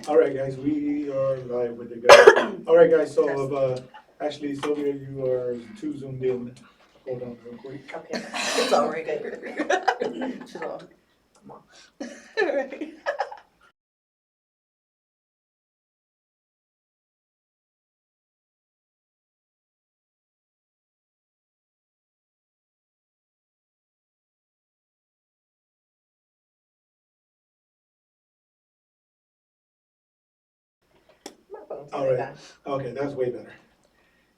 All right, guys, we are live with the guys. All right, guys, so actually, Sylvia, you are too zoomed in. Hold on real quick. Okay. It's all right. She's all, come on. Right. My phone's All really right. bad. Okay, that's way better.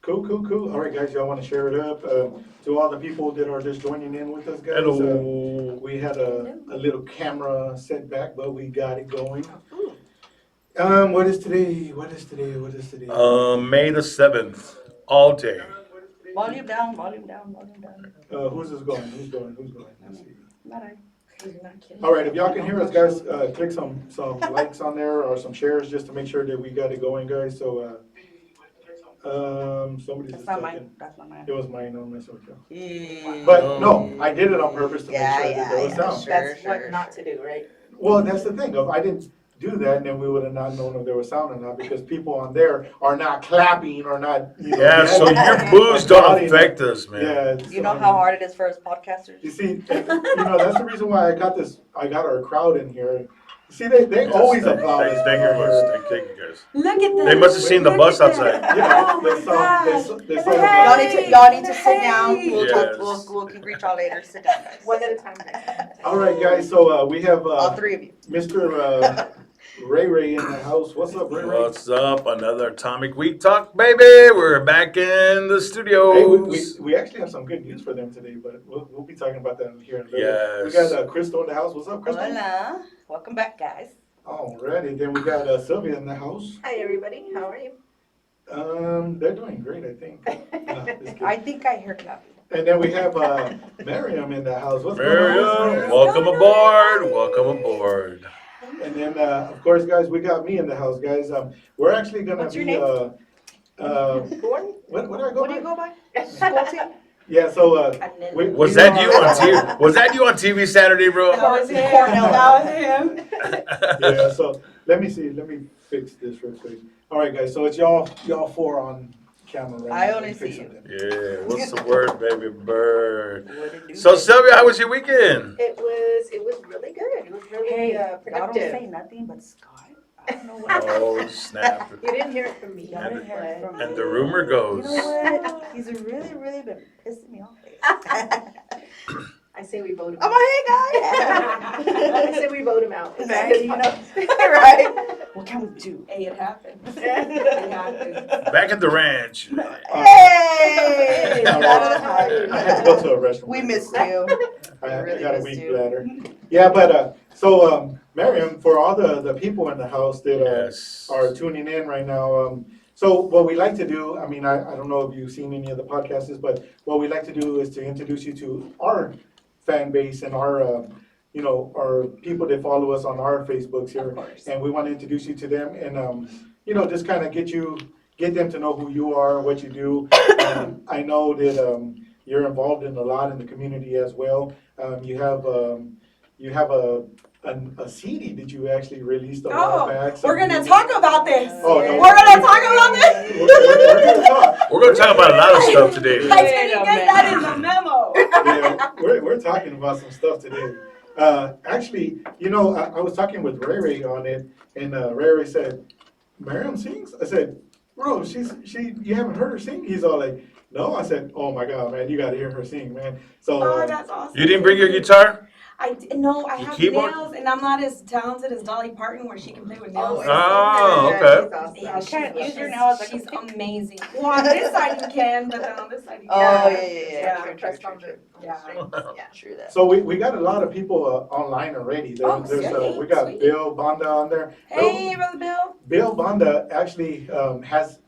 Cool. All right, guys, y'all want to share it up? To all the people that are just joining in with us, guys. Hello. We had a little camera setback, but we got it going. Ooh. What is today? What is today? What is today? May the 7th, all day. Volume down, volume down, volume down. Who's this going? Who's going? Let's see. Not I. You're not kidding. All right, if y'all can hear us, guys, click some likes on there or some shares just to make sure that we got it going, guys. So, somebody's That's just not talking. mine. That's not mine. It was mine on my social. Yeah. But no, I did it on purpose to make Yeah, sure that there was yeah, sound. sure. That's what not to do, right? Well, that's the thing. If I didn't do that, then we would have not known if there was sound or not because people on there are not clapping or not. Yeah, so your boos don't affect us, man. Yeah. You know how hard it is for us podcasters? You see, that's the reason why I got our crowd in here. See, they always applaud us. Thank you guys. Thank you guys. Look at that. They must have seen the bus outside. Yeah, Oh my gosh. Y'all need to sit down. Hey. We'll Yes. talk. We'll reach y'all later. Sit down, guys. One at a time, guys. All right, guys. So we have All three of you. Mr. Ray in the house. What's up, Ray? What's up? Another Atomic Week Talk, baby. We're back in the Hey, studios. we actually have some good news for them today, but we'll be talking about that here in a little. Yes. We got Crystal in the house. What's up, Crystal? Hola. Welcome back, guys. Alrighty, then we got Sylvia in the house. Hi, everybody. How are you? They're doing great, I think. No, just kidding. I think I heard clapping. And then we have MIriam in the house. What's going Miriam, on? welcome aboard. Welcome aboard. And then, of course, guys, we got me in the house, guys. We're actually gonna What's be your name? Born? what do I go What do by? you go by? School team? Yeah, so Was that you on TV? Was that you on TV Saturday, bro? That was him. Cornell. That was him. Yeah, so let me fix this real quick. All right, guys, so it's y'all four on camera right I now. only Let me fix see you. something. Yeah, what's the word, baby bird? What it do? So, Sylvia, how was your weekend? It was really good. It was really Hey, y'all don't productive. say nothing but Scott. I don't know what. Oh, snap. You didn't hear it from me. Y'all didn't hear it from me. And the rumor You goes. know what? He's really been pissing me off. I say we vote him I'm out. a hey guy. I say we vote him out. Man, you know, right? What can we do? Hey, it happened. It happened. Back at the ranch. Hey! All right. I had to go to a restaurant. We missed you. I really got a missed weak you. bladder. Yeah, but so Miriam, for all the people in the house that Yes. are tuning in right now, so what we like to do, I mean, I don't know if you've seen any of the podcasts, but what we like to do is to introduce you to our fan base and our, our people that follow us on our Facebooks here. Of course. And we want to introduce you to them and, just kind of get them to know who you are, what you do. I know that you're involved in a lot in the community as well. You have a CD that you actually released a while Oh, back. we're gonna talk about this. Oh, no. We're gonna talk about this. We're gonna talk. We're going to talk about a lot of stuff today. I didn't get that in the memo. Yeah, we're talking about some stuff today. Actually, I was talking with Ray on it, and Ray said, "Miriam sings." I said, "Bro, you haven't heard her sing?" He's all like, "No." I said, "Oh my God, man, you got to hear her sing, man." So Oh, that's awesome. You didn't bring your guitar? No, I Your have keyboard? nails, and I'm not as talented as Dolly Parton, where she can play with nails. Oh, Yeah, okay. she's awesome. Yeah, You can't she's- use your nails like a She's pick. amazing. Well, on this side you can, but then on this side you Oh, can't. yeah. True, True, true, true. Yeah. Yeah. True that. So we got a lot of people online already. Oh, We sweet, got sweet. Bill Bonda on there. Hey, Brother Bill. Bill Bonda actually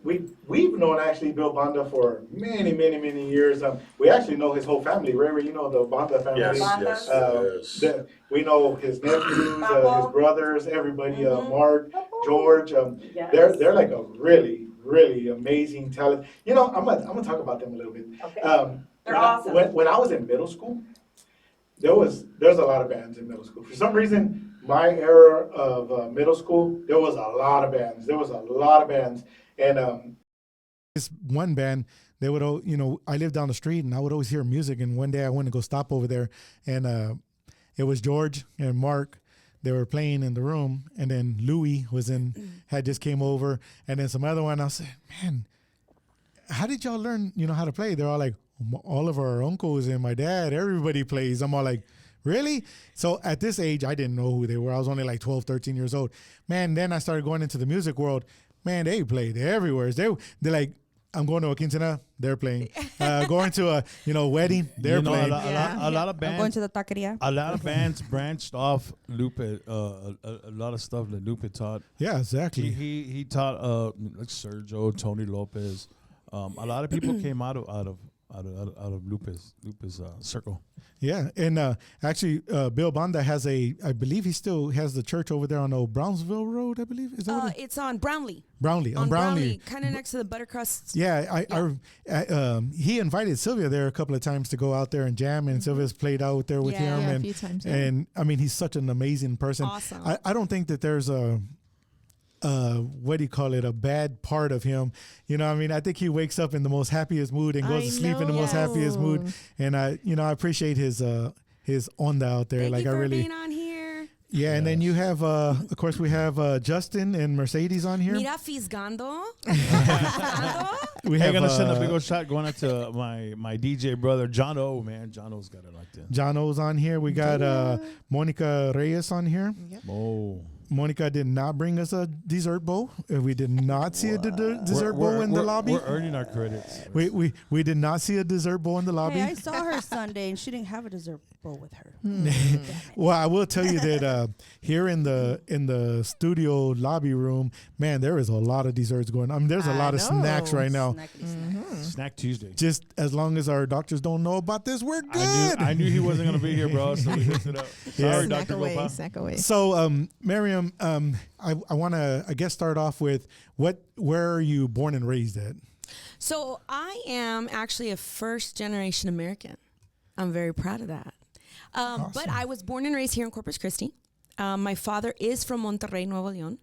we've known actually Bill Bonda for many years. We actually know his whole family. Ray, you know the Bonda family. Yes, Bondas. yes. We know his nephews, Papa. his brothers, everybody. Mhm. Mark, George. Yes. They're like a really amazing talent. I'm gonna talk about them a little bit. Okay. They're awesome. When I was in middle school, there's a lot of bands in middle school. For some reason, my era of middle school, there was a lot of bands. There was a lot of bands, and this one band, they would, I lived down the street and I would always hear music. And one day I went to go stop over there, and it was George and Mark. They were playing in the room, and then Louis had just came over, and then some other one. I said, man, how did y'all learn, how to play? They're all like, all of our uncles and my dad, everybody plays. I'm all like, really? So at this age, I didn't know who they were. I was only like 12, 13 years old. Man, then I started going into the music world. Man, they played everywhere. They're like, I'm going to a quinceañera, they're playing. Going to a wedding, they're playing. A lot of I'm bands. going to the taqueria. A lot of bands branched off Lupe. A lot of stuff that Lupe taught. Yeah, exactly. He taught like Sergio, Tony Lopez. A lot of people came out of Lupe's circle. Yeah, and actually, Bill Banda I believe he still has the church over there on old Brownsville Road, I believe. Is that what It's on Brownlee. Brownlee, on Brownlee. Kind of next to the Buttercrust. Yeah, he invited Sylvia there a couple of times to go out there and jam, and Sylvia's played out there with him. Yeah, and, a few times. Yeah. And I mean, he's such an amazing person. Awesome. I don't think that there's what do you call it, a bad part of him. I think he wakes up in the most happiest mood and goes to sleep in the most happiest mood. And I appreciate his onda out there. Thank you I for really being on here. Yeah, and then you have of course we have Justin and Mercedes on here. Mira fisgando. We I'm have gonna send a big old shot going out to my DJ brother John O. Man, John O's got it like that. John O's on here. We got Monica Reyes on here. Oh. Monica did not bring us a dessert bowl. We did not see a dessert bowl in the lobby. We're earning our credits. We did not see a dessert bowl in the lobby. Hey, I saw her Sunday and she didn't have a dessert bowl with her. Well, I will tell you that here in the studio lobby room, man, there is a lot of desserts going on. I mean, there's a lot of snacks right now. Snack Tuesday. Just as long as our doctors don't know about this, we're good. I knew he wasn't gonna be here, bro. So we mixed it up. Sorry, Snack Dr. away, Gopa. snack away. So, MIriam, I want to, I guess, start off with where are you born and raised at? So I am actually a first generation American. I'm very proud of that. Awesome. But I was born and raised here in Corpus Christi. My father is from Monterrey, Nuevo León.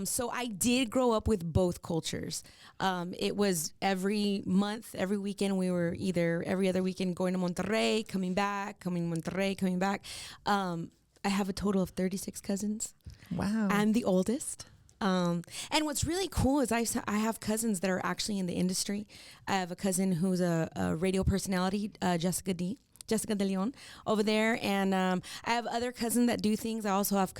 So I did grow up with both cultures. It was every month, every weekend, we were either every other weekend going to Monterrey, coming back, coming to Monterrey, coming back. I have a total of 36 cousins. Wow. I'm the oldest. And what's really cool is I have cousins that are actually in the industry. I have a cousin who's a radio personality, Jessica De Leon over there. And I have other cousins that do things. I also have,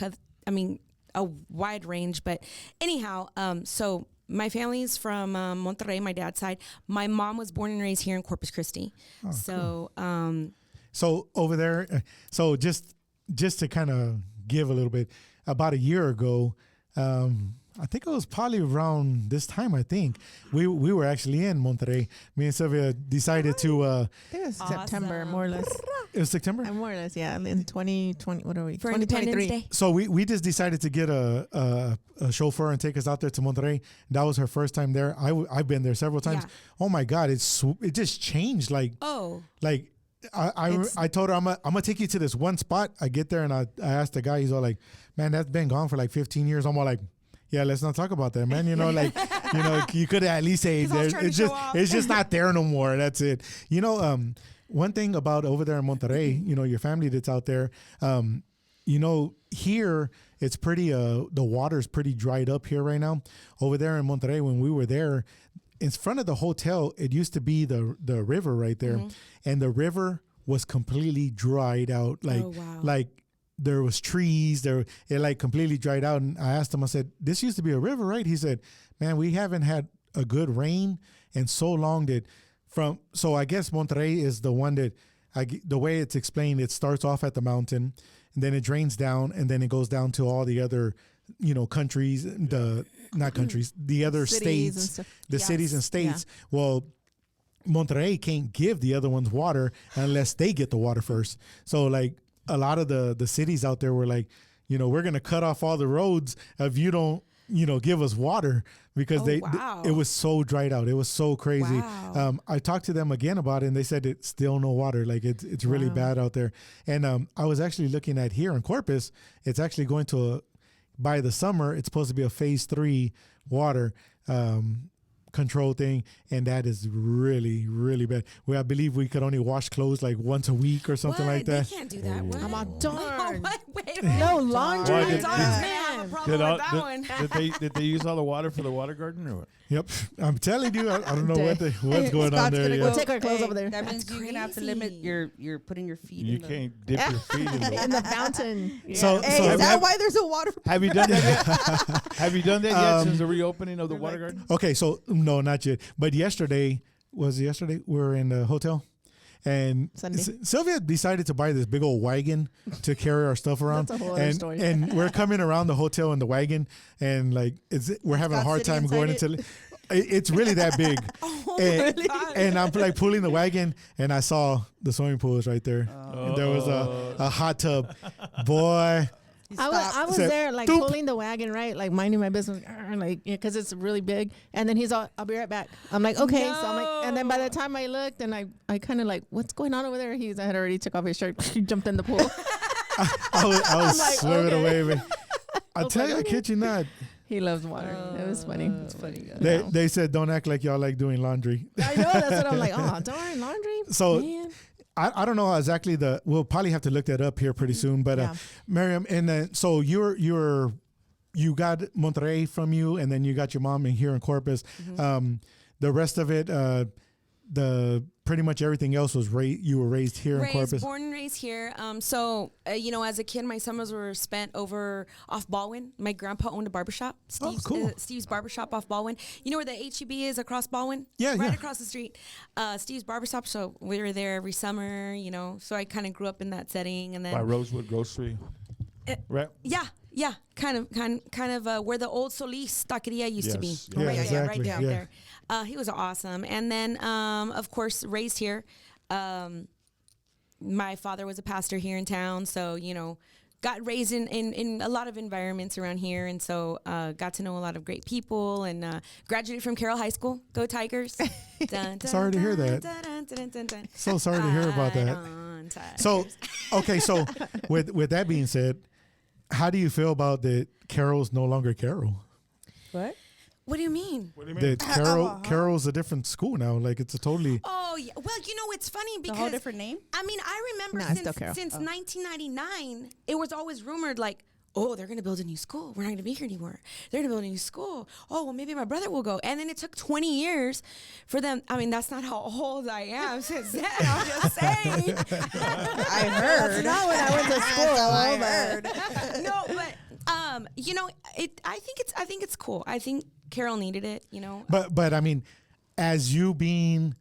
a wide range. But anyhow, so my family's from Monterrey, my dad's side. My mom was born and raised here in Corpus Christi. Oh, so, cool. So over there, so just to kind of give a little bit, about a year ago, I think it was probably around this time, I think, we were actually in Monterrey. Me and Sylvia decided to... I think it was September, Awesome. more or less. it was September? More or less, yeah. In 2020, what are we? for Independence 2023. Day. So we just decided to get a chauffeur and take us out there to Monterrey. That was her first time there. I've been there several times. Yeah. Oh my God, it just changed. Like I told her I'm gonna take you to this one spot. I get there and I asked the guy. He's all like, "Man, that's been gone for like 15 years." I'm all like, "Yeah, let's not talk about that, man. You could at least say I was trying to it's show just off. it's just not there no more. That's it." One thing about over there in Monterrey, your family that's out there, here it's pretty the water's pretty dried up here right now. Over there in Monterrey, when we were there, in front of the hotel, it used to be the river right there, and the river was completely dried out. Like there was trees it like completely dried out. And I asked him, I said, "This used to be a river, right?" He said, "Man, we haven't had a good rain in so long so I guess Monterrey is the one that the way it's explained, it starts off at the mountain and then it drains down and then it goes down to all the other, countries, the other Cities and states, stuff. the cities and states. Well, Monterrey can't give the other ones water unless they get the water first. So like a lot of the cities out there were like, we're going to cut off all the roads if you don't give us water because wow. it was so dried out. It was so crazy. Wow. I talked to them again about it, and they said it's still no water. Like it's really bad out there. And I was actually looking at here in Corpus. It's actually going to by the summer. It's supposed to be a phase 3 water control thing, and that is really, really bad. I believe we could only wash clothes like once a week or something like that. They can't do that. What? I'm on darn. Wait, No laundry. Why did- Dawn's gonna have a problem with that one. Did they use all the water for the water garden or what? Yep, I'm telling you, I don't know what's going on Scott's there. gonna yet. go- We'll take our clothes Hey, over there. That means you're gonna have to limit your putting your feet You in the. can't dip your feet in In the the fountain. So- Hey, so is that have- why there's a water? Have you done that yet? Have you done that yet since the reopening of the water garden? Okay, so no, not yet. But yesterday we were in the hotel, and Sunday. Sylvia decided to buy this big old wagon to carry our stuff around. That's a whole other and story. and we're coming around the hotel in the wagon, and like we're having a Scott's hard sitting time going inside into. It's really that big, and I'm like pulling the wagon, and I saw the swimming pools right there. And there was a hot tub, boy. I was Said, there like "Doop." pulling the wagon, right? Like minding my business, like, because it's really big. And then he's all, I'll be right back. I'm like, okay. So I'm like, and then by the time I looked and I kind of like, what's going on over there? I had already took off his shirt. He jumped in the pool. I was like, swimming okay. away. Man. I tell you, I kid you not. He loves water. It was funny. It's funny. They said don't act like y'all like doing laundry. I know. That's what I'm like. Oh, darn, laundry. So Man. I don't know exactly we'll probably have to look that up here pretty soon. But Yeah. Miriam, and so you got Monterrey from you, and then you got your mom in here in Corpus. The rest of it, pretty much everything else was you were raised here in Corpus. Born and raised here. So as a kid, my summers were spent over off Baldwin. My grandpa owned a barbershop, cool. Steve's Barbershop off Baldwin. You know where the HEB is across Baldwin? Yeah, right yeah. across the street. Steve's Barbershop. So we were there every summer. So I kind of grew up in that setting, and then By Rosewood Grocery. Right? yeah, kind of where the old Solis Taqueria used to be. Yes, Yeah, right, exactly, right down yeah. there. He was awesome. And then, of course, raised here. My father was a pastor here in town, so, got raised in a lot of environments around here. And so got to know a lot of great people and graduated from Carroll High School. Go Tigers. Dun, dun, Sorry to hear that. dun, dun, dun, dun, dun. So sorry to hear about Right that. on, Tigers. So, okay, so with that being said, how do you feel about that Carol's no longer Carol? What? What do you mean? What do you mean? That Carol's a different school now. Like it's a totally. Oh, yeah. Well, it's funny A because whole different name? I mean, I remember No, it's still Carroll. since 1999, it was always rumored like, oh, they're going to build a new school. We're not going to be here anymore. They're going to build a new school. Oh, well, maybe my brother will go. And then it took 20 years for them. I mean, that's not how old I am since then. I'm just saying. I heard. That's not when I went to school. I but- heard. No, but I think it's cool. I think Carol needed it. But I mean, as you being,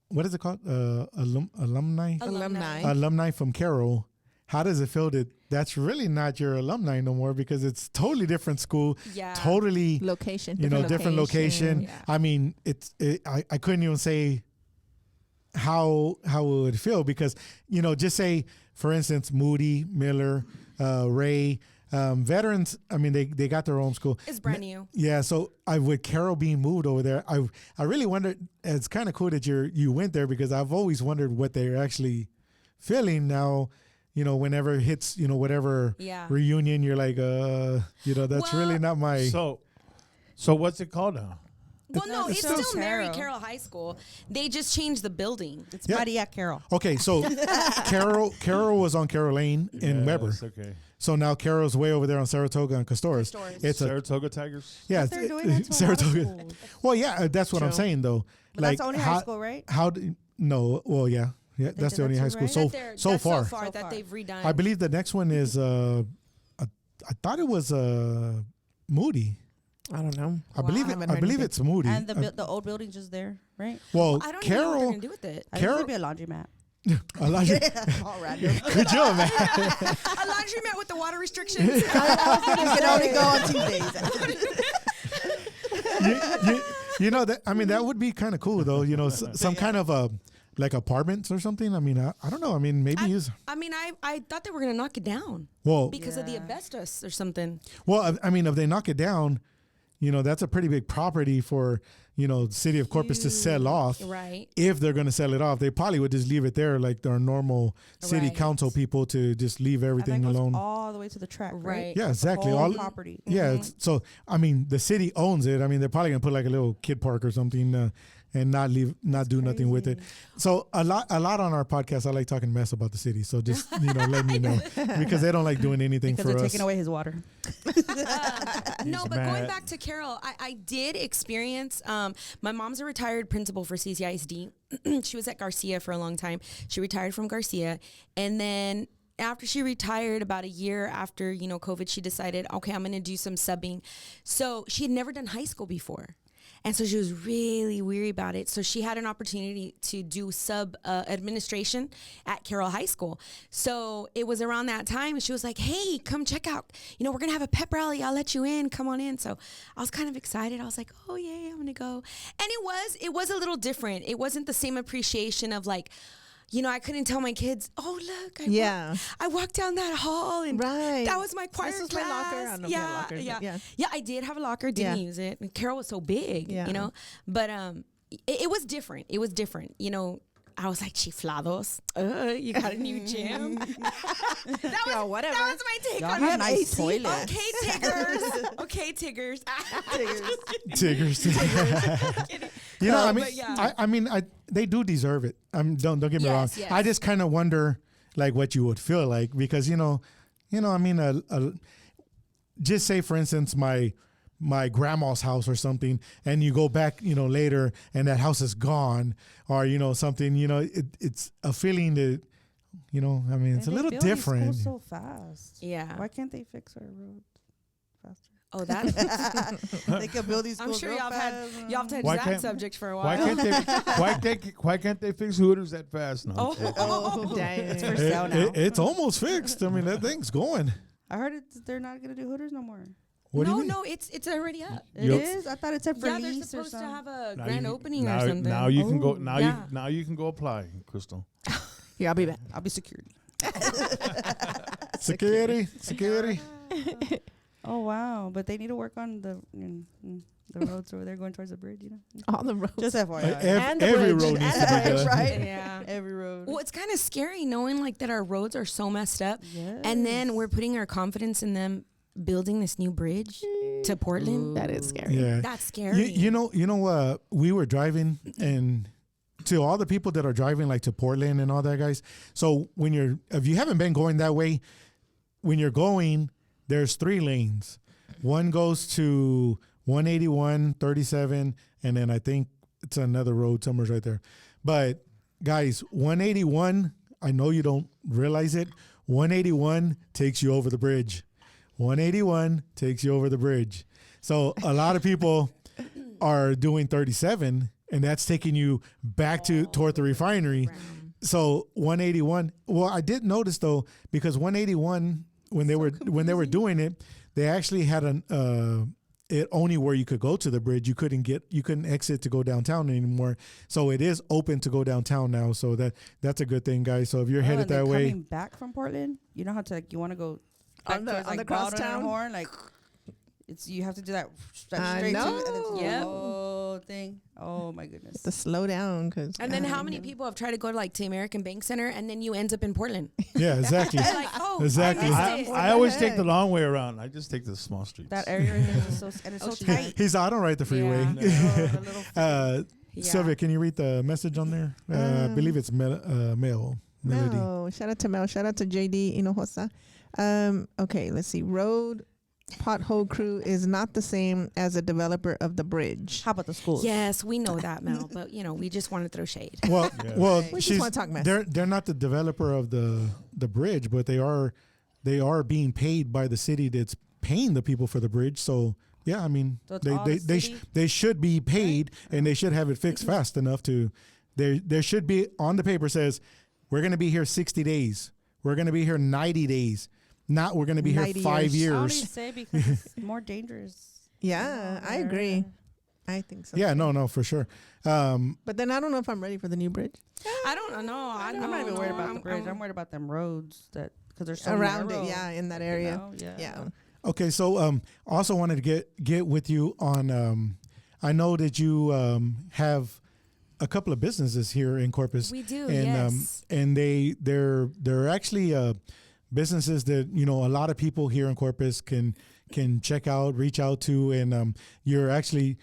what is it called? Alumni from Carroll. How does it feel that that's really not your alumni no more because it's totally different school, Yeah. totally Location. different location. Yeah. I mean, I couldn't even say how it would feel because just say for instance Moody, Miller, Ray, veterans. I mean they got their own school. It's brand new. Yeah, so with Carol being moved over there, I really wondered. It's kind of cool that you went there because I've always wondered what they're actually feeling now. Whenever it hits, whatever Yeah. reunion, you're like, that's Well, really not my. So what's it called now? Well, no, it's still still Mary Carroll. Carroll High School. They just changed the building. It's Yeah. Maria Carroll. Okay, so Carol was on Carroll Lane in Weber. Yes, okay. So now Carol's way over there on Saratoga and Castores. Castores. It's a Saratoga Tigers. yeah, They're doing that to a lot of Saratoga. schools. Well, yeah, that's what I'm True. saying though. But that's the only high school, right? How do no? Well, yeah, that's did the only that high too, school right? so That's far. So that far. they've redone. I believe the next one is I thought it was Moody. I don't know. I believe haven't I heard believe anything. it's Moody. And the old building's just there, right? well, I don't even know what they're Carol, gonna do with it. I think Carol- it'd be a laundromat. Elijah, All random. good job, man. A laundromat with the water restrictions. You can only go on Tuesdays. That I mean that would be kind of cool though. Some kind of like apartments or something. I mean, I don't know. I mean, maybe use. I mean, I thought they were gonna knock it down Well, because of the asbestos or something. well, I mean, if they knock it down, that's a pretty big property for, the city of Corpus to sell off. Right. If they're going to sell it off, they probably would just leave it there like our normal city Right. council people to just leave everything and that goes alone. all the way to the track, right? Right. Yeah, exactly. The whole All property. Yeah, so I mean, the city owns it. I mean, they're probably gonna put like a little kid park or something, and not do nothing with it. So a lot on our podcast, I like talking mess about the city. So just let me know because they don't like doing anything Because for they're us. taking away his water. No, but mad. going back to Carol, I did experience. My mom's a retired principal for CCISD. She was at Garcia for a long time. She retired from Garcia, and then after she retired, about a year after COVID, she decided, okay, I'm going to do some subbing. So she had never done high school before. And so she was really weary about it. So she had an opportunity to do sub administration at Carroll High School. So it was around that time. And she was like, hey, come check out. We're going to have a pep rally. I'll let you in. Come on in. So I was kind of excited. I was like, oh, yeah, I'm going to go. And it was a little different. It wasn't the same appreciation of like, I couldn't tell my kids, oh, look, I walked down that hall and Right. that was my choir This is class. my locker. I don't know if you have lockers, but yeah. Yeah, I did have a locker, didn't Yeah. use it. And Carol was so big, Yeah. But it was different. It was different. I was like, chiflados. You got a new gym? that was whatever. That was my take Y'all on have it. nice toilets. Okay, Tiggers. Okay, Tiggers. Tiggers. I mean, but yeah. I mean, they do deserve it. Don't get me wrong. Yes, yes. I just kind of wonder, like, what you would feel like because I mean, just say for instance, my grandma's house or something, and you go back, later, and that house is gone, or something. It's a feeling that, I mean, it's a little different. So fast. Yeah. Why can't they fix our roads faster? Oh, that. They could build these I'm schools sure real y'all have fast. had y'all have touched Why that can't- subject for a while. Why can't they fix Hooters that fast? No. Oh, Dang. It's for sale now. It's almost fixed. I mean, that thing's going. I heard they're not gonna do Hooters no more. What do you no, mean? no, it's already up. It Yep. is. I thought it said for Yeah, they're lease or supposed to something. have a Now grand you- opening now, or something. Now you can go. Oh, Now you can go apply, Crystal. Yeah, I'll be back. I'll be security. Security. Oh wow! But they need to work on the roads over there going towards the bridge. All the roads. Just FYI. And the Every bridge. road needs to And be the bridge, done. right? Yeah. Every road. Well, it's kind of scary knowing like that our roads are so messed up, and then we're putting our confidence in them building this new bridge to Portland. That is scary. Yeah. That's scary. We were driving, and to all the people that are driving like to Portland and all that, guys. So if you haven't been going that way, when you're going, there's 3 lanes. One goes to 181, 37, and then I think it's another road somewhere's right there. But guys, 181, I know you don't realize it. 181 takes you over the bridge. 181 takes you over the bridge. So a lot of people are doing 37, and that's taking you back toward the refinery. So 181. Well, I did notice though, because 181 when they were doing it, they actually had it only where you could go to the bridge. You couldn't exit to go downtown anymore. So it is open to go downtown now. So that's a good thing, guys. So if you're headed that way, coming back from Portland, you know how to you want to go On the- towards, on the Baldwin crosstown? and Horn, you have to do that I straight to, know. and it's the Yep. whole thing. Oh my goodness. To slow down, because. And then how many people have tried to go to American Bank Center and then you end up in Portland? yeah, exactly. Like, oh, Exactly. I missed it. I always take the long way around. I just take the small streets. That area right there is so and it's so tight. He's I don't ride the freeway. Yeah. The little Yeah. Sylvia, can you read the message on there? I believe it's Mel, Melody. No, shout out to Mel. Shout out to JD Inohosa. Okay, let's see. Road pothole crew is not the same as a developer of the bridge. How about the schools? Yes, we know that, Mel, but we just want to throw shade. Well, Yeah. well, We just she's, wanna talk mess. they're not the developer of the bridge, but they are being paid by the city that's paying the people for the bridge. So yeah, I mean, So it's all the city? they should be paid, and they should have it fixed fast enough to. There should be on the paper says we're going to be here 60 days. We're going to be here 90 days. Not we're going to be here 90 5 years. I don't years. even say because it's more dangerous. Yeah, I agree. I think so. Yeah, no, for sure. But then I don't know if I'm ready for the new bridge. I don't know. I'm not even worried about the bridge. I'm worried about them roads because there's so Around narrow, it, yeah, in that area. Yeah. Yeah. Okay, so also wanted to get with you on. I know that you have a couple of businesses here in Corpus. We do, and yes. and they're actually businesses that a lot of people here in Corpus can check out, reach out to, and you're actually,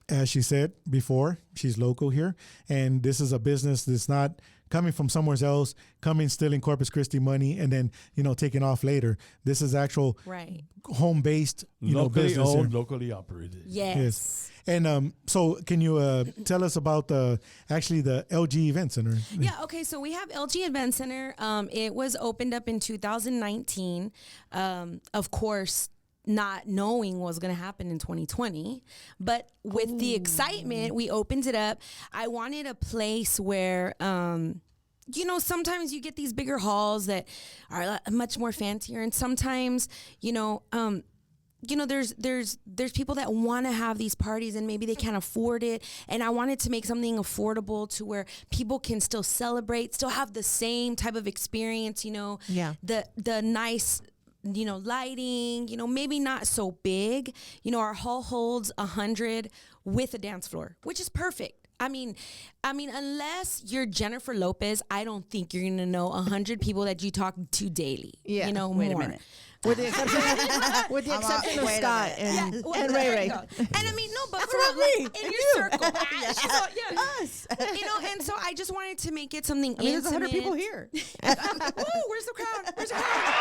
as she said before, she's local here, and this is a business that's not coming from somewhere else, coming stealing Corpus Christi money, and then taking off later. This is actual Right. home-based, locally business here. owned, locally operated. Yes. And so, can you tell us about the LG Event Center? Yeah, okay, so we have LG Event Center. It was opened up in 2019. Of course, not knowing what was going to happen in 2020. But with the excitement, we opened it up. I wanted a place where, sometimes you get these bigger halls that are much more fancier. And sometimes, there's people that want to have these parties and maybe they can't afford it. And I wanted to make something affordable to where people can still celebrate, still have the same type of experience, Yeah. the nice, lighting, maybe not so big. Our hall holds 100 with a dance floor, which is perfect. I mean, unless you're Jennifer Lopez, I don't think you're gonna know 100 people that you talk to daily. Yeah. Wait more. a minute. With the exception of wait a Scott minute. and, Well, and there Ray you Ray. go. And I mean, no, but That's for about like me in and your you. circle, Us. and so I just wanted to make it something I mean, there's 100 intimate. people here. Woo, where's the crowd? Where's the crowd?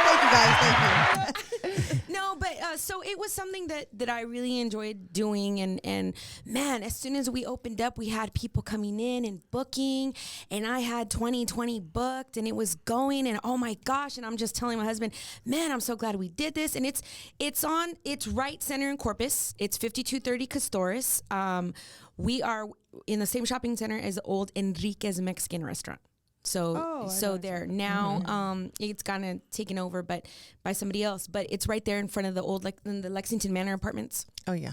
Thank you guys. Thank you. No, but so it was something that I really enjoyed doing, and man, as soon as we opened up, we had people coming in and booking, and I had 2020 booked, and it was going, and oh my gosh, and I'm just telling my husband, man, I'm so glad we did this, and it's right center in Corpus. It's 5230 Castores. We are in the same shopping center as the old Enrique's Mexican restaurant. So there now, it's kind of taken over, but by somebody else. But it's right there in front of the old, in the Lexington Manor Apartments. Oh yeah.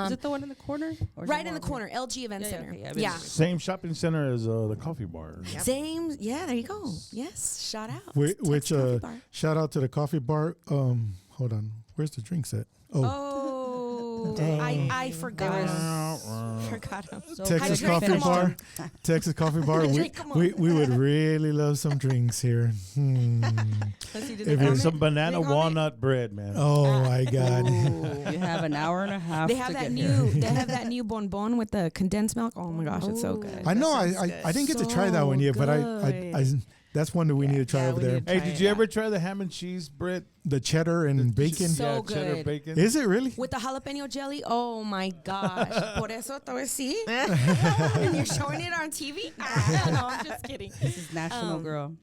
Is it the one in the corner? Or is Right it in more the over corner, LG Event Yeah, Center. okay, I've been Yeah. there. Same shopping center as the coffee bar. Same. Yeah, there you go. Yes, shout out. Which Tex Coffee Bar. shout out to the coffee bar. Hold on, where's the drinks at? Oh, Dang. I forgot. Forgot him. So Texas good. Coffee Finish Bar. them. Texas Coffee Bar. We, Drink 'em all. we would really love some drinks here. Let's see, did If they it's comment? Some banana Did they comment? walnut bread, man. Oh my God. Ooh, you have an hour and a half. They to have get that here. new. They have that new bonbon with the condensed milk. Oh my gosh, it's so good. I know. sounds I good. didn't get to try that one yet, but I that's one that we need to try Yeah, over we there. need to Hey, try did it you out. ever try the ham and cheese bread? The cheddar and bacon. So cheddar good. bacon. Is it really? With the jalapeno jelly, oh my gosh. Por eso te voy a decir. And you're showing it on TV? No, I'm just kidding. This is National Girl.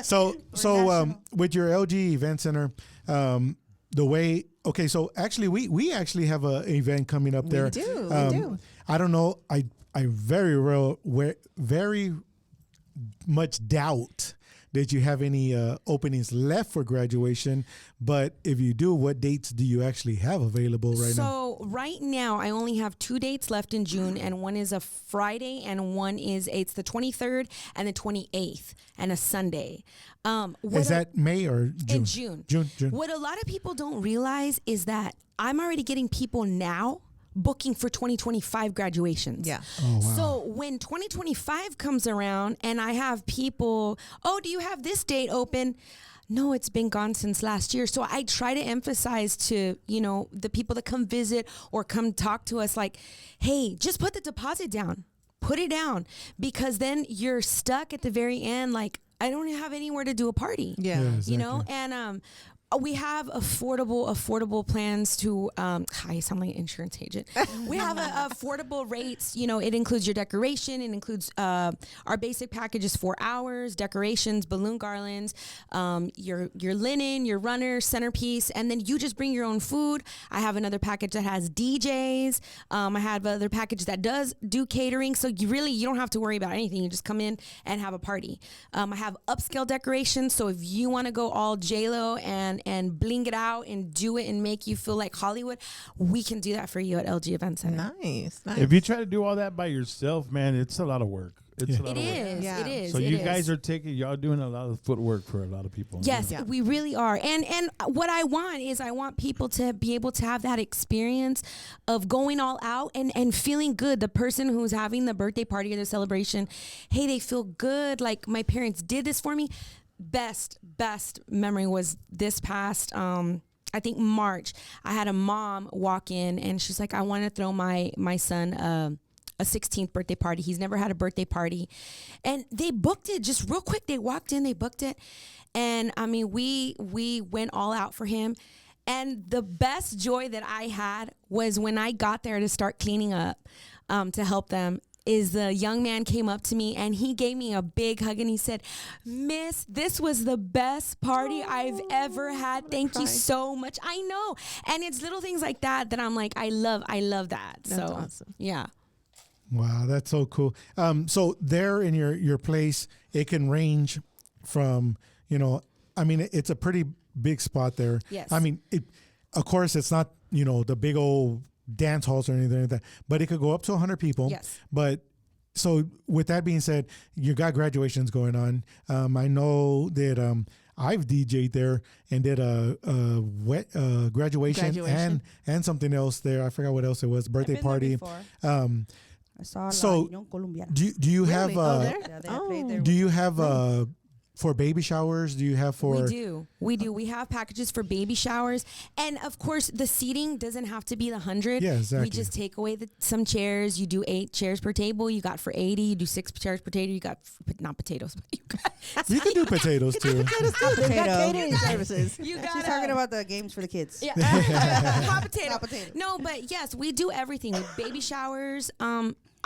So with your LG Event Center, the way so actually we actually have a event coming up there. We do. I don't know. I very much doubt that you have any openings left for graduation, but if you do, what dates do you actually have available right now? So right now, I only have 2 dates left in June, and one is a Friday, and one is it's the 23rd and the 28th, and a Sunday. Is that May or June? in June? June. What a lot of people don't realize is that I'm already getting people now booking for 2025 graduations. Yeah. Oh, wow. So when 2025 comes around and I have people, oh, do you have this date open? No, it's been gone since last year. So I try to emphasize to, the people that come visit or come talk to us like, hey, just put the deposit down. Put it down, because then you're stuck at the very end like, I don't have anywhere to do a party. Yeah. exactly. And we have affordable plans to I sound like an insurance agent. We have affordable rates. It includes your decoration. It includes our basic package is 4 hours, decorations, balloon garlands, your linen, your runner, centerpiece, and then you just bring your own food. I have another package that has DJs. I have another package that does do catering. So you don't have to worry about anything. You just come in and have a party. I have upscale decorations. So if you want to go all J-Lo and bling it out and do it and make you feel like Hollywood, we can do that for you at LG Event Center. Nice. If you try to do all that by yourself, man, it's a lot of work. It's Yeah. a lot It of work. is. Yeah. It is. So it you is. guys are y'all doing a lot of footwork for a lot of people. Yes, Yeah. we really are. And what I want is I want people to be able to have that experience of going all out and feeling good. The person who's having the birthday party or the celebration, hey, they feel good. Like my parents did this for me. Best memory was this past I think March. I had a mom walk in and she's like, I want to throw my son a 16th birthday party. He's never had a birthday party. And they booked it just real quick. They walked in, they booked it. And I mean, we went all out for him. And the best joy that I had was when I got there to start cleaning up to help them, is the young man came up to me and he gave me a big hug and he said, Miss, this was the best party I've ever had. Thank you so much. I know. And it's little things like that that I'm like, I love that. That's so awesome. yeah. Wow, that's so cool. So there in your place, it can range from, I mean, it's a pretty big spot there. Yes. I mean, of course, it's not, the big old dance halls or anything like that, but it could go up to 100 people. Yes. But so with that being said, you got graduations going on. I know that I've DJ'd there and did a graduation. And something else there. I forgot what else it was. Birthday party. I saw So, La Unión Colombiana. Do you have There? Yeah, they played there. do you have for baby showers? Do you have for We do. We have packages for baby showers. And of course, the seating doesn't have to be the 100. Yeah, exactly. We just take away some chairs. You do 8 chairs per table. You got for 80. You do 6 chairs per table. You got, not potatoes, but you got. You can do potatoes too. Hot They've got potato. catering services. You She's got talking about the games for the kids. Yeah, hot potato. Hot potato. No, but yes, we do everything with baby showers.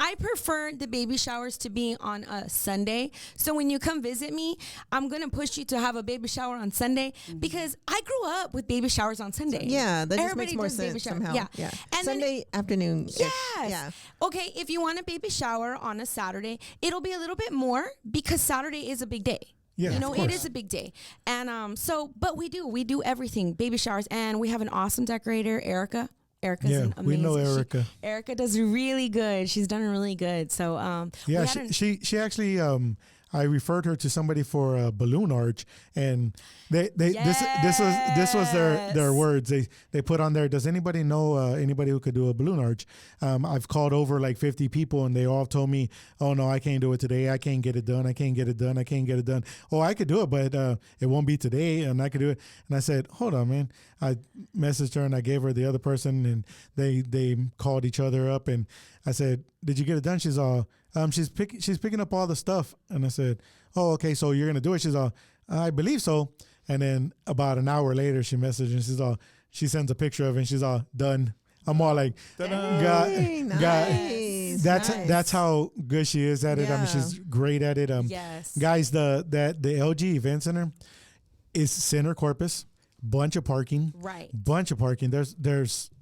I prefer the baby showers to be on a Sunday. So when you come visit me, I'm going to push you to have a baby shower on Sunday because I grew up with baby showers on Sunday. Yeah, that just Everybody makes more does baby sense shower. somehow. Yeah. Yeah. And then- Sunday afternoon. Yes. Yeah. Okay, if you want a baby shower on a Saturday, it'll be a little bit more because Saturday is a big day. Yeah, you know, of it course. is a big day. And but we do everything, baby showers, and we have an awesome decorator, Erica's Yeah, an amazing. we know Erica. Erica does really good. She's done really good. So Yeah, we had an- she actually I referred her to somebody for a balloon arch, and this was their Yes. words. They put on there. Does anybody know anybody who could do a balloon arch? I've called over like 50 people, and they all told me, "Oh no, I can't do it today. I can't get it done. I can't get it done. I can't get it done. Oh, I could do it, but it won't be today, and I could do it." And I said, "Hold on, man." I messaged her and I gave her the other person, and they called each other up, and I said, "Did you get it done?" She's all, she's picking up all the stuff, and I said, "Oh, okay, so you're gonna do it?" She's all, "I believe so." And then about an hour later, she messaged and she sends a picture of it, and she's all done. I'm all like, Hey, nice. that's how good she is at it. I mean, Yeah. she's great at it. yes. Guys, the LG Event Center is center Corpus, bunch of parking. Right. Bunch of parking. There's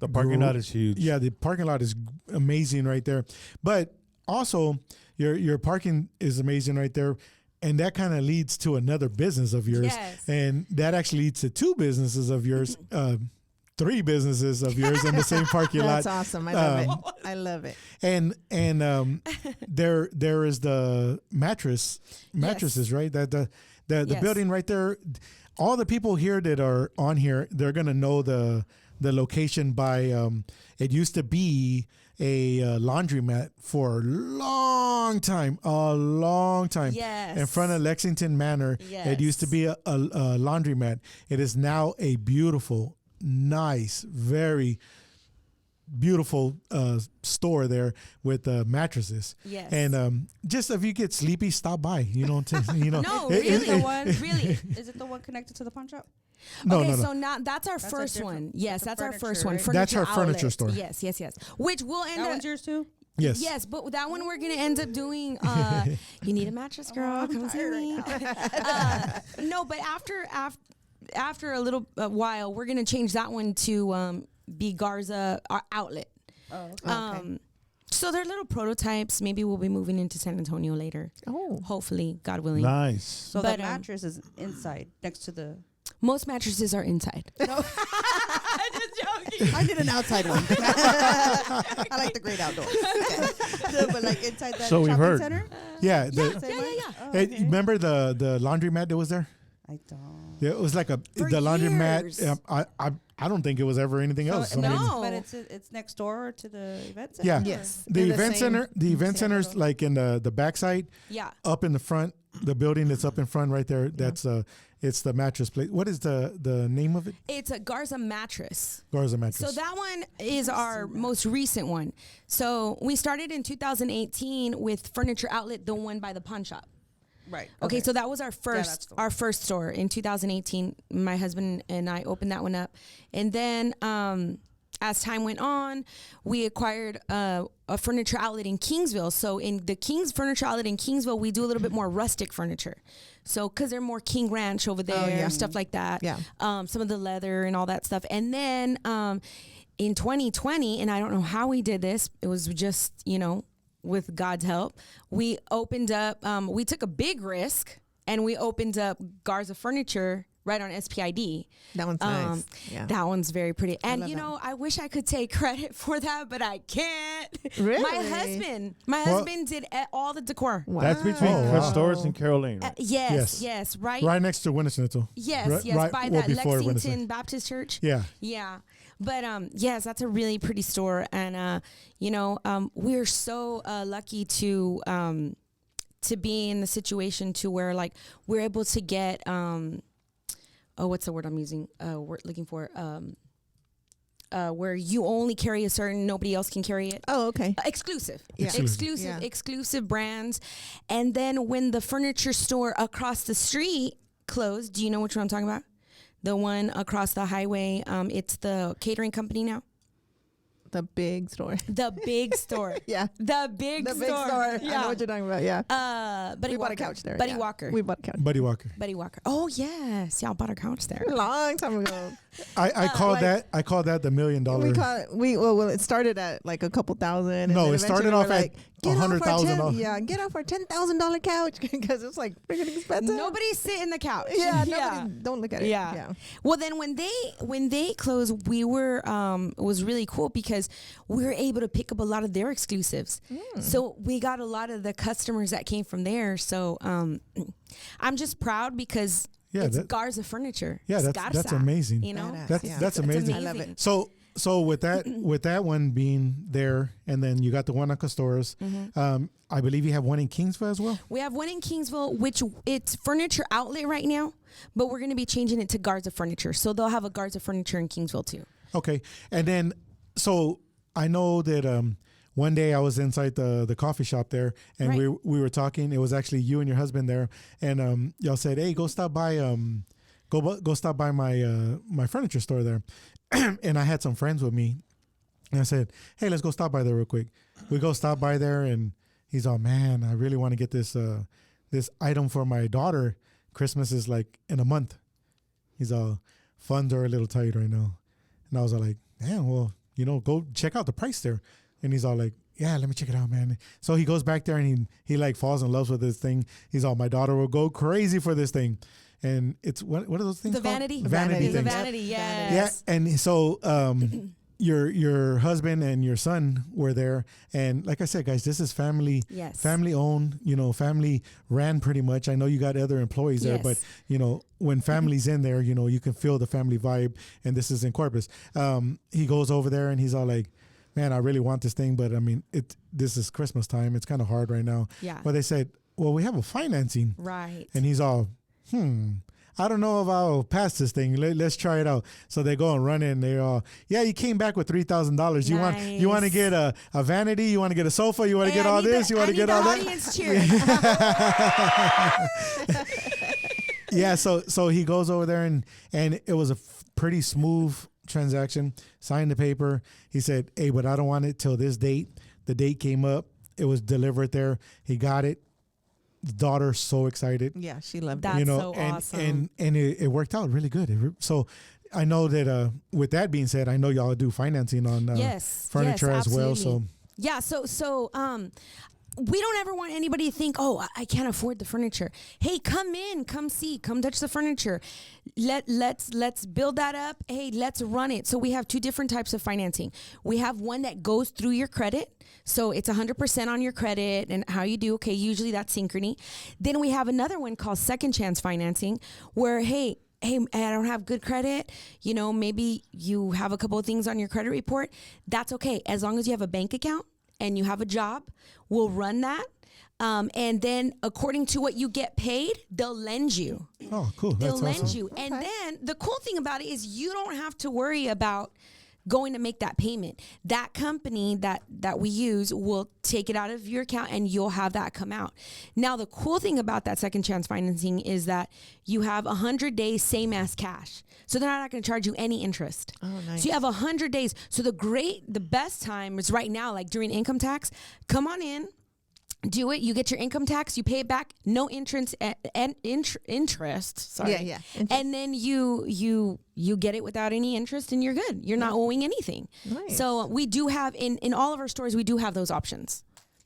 The parking lot is huge. Yeah, the parking lot is amazing right there. But also your parking is amazing right there. And that kind of leads to another business of yours. Yes. And that actually leads to 2 businesses of yours, 3 businesses of yours in the same parking lot. That's awesome. I love it. I love it. And there is the mattresses, right? The Yes. building right there. All the people here that are on here, they're gonna know the location by. It used to be a laundromat for a long time. Yes. In front of Lexington Manor, it used to be a laundromat. It is now a beautiful, nice, very beautiful store there with mattresses. Yes. And just if you get sleepy, stop by. No, really. Is it the one connected to the pawn shop? No, Okay, no, no. so now that's our That's a first different- one. Yes, that's that's a our first furniture, one. right? That's our furniture outlet. store. Yes. Which will end That up. one's yours too? Yes. Yes, but that one we're gonna end up doing. You need a mattress, girl. I'm Come see tired me. No, but after a little while, we're gonna change that one to be Garza our outlet. Oh, okay. So they're little prototypes. Maybe we'll be moving into San Antonio later. Oh. Hopefully, God willing. Nice. So but, the mattress is inside next to the. Most mattresses are inside. No. I'm just joking. I did an outside one. I like the great outdoors. Okay. So, but like inside that So we've shopping heard. center? Yeah. Oh, Hey, okay. you remember the laundromat that was there? I don't. Yeah, it was like For the laundromat. years. I don't think it was ever anything else. So, I mean, No. But it's next door to the event center? Yeah. or- Yes. the In event same- center. The event same center's little- like in the backside, Yeah. up in the front. The building that's up in front right there. That's it's the mattress place. What is the name of it? It's a Garza mattress. Garza mattress. So that one is our most recent one. So we started in 2018 with Furniture Outlet, the one by the pawn shop. Right. Okay, so that was our that's first the one. store in 2018. My husband and I opened that one up, and then as time went on, we acquired a furniture outlet in Kingsville. So in the Furniture Outlet in Kingsville, we do a little bit more rustic furniture. So because they're more King Ranch over there, yeah. stuff like that. Yeah. Some of the leather and all that stuff. And then in 2020, and I don't know how we did this, it was just, with God's help, we opened up, we took a big risk and we opened up Garza Furniture right on SPID. That one's nice. Yeah. That one's very pretty. And love you that know, I wish I could take credit for that, but I can't. Really? My husband did all the decor. Wow. That's between Oh, Chris wow. Doris and Carol Lane. Right? Yes, right? right next to Winnisnitzel. Yes, by well, that before Lexington Winnisnyttel. Baptist Church. Yeah. Yeah. But yes, that's a really pretty store, and we're so lucky to be in the situation to where like we're able to get what's the word I'm using? We're looking for where you only carry a certain, nobody else can carry it. Oh, okay. Exclusive. Yeah. Exclusive. Yeah. Exclusive brands. And then when the furniture store across the street closed, do you know which one I'm talking about? The one across the highway. It's the catering company now. The big store. The big store. Yeah. The big The store. big store. I know Yeah. what you're talking about. Yeah. Buddy We Walker. bought a couch there. Buddy yeah. Walker. We bought a couch. Buddy Walker. Buddy Walker. Oh yes, y'all bought a couch there. A long time ago. I call like- that the $1 million. We call it, well, it started at like a couple thousand. And No, then it started eventually off we're at like, get off our $100,000. Yeah, get off our $10,000 couch because it's like freaking expensive. Nobody sit in the couch. Yeah, nobody, don't look at it. Yeah. Yeah. Well, then when they closed, we were it was really cool because we were able to pick up a lot of their exclusives. So we got a lot of the customers that came from there. So I'm just proud because Yeah, it's that- Garza Furniture. Yeah, It's that's Garza, amazing. You know, Badass. That's Yeah. that's It's amazing. I love it. So with that one being there, and then you got the one on Castores. I believe you have one in Kingsville as well. We have one in Kingsville, which it's Furniture Outlet right now, but we're going to be changing it to Garza Furniture. So they'll have a Garza Furniture in Kingsville too. Okay, and then so I know that one day I was inside the coffee shop there, and Right. we were talking. It was actually you and your husband there, and y'all said, "Hey, go stop by go stop by my furniture store there." And I had some friends with me, and I said, "Hey, let's go stop by there real quick." We go stop by there, and he's all, "Man, I really want to get this this item for my daughter. Christmas is like in a month." He's all, "Funds are a little tight right now," and I was all like, "Damn, well, go check out the price there." And he's all like, "Yeah, let me check it out, man." So he goes back there and he like falls in love with this thing. He's all, "My daughter will go crazy for this thing." And it's what are those things The called? vanity. Vanity The things. vanity, yes. Yeah, and so your husband and your son were there, and like I said, guys, this is family Yes. family owned, family ran pretty much. I know you got other employees there, but Yes. when family's in there, you can feel the family vibe, and this is in Corpus. He goes over there and he's all like, "Man, I really want this thing, but I mean, this is Christmas time. It's kind of hard right now." Yeah. But they said, "Well, we have a financing." Right. And he's all, I don't know if I'll pass this thing. Let's try it out. So they go and run in. They're all, "Yeah, you came back with $3,000. You want to Nice. get a vanity? You want to get a sofa? You want to get all this? You want to get all that?" Audience cheer. Yeah. So he goes over there and it was a pretty smooth transaction. Signed the paper. He said, "Hey, but I don't want it till this date." The date came up. It was delivered there. He got it. The daughter's so excited. Yeah, she loved That's it. so and, awesome. And it worked out really good. So I know that with that being said, I know y'all do financing on Yes. furniture yes, as well. absolutely. So Yeah, so we don't ever want anybody to think, oh, I can't afford the furniture. Hey, come in, come see, come touch the furniture. Let's build that up. Hey, let's run it. So we have two different types of financing. We have one that goes through your credit. So it's 100% on your credit and how you do. Okay, usually that's synchrony. Then we have another one called second chance financing where, hey, I don't have good credit. You know, maybe you have a couple of things on your credit report. That's okay. As long as you have a bank account and you have a job, we'll run that. And then according to what you get paid, they'll lend you. Oh, cool. They'll That's lend awesome. you. And then the cool thing about it is you don't have to worry about going to make that payment. That company that we use will take it out of your account and you'll have that come out. Now, the cool thing about that second chance financing is that you have 100 days same as cash. So they're not going to charge you any interest. Oh, nice. So you have 100 days. So the best time is right now, like during income tax. Come on in. Do it. You get your income tax. You pay it back. No interest. Sorry. Yeah. And then you get it without any interest, and you're good. You're not owing anything. Nice. So we do have in all of our stores, we do have those options.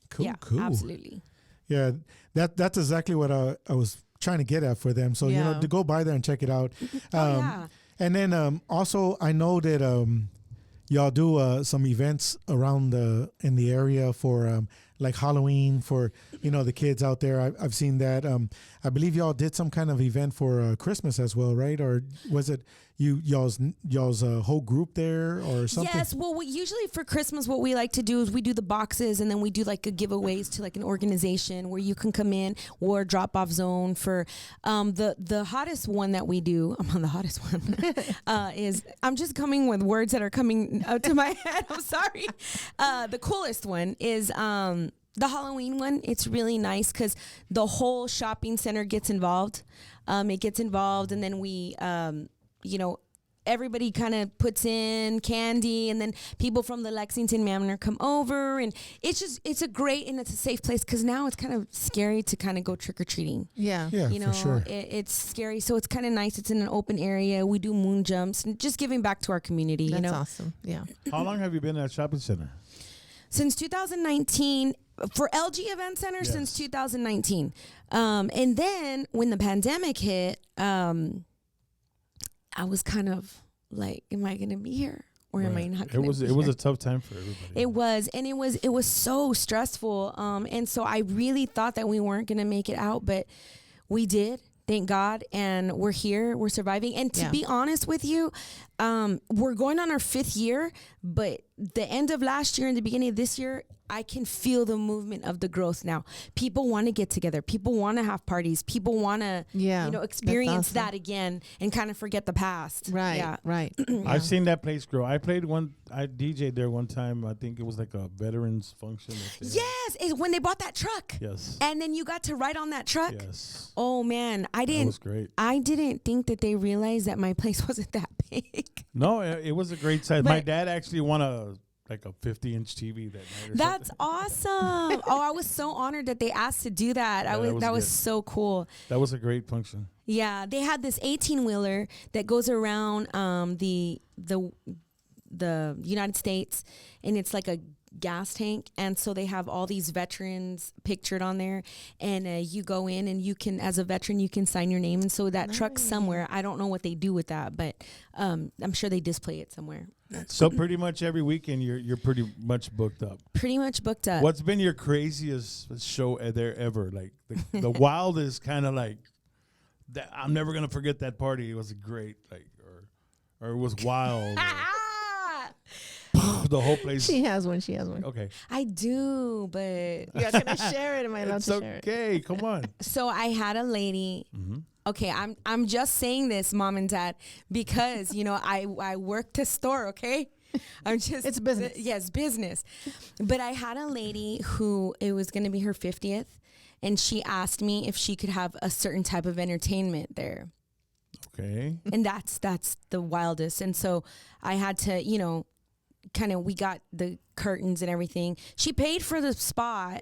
Cool, Yeah, cool. absolutely. Yeah, that's exactly what I was trying to get at for them. So, Yeah. to go by there and check it out. Yeah. And then also, I know that y'all do some events around in the area for like Halloween for the kids out there. I've seen that. I believe y'all did some kind of event for Christmas as well, right? Or was it y'all's whole group there or something? Yes. Well, usually for Christmas, what we like to do is we do the boxes, and then we do like a giveaways to like an organization where you can come in, or a drop off zone for the hottest one that we do. I'm on the hottest one. Is I'm just coming with words that are coming out to my head. I'm sorry. The coolest one is the Halloween one. It's really nice because the whole shopping center gets involved. It gets involved, and then we everybody kind of puts in candy, and then people from the Lexington Manor come over, and it's a great and it's a safe place because now it's kind of scary to kind of go trick-or-treating. Yeah. Yeah, You know, for sure. it's scary, so it's kind of nice. It's in an open area. We do moon jumps and just giving back to our community. That's you know, awesome. Yeah. How long have you been at shopping center? since 2019 for LG Event Center. Yes. Since 2019, and then when the pandemic hit, I was kind of like, am I going to be here or am I not? It was be it was here? a tough time for everybody. It was, and it was so stressful. And so I really thought that we weren't going to make it out, but we did. Thank God. And we're here, we're surviving. And to be honest with you, we're going on our 5th year, but the end of last year and the beginning of this year, I can feel the movement of the growth now. People want to get together. People want to have parties. People want to, experience awesome. that again and kind of forget the past. Right. Yeah. Right. I've seen that place grow. I DJ'd there one time. I think it was like a veterans function. Yes. It's when they bought that truck. Yes. And then you got to ride on that truck. Yes. Oh man, That was great. I didn't think that they realized that my place wasn't that big. No, it was a great size. My But- dad actually won a 50-inch TV that night. Or That's something. awesome. Oh, I was so honored that they asked to do that. Yeah, that was good. so cool. That was a great function. Yeah, they had this 18-wheeler that goes around the United States, and it's like a gas tank, and so they have all these veterans pictured on there, and you go in and you can, as a veteran, you can sign your name, and so that truck's somewhere. I don't know what they do with that, but I'm sure they display it somewhere. So pretty much every weekend you're pretty much booked up. Pretty much booked up. What's been your craziest show there ever? Like the wildest kind of like that. I'm never gonna forget that party. It was great, like or it was wild. The whole place. She has one. Okay, I do, but Yeah, can I share it? Am I allowed it's to share it? okay. Come on. so I had a lady. Okay, I'm just saying this, Mom and Dad, because I worked a store. Okay, I'm just It's business. Yes, business. But I had a lady who it was going to be her 50th, and she asked me if she could have a certain type of entertainment there, Okay. and that's the wildest. And so I had to, we got the curtains and everything. She paid for the spot,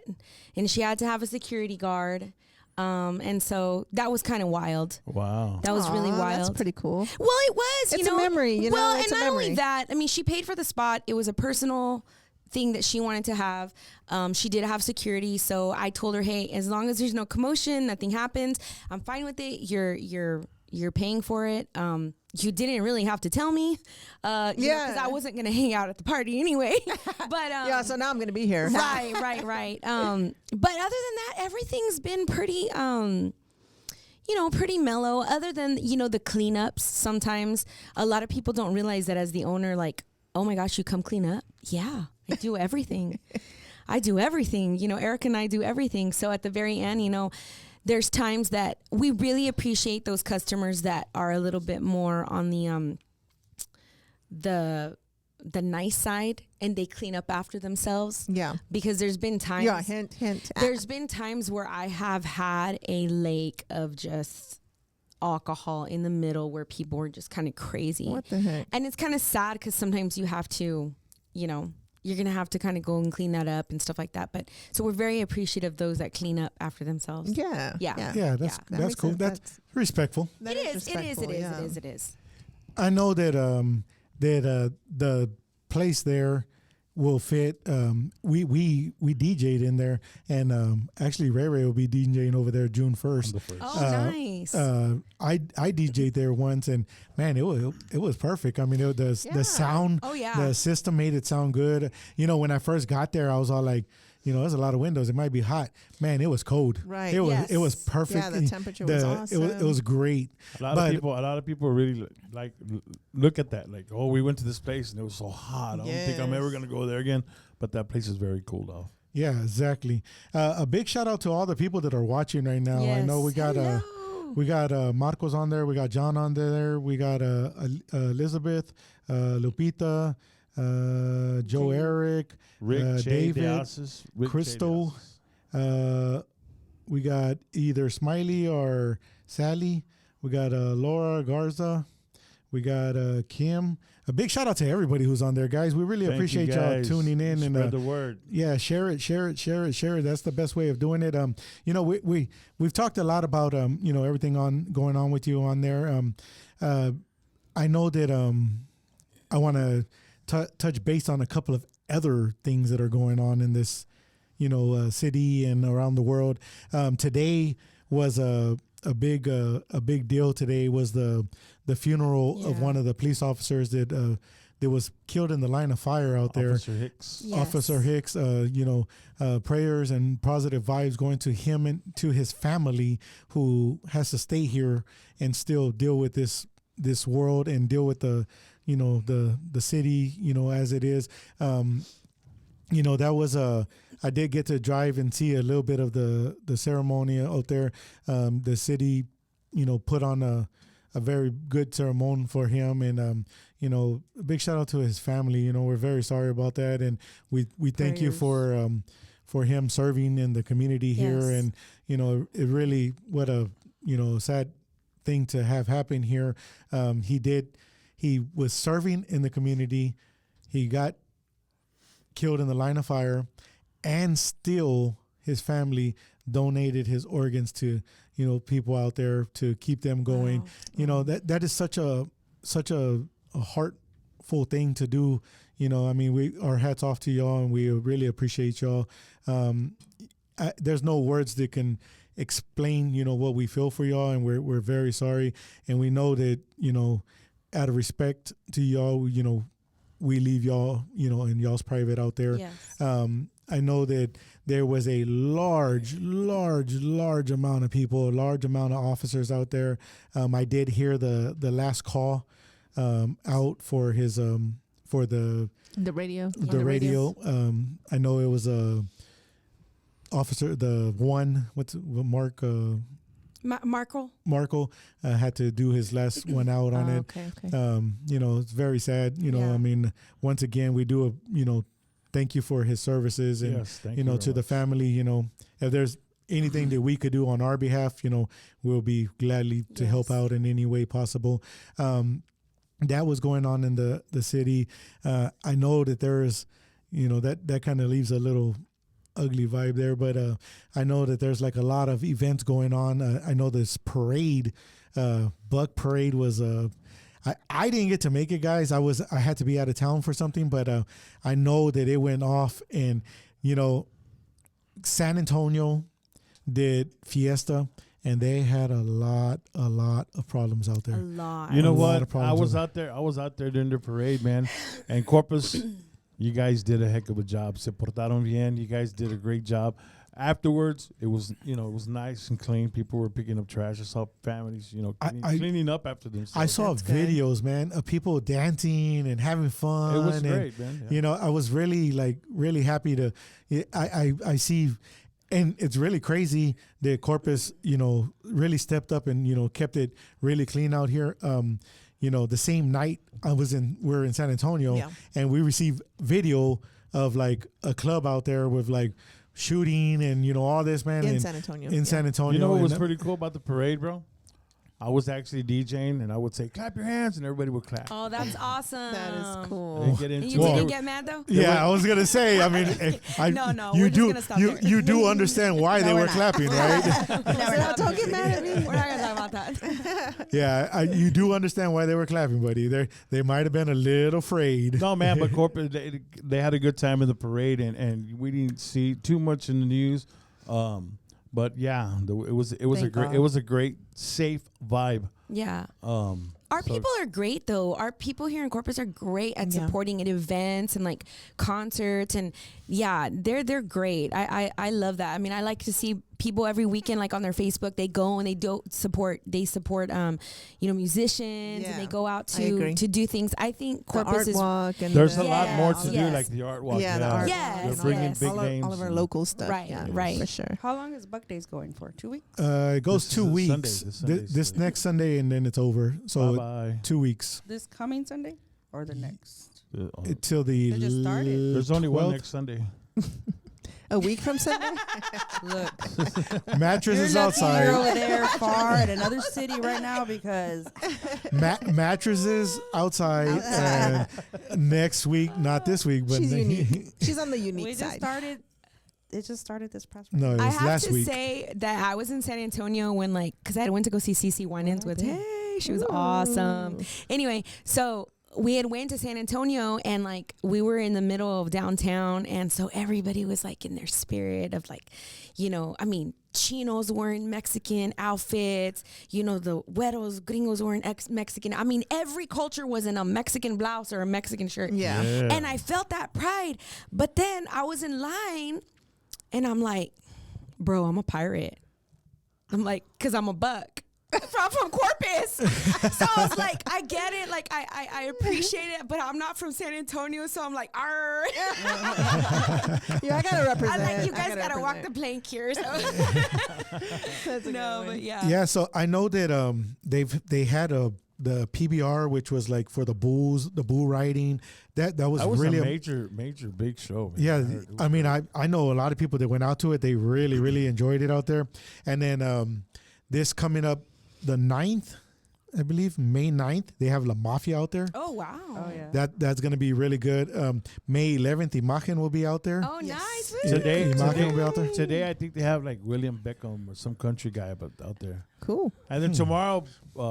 and she had to have a security guard. And so that was kind of wild. Wow. That was really Aw, wild. That's pretty cool. Well, it was. It's a memory, Well, it's and a not only memory. that, I mean, she paid for the spot. It was a personal thing that she wanted to have. She did have security, so I told her, hey, as long as there's no commotion, nothing happens, I'm fine with it. You're paying for it. You didn't really have to tell me, because I wasn't gonna hang out at the party anyway. But yeah, so now I'm gonna be here. right. But other than that, everything's been pretty, pretty mellow. Other than the cleanups, sometimes a lot of people don't realize that as the owner, like, oh my gosh, you come clean up? Yeah, I do everything. I do everything. Eric and I do everything. So at the very end, there's times that we really appreciate those customers that are a little bit more on the nice side, and they clean up after themselves. Yeah. Because there's been times. Yeah, hint. There's been times where I have had a lake of just alcohol in the middle where people were just kind of crazy. What the heck? And it's kind of sad because sometimes you have to, you're going to have to kind of go and clean that up and stuff like that. But so we're very appreciative of those that clean up after themselves. Yeah. Yeah. That's That that's makes cool. sense. That's respectful. That It is is. respectful, It is. I know that the place there will fit. We DJ'd in there, and actually Ray Ray will be DJing over there June 1st. The first. Oh, nice. I DJ'd there once, and man, it was perfect. I mean, the sound, Oh, yeah. the system made it sound good. When I first got there, I was all like, there's a lot of windows. It might be hot. Man, it was cold. Right. It was Yes. it was perfect. Yeah, the temperature was awesome. It was great. A lot of people really like look at that, like, oh, we went to this place and it was so hot. I don't think I'm ever Yes. gonna go there again. But that place is very cool though. Yeah, exactly. A big shout out to all the people that are watching right now. I know we got Marcos on there. We got John on there. We got Elizabeth, Lupita, Joe Eric, Rick, Jay David, DeAssis, Rick J. Crystal. DeAssis. We got either Smiley or Sally. We got Laura Garza. We got Kim. A big shout out to everybody who's on there, guys. We really Thank you, appreciate y'all guys. tuning in and Spread the word. yeah, share it. That's the best way of doing it. We've talked a lot about everything going on with you on there. I know that I want to touch base on a couple of other things that are going on in this city and around the world. Today was a big deal. Today was the funeral of one of the police officers that was killed in the line of fire out there. Officer Hicks. Yes. Officer Hicks, prayers and positive vibes going to him and to his family, who has to stay here and still deal with this world and deal with the city, as it is. That was I did get to drive and see a little bit of the ceremony out there. The city, put on a very good ceremony for him, and a big shout out to his family. We're very sorry about that, and we thank you for him serving in the community here. Yes. And it really, what a sad thing to have happen here. He was serving in the community. He got killed in the line of fire, and still his family donated his organs to people out there to keep them going. Wow. That is such a heartful thing to do. Our hats off to y'all, and we really appreciate y'all. There's no words that can explain what we feel for y'all, and we're very sorry, and we know that out of respect to y'all, we leave y'all, in y'all's private out there. Yes. I know that there was a large amount of people, a large amount of officers out there. I did hear the last call out for his for the radio. the radio. I know it was a officer, the one Mark. Markle had to do his last one out on it. Okay. It's very sad. Yeah. Once again, we do thank you for his services, and Yes, thank you very to the much. family. If there's anything that we could do on our behalf, we'll be gladly to help out in any way possible. That was going on in the city. I know that there's, that kind of leaves a little ugly vibe there, but I know that there's like a lot of events going on. I know this parade, Buck Parade was I didn't get to make it, guys. I had to be out of town for something, but I know that it went off, and San Antonio did Fiesta, and they had a lot of problems out A there. lot. You know A lot what? of problems I was out there during the parade, man. And Corpus, you guys did a heck of a job. Se portaron bien. You guys did a great job. Afterwards, it was nice and clean. People were picking up trash. I saw families, cleaning up after themselves. I saw That's good. videos, man, of people dancing and having fun. It was and, great, man. Yeah. I was really happy to. I see, and it's really crazy that Corpus, really stepped up and kept it really clean out here. The same night we're in San Antonio, Yeah. and we received video of like a club out there with like shooting and all this, man. In and San Antonio. In Yeah. San Antonio, You know what and was pretty cool about the parade, bro? I was actually DJing, and I would say, clap your hands, and everybody would clap. Oh, that's awesome. That is I cool. didn't get And into you it. didn't get mad though? Yeah, I was gonna say. I mean, No, you we're just do gonna stop you there. you do understand why they we're were not. clapping, right? No, Don't get mad at me. We're not gonna talk about that. Yeah, you do understand why they were clapping, buddy. They might have been a little afraid. No, man, but corporate, they had a good time in the parade, and we didn't see too much in the news. But yeah, it was Thank God. it was a great safe vibe. Yeah. Our So- people are great though. Our people here in Corpus are great at Yeah. supporting at events and like concerts, and yeah, they're great. I love that. I mean, I like to see people every weekend, like on their Facebook, they go and they support musicians, Yeah, and they go out I agree. to do things. I think The Corpus art is walk and There's the, a lot more to do, Yes. like the art walk. Yeah, the art Yes, They're walk. bringing yes. big all names. of our and- local stuff. Right, yeah, right. for sure. How long is Buck Days going for? 2 weeks? It goes This 2 is a weeks. Sunday. This Sunday's This Sunday. next Sunday, and then it's over. So Bye-bye. 2 weeks This coming Sunday or the next? till the. It just started. There's only one 12th. next Sunday. A week from Sunday? Look, Mattresses you're outside. over there far in another city right now because Mattresses outside. And next week, not this week, but She's unique. She's on the we unique just side. started. It just started this past. No, it I was have last to week. say that I was in San Antonio when because I went to go see Cece Winans with hey, she was awesome. Anyway, so we had went to San Antonio and like we were in the middle of downtown, and so everybody was like in their spirit of like, I mean, chinos wearing Mexican outfits, the güeros, gringos wearing Mexican. I mean, every culture was in a Mexican blouse or a Mexican shirt. Yeah. And I felt that pride. But then I was in line and I'm like, bro, I'm a pirate. I'm like, because I'm a buck. from Corpus. So I was like, I get it. Like, I appreciate it, but I'm not from San Antonio. So I'm like, arr. Yeah, I gotta represent. I like, you I guys gotta walk the represent. plank here. So. That's a No, good but one. yeah. Yeah, so I know that they had the PBR, which was like for the bull riding. That was That was really a major big show. Man. yeah. heard it was I mean, great. I know a lot of people that went out to it. They really enjoyed it out there. And then this coming up the 9th, I believe May 9th, they have La Mafia out there. Oh, wow. Oh yeah. That's gonna be really good. May 11th, Imagen will be out there. Oh, nice. Today, Imagen will be out there. today, I think they have like William Beckham or some country guy out there. Cool. And then tomorrow,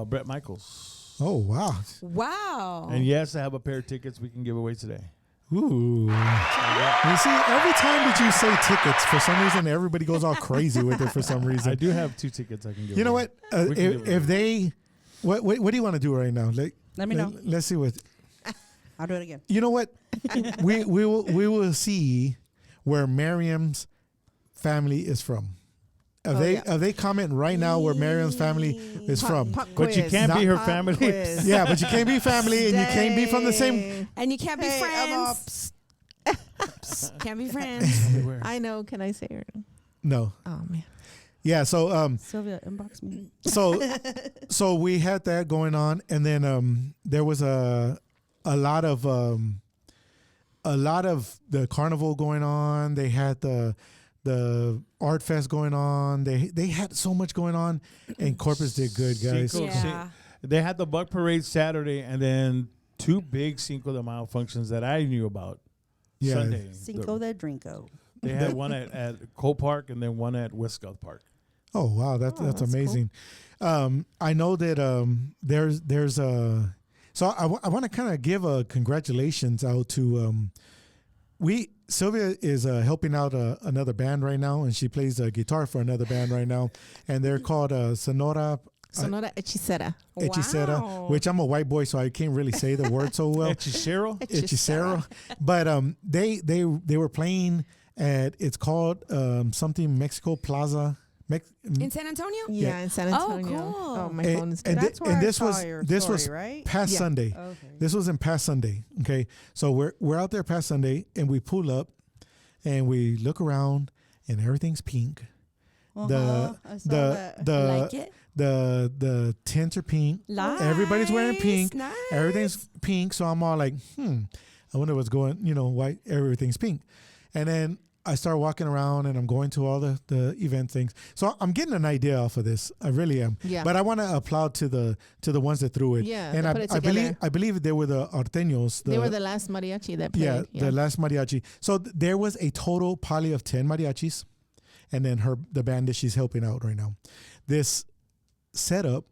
Brett Michaels. Oh wow. Wow. And yes, I have a pair of tickets we can give away today. Ooh. You see, every time that you say tickets, for some reason, everybody goes all crazy with it for some reason. I do have 2 tickets I can give You know away. what? We can give If it they, what do you want to do right now? Let me know. Let's see what. I'll do it again. You know what? we will see where MIriam's family is from. If they comment right now where MIriam's family is from. Pop But you quiz. can't be her Pop family. quiz. Yeah, but you can't be family and you can't be from the same. Dang. And you can't be Hey, friends. Can't be friends. Everywhere. I know. Can I say her? No. Oh man. Yeah. So Sylvia, inbox me. so we had that going on, and then there was a lot of the carnival going on. They had the art fest going on. They had so much going on, and Corpus did good, guys. Cinco- Yeah. They had the Buck Parade Saturday, and then 2 big Cinco de Mayo functions that I knew about. Yeah. Sunday. Cinco de Drinko. They had one at Cole Park and then one at Westcott Park. Oh wow, that's that's cool. amazing. I know that there's So I want to kind of give a congratulations out to Sylvia is helping out another band right now, and she plays guitar for another band right now, and they're called Sonora Hechicera. Hechicera, Wow. which I'm a white boy, so I can't really say the word so well. Hechicero? Hechicero. But they were playing at, it's called something Mexico Plaza. In San Antonio? Yeah, in San Oh, Antonio. cool. Oh, my And- phone is and dead. That's where I this saw was your this story, was right? past Yeah. Sunday. Okay. This was in past Sunday. Okay, so we're out there past Sunday, and we pull up, and we look around, and everything's pink. Uh-huh, I saw that. Like it? The tints are pink. Everybody's wearing pink. Nice. Everything's pink. So I'm all like, I wonder what's going. Why everything's pink. And then I start walking around, and I'm going to all the event things. So I'm getting an idea off of this. I really am. Yeah. But I want to applaud to the ones that threw it. Yeah, And they put it I believe together. they were the Arteños. They were the last mariachi that played. Yeah, the last mariachi. So there was a total poly of 10 mariachis, and then the band that she's helping out right now. This setup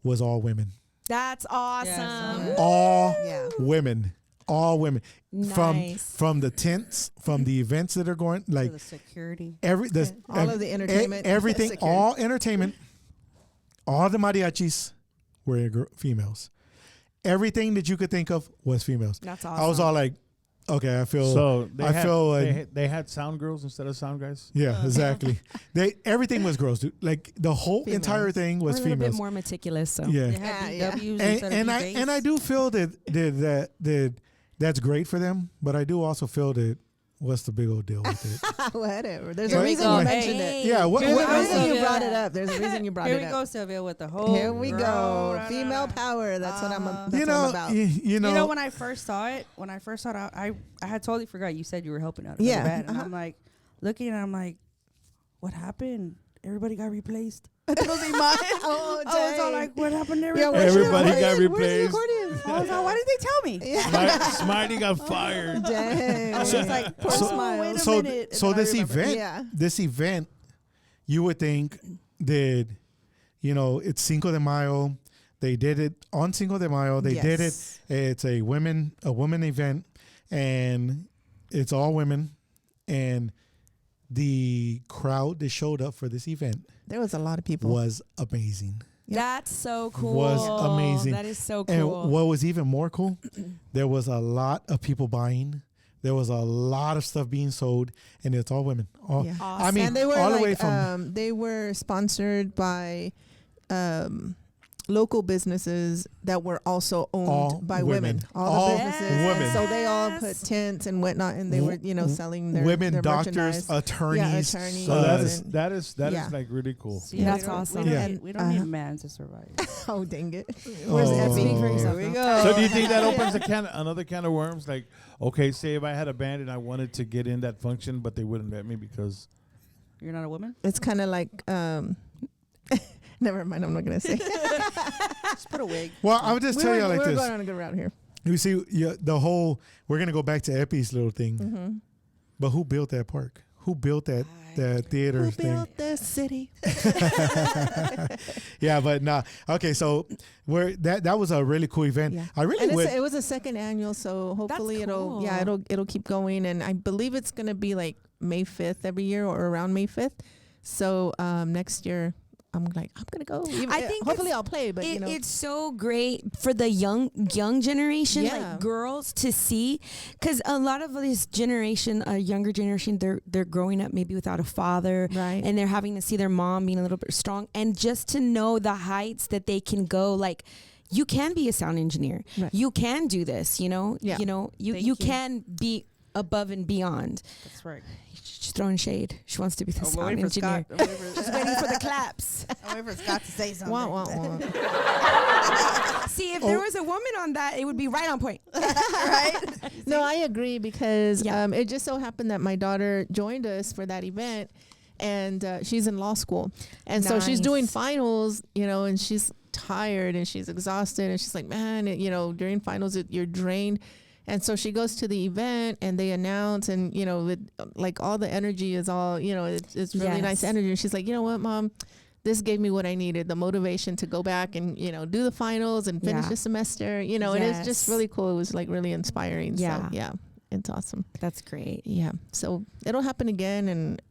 was all women. That's awesome. All Yeah. women. All women. Nice. From the tents, from the events that are going, To like the security. All of the entertainment, everything, security. all entertainment, all the mariachis were females. Everything that you could think of was females. That's awesome. I was all like, okay, I feel. So they had sound girls instead of sound guys? Yeah, exactly. Everything was girls, dude. Like the whole Females. entire thing We're was a little bit females. more meticulous. So. They Yeah, had Yeah, BWs and, instead and of I and I do feel that that's great for them, but I do also feel that what's the big old deal with it? Whatever. There's Here a we reason go. you mentioned Hey. it. Yeah, what, There's what, a reason you Sylvia. brought it up. There's a reason you brought Here it we up. go, Sylvia, with the whole. Here we girl, go. da, da, Female da. power. That's what I'm. That's you what know, I'm about. you know, You know, when I first saw it, I had totally forgot you said you were helping out. another Yeah, band, and uh-huh. I'm like looking, and I'm like, what happened? Everybody got replaced. I was like, mine. Oh, I was all dang. like, what happened to Yeah, everybody? where's your Everybody got accordion? Where's your replaced. accordion? I was like, why didn't they tell me? Yeah. Smitey got fired. Dang. I was just like, Poor oh, Smile. wait a so minute. And so then I this remembered. this event, you would think that, it's Cinco de Mayo. They did it on Cinco de Mayo. They did it. Yes. It's a women event, and it's all women, and the crowd that showed up for this event There was a lot of people. was amazing. That's so cool. Was amazing. That is so And cool. what was even more cool, there was a lot of people buying. There was a lot of stuff being sold, and it's all women. All, Yeah. I mean, And they were all like, the way from they were sponsored by local businesses that were also owned All by women. women. All All the businesses. women. And so they all put Yes. tents and whatnot, and they were, selling their women, their doctors, merchandise. attorneys. Yeah, attorneys. So and- that is Yeah. like really cool. See, That's we don't- awesome. We don't, Yeah. need, we don't need a man to survive. Oh, dang it. Oh. Where's Effie? Speak for yourself. Here we now. go. So do you think that opens another can of worms? Like, okay, say if I had a band and I wanted to get in that function, but they wouldn't let me because You're not a woman? It's kind of like, never mind, I'm not going to say. Just put a wig. Well, I would just tell you like we're this. going on a good route here. You see, we're going to go back to Epi's little thing. Mm-hmm. But who built that park? Who built that theater Who thing? built the city? Yeah, but nah. Okay, so that was a really cool event. Yeah. I really And would. it was a second annual, so hopefully cool. it'll keep going, and I believe it's gonna be like May 5th every year or around May 5th. So next year I'm gonna go. I think hopefully I'll play, but it's so great for the young generation, Yeah. like girls, to see, because a lot of this generation, younger generation, they're growing up maybe without a father, Right. and they're having to see their mom being a little bit strong, and just to know the heights that they can go, like. You can be a sound engineer. Right. You can do this. Yeah. You Thank you. can be above and beyond. That's right. She's throwing shade. She wants to be the I'm sound waiting for engineer. Scott. I'm waiting for- She's waiting for the claps. I'm waiting for Scott to say something. wah, wah, wah. See, if there was a woman on that, it would be right on point. No, I agree because Yeah. it just so happened that my daughter joined us for that event, and she's in law school, and so she's doing Nice. finals, and she's tired and she's exhausted, and she's like, man, during finals you're drained. And so she goes to the event and they announce, and like all the energy is all, it's really nice Yes. energy. And she's like, you know what, Mom, this gave me what I needed, the motivation to go back and, do the finals and finish Yeah. the semester, and it's just Yes. really cool. It was like really inspiring. Yeah. So, yeah, it's awesome. That's great. Yeah. So it'll happen again. And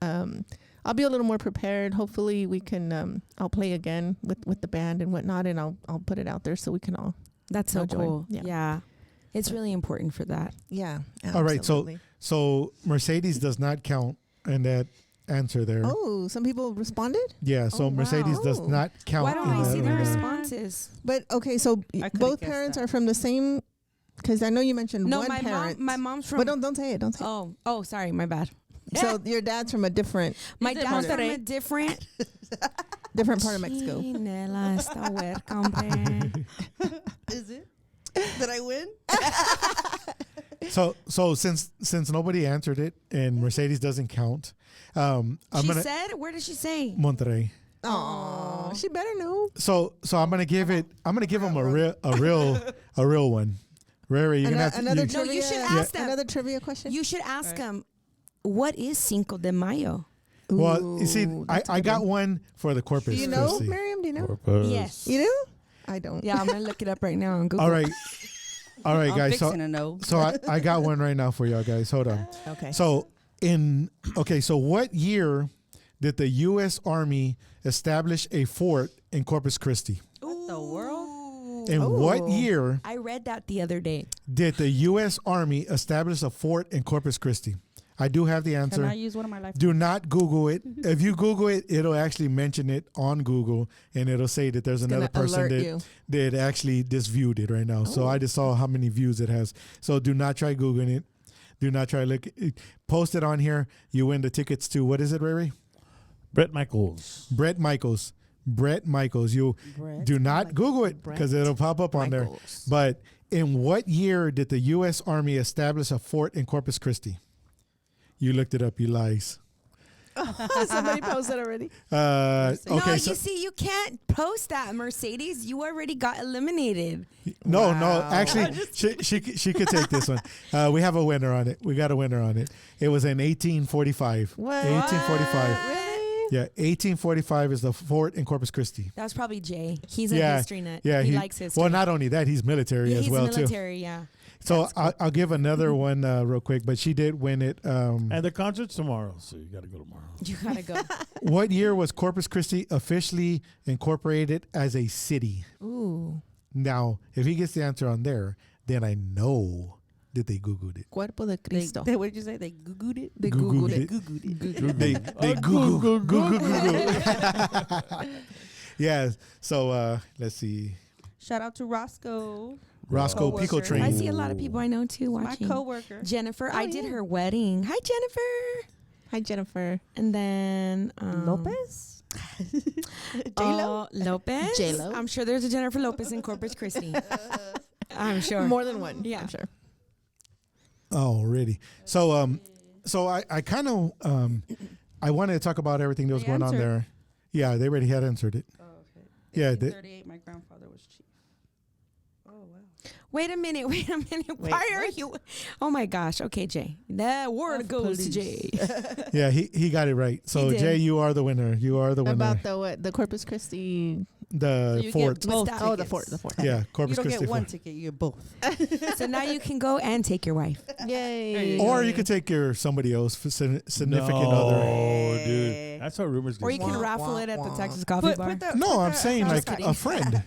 I'll be a little more prepared. Hopefully we can, I'll play again with the band and whatnot. And I'll put it out there so we can all. That's so I'll join. cool. Yeah. Yeah. It's really important for that. Yeah. All right, absolutely. So Mercedes does not count in that answer there. Oh, some people responded? Yeah, so Oh, Mercedes wow. does Oh. not count. Why don't in I that see the one there. responses? But okay, so I could've both guessed parents that. are from the same, because I know you mentioned No, one my parent. mom's from. But don't say it. Don't say Oh, sorry, my bad. it. So your dad's from a different My Is it dad's from Monterrey? a different part of Mexico. Chinela esta huerca, hombre. Is it? Did I win? So since nobody answered it and Mercedes doesn't count, I'm She gonna said, where did she say? Monterrey. Oh, she better know. So I'm gonna give him a real one. Ray, you're gonna have to. Another you- No, you trivia. should ask them. Another trivia question. You should ask them, what is Cinco de Mayo? well, you see, Ooh, that's a I good got one. one for the Corpus Do you know, Christi. Miriam? Do you know? Corpus. Yes. You do? I don't. Yeah, I'm going to look it up right now on Google. All right, I'm guys. fixing So to know. I got one right now for y'all guys. Hold on. Okay. So so what year did the U.S. Army establish a fort in Corpus Christi? What the world? And what year I read that the other day. did the U.S. Army establish a fort in Corpus Christi? I do have the Can answer. I use one of my life? Do not Google it. If you Google it, it'll actually mention it on Google, and it'll say that there's another gonna person alert you. that actually just viewed it right now. So I just saw how many views it has. So do not try Googling it. Do not try look. Post it on here. You win the tickets to, what is it, Ray? Brett Michaels. Brett Michaels. You Brett do not Google it because it'll pop up on there. Michaels. But in what year did the U.S. Army establish a fort in Corpus Christi? You looked it up, you lies. Somebody posted already. No, Okay, you so see, you can't post that, Mercedes. You already got eliminated. no, actually, she could take this one. We have a winner on it. We got a winner on it. It was in 1845. What? 1845. Really? Yeah, 1845 is the fort in Corpus Christi. That was probably Jay. He's a Yeah, history nut. yeah, he likes history. Well, not only that, he's military Yeah, as he's well too. military, yeah. So I'll give another one real quick, but she did win it. And the concert's tomorrow, so you got to go tomorrow. You gotta go. What year was Corpus Christi officially incorporated as a city? Ooh. Now, if he gets the answer on there, then I know that they Googled it. Cuerpo de Cristo. What did you say? They Googled it? They Googled it. Googled it. They Google. Yeah. So let's see. Shout out to Roscoe. Roscoe Coworker. Pico Train. I see a lot of people I know too My watching. coworker. Jennifer, I did yeah. her wedding. Hi, Jennifer. Hi, Jennifer. And then Lopez? J-Lo? Lopez. J-Lo? I'm sure there's a Jennifer Lopez in Corpus Christi. I'm sure. More than one. Yeah. I'm sure. Oh, really? So I kind of I wanted to talk about everything that was They going on answered. there. Yeah, they already had answered it. Oh, okay. Yeah, 1838, my grandfather was chief. Oh, wow. Wait a minute. Why are you? Oh my gosh. Okay, Jay. That word Of goes to police. Jay. Yeah, he got it right. So He did. Jay, you are the winner. You are the winner. About the what? The Corpus Christi. The So you fort. get both What's that? Oh, the tickets. fort. The fort. Yeah, You Corpus don't Christi get one fort. ticket, you get both. So now you can go and take your wife. Yay. Or you could take your somebody else for significant no, other. dude. That's how rumors get. Or you can Wah, raffle wah, it at the wah. Texas Coffee Bar. No, I'm saying I'm like just a friend.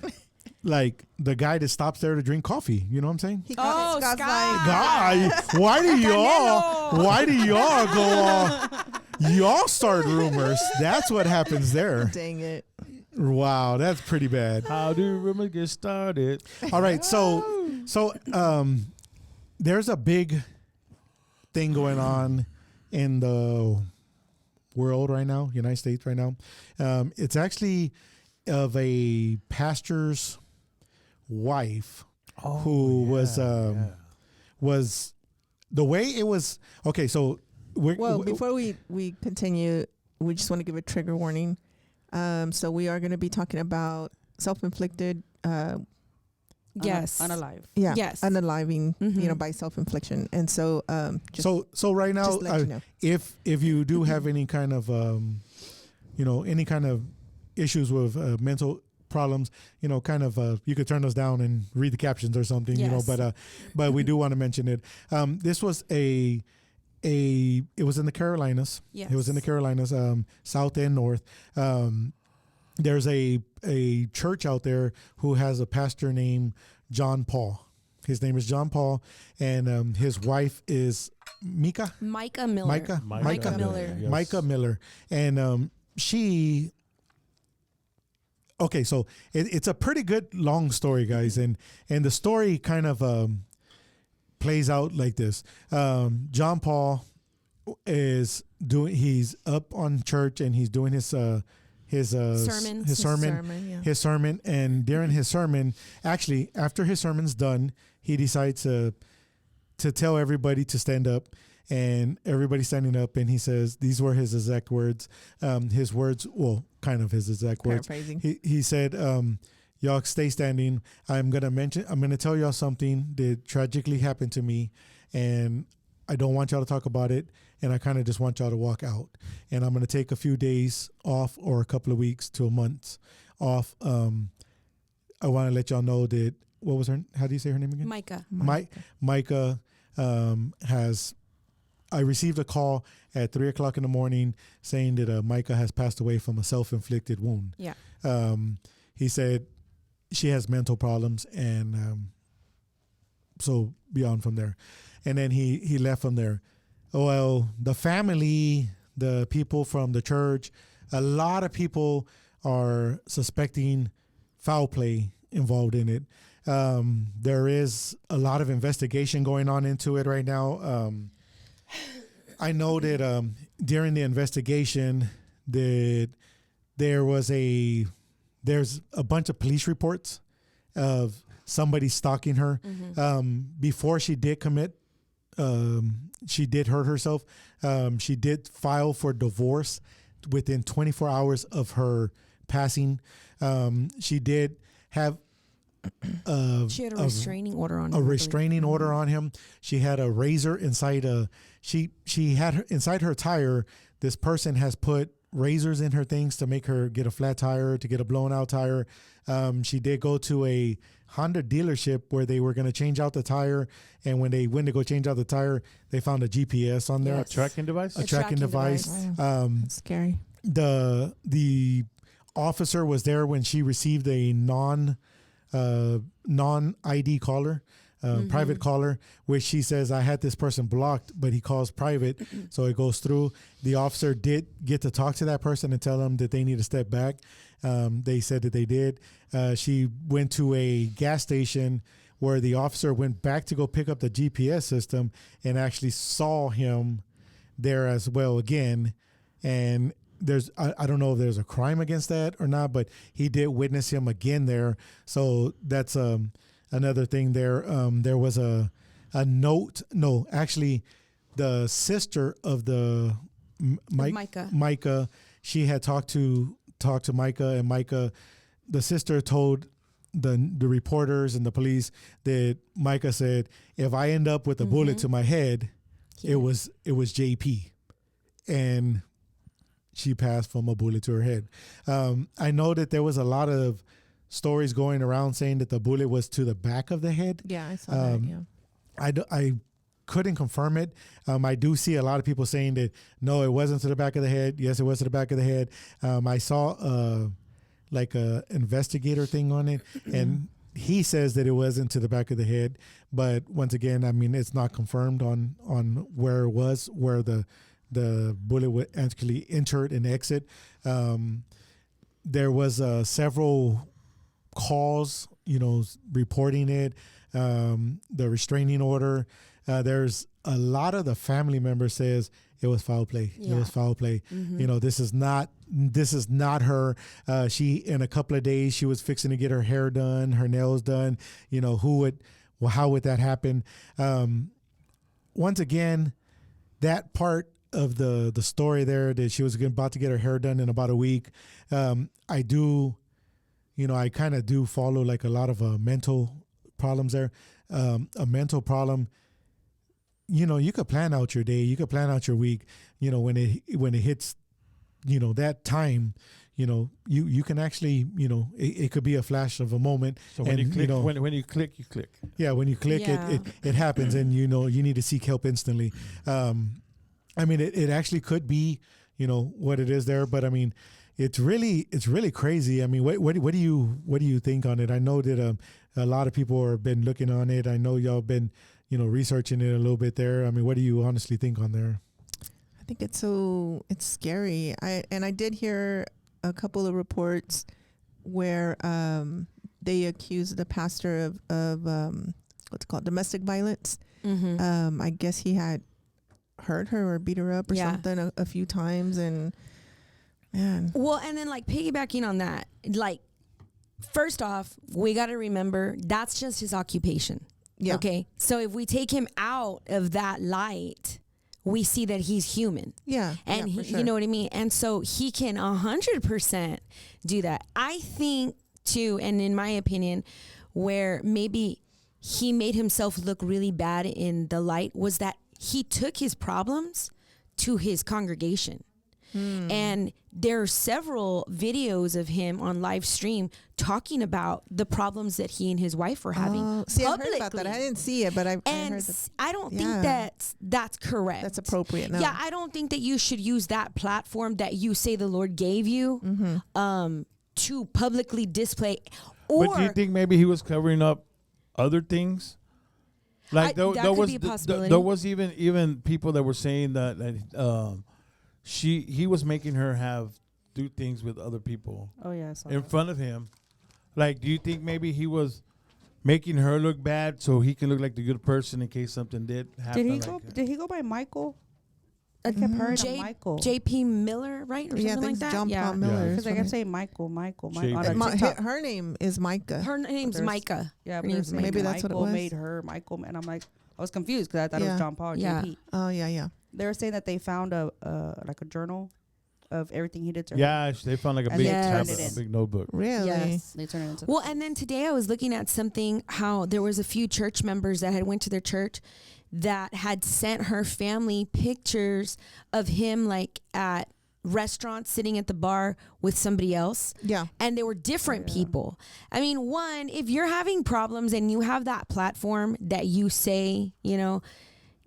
Like the guy that stops there to drink coffee. You know what I'm saying? Oh, Scott. Guy, why do y'all go on? Y'all start rumors. That's what happens there. Dang it. Wow, that's pretty bad. How do rumors get started? All right, so there's a big thing going on in the world right now, United States right now. It's actually of a pastor's wife who was the way it was. Okay, so Before we continue, we just want to give a trigger warning. So we are going to be talking about self-inflicted. Yes. Unalive. Yeah. Yes. Unaliving. Mhm. By self-infliction, and so just so right now, just let you know. if you do have any kind of any kind of issues with mental problems, kind of you could turn those down and read the captions or something, Yes. but we do want to mention it. This was it was in the Carolinas. Yes. It was in the Carolinas, south and north. There's a church out there who has a pastor named John Paul. His name is John Paul, and his wife is Micah Micah Miller. Yes. Micah Miller, and she. Okay, so it's a pretty good long story, guys, and the story kind of plays out like this. John Paul he's up on church and he's doing his sermon, and during his sermon, actually after his sermon's done, he decides to tell everybody to stand up, and everybody's standing up, and he says, these were his exact words. His words, well, kind of his exact words. Paraphrasing. He said, y'all stay standing. I'm going to tell y'all something that tragically happened to me, and I don't want y'all to talk about it, and I kind of just want y'all to walk out. And I'm going to take a few days off, or a couple of weeks to a month off. I want to let y'all know that, what was how do you say her name again? Micah. Micah I received a call at 3:00 in the morning saying that Micah has passed away from a self-inflicted wound. Yeah. He said she has mental problems, and so beyond from there. And then he left from there. Well, the family, the people from the church, a lot of people are suspecting foul play involved in it. There is a lot of investigation going on into it right now. I know that during the investigation that there's a bunch of police reports of somebody stalking her. Before she did commit, she did hurt herself. She did file for divorce within 24 hours of her passing. She did have She had a restraining order on him. a restraining order on him. She had a razor inside she had inside her tire. This person has put razors in her things to make her get a flat tire, to get a blown out tire. She did go to a Honda dealership where they were going to change out the tire, and when they went to go change out the tire, they found a GPS on there. Yes. Tracking device? A tracking device. Scary. The officer was there when she received a non ID caller, private caller, which she says, I had this person blocked, but he calls private, so it goes through. The officer did get to talk to that person and tell them that they need to step back. They said that they did. She went to a gas station where the officer went back to go pick up the GPS system and actually saw him there as well again. And I don't know if there's a crime against that or not, but he did witness him again there. So that's another thing there. There was a note. No, actually, the sister of the Micah, she had talked to Micah, and Micah, the sister told the reporters and the police that Micah said, if I end up with a bullet to my head, it was JP, and she passed from a bullet to her head. I know that there was a lot of stories going around saying that the bullet was to the back of the head. Yeah, I saw that. Yeah. I couldn't confirm it. I do see a lot of people saying that, no, it wasn't to the back of the head. Yes, it was to the back of the head. I saw like a investigator thing on it, and he says that it wasn't to the back of the head. But once again, I mean, it's not confirmed on where it was, where the bullet would actually enter and exit. There was several calls, reporting it, the restraining order. There's a lot of the family members says it was foul play. Yeah. It was foul play. This is not her. She, in a couple of days, she was fixing to get her hair done, her nails done. How would that happen? Once again, that part of the story there, that she was about to get her hair done in about a week. I kind of do follow like a lot of mental problems there. A mental problem, you could plan out your day, you could plan out your week. When it hits, that time, you can actually, it could be a flash of a moment. So when and, you click, know, when you click, you click. yeah, when you click, Yeah. it happens, and you need to seek help instantly. I mean, it actually could be, what it is there, but I mean, it's really crazy. I mean, what do you think on it? I know that a lot of people have been looking on it. I know y'all been researching it a little bit there. I mean, what do you honestly think on there? I think it's scary. I did hear a couple of reports where they accused the pastor of what's it called, domestic violence. Mm-hmm. I guess he had hurt her or beat her up or Yeah. something a few times, and man, Well, and then like piggybacking on that, like first off, we got to remember that's just his occupation. yeah, Okay. So if we take him out of that light, we see that he's human. yeah, And yeah, for he, sure. you know what I mean? And so he can 100% do that. I think too, and in my opinion, where maybe he made himself look really bad in the light was that he took his problems to his congregation. And there are several videos of him on live stream talking about the problems that he and his wife were having. Oh, see, I heard about that. I publicly. didn't see it, but I And heard that I don't think Yeah. that's correct. that's appropriate. No. Yeah, I don't think that you should use that platform that you say the Lord gave you to publicly display. Or But do you think maybe he was covering up other things? Like that there could was be a possibility. there was even people that were saying that he was making her do things with other people Oh yeah, I saw in that. front of him. Like, do you think maybe he was making her look bad so he can look like the good person in case something did happen? Did he go by Michael? I kept hearing J- him Michael. J.P. Miller, right? Or Yeah, I something think like that? John yeah. Paul Miller. Because I is kept what saying Michael J- on it- a TikTok. her name is Micah. Her name's There's- Micah. Yeah, Her but name's there's Maybe that's what it Michael was. made her Michael, and I'm like, I was confused because I thought it Yeah. was John Paul, Yeah. JP. Oh yeah. They were saying that they found a journal of everything he did to her. Yeah, they found like a And big they turned tablet, it a in. big notebook. Really? Yes. They turned it into. Well, and then today I was looking at something, how there was a few church members that had went to their church that had sent her family pictures of him like at restaurants sitting at the bar with somebody else. Yeah. And they were different people. I mean, one, if you're having problems and you have that platform that you say,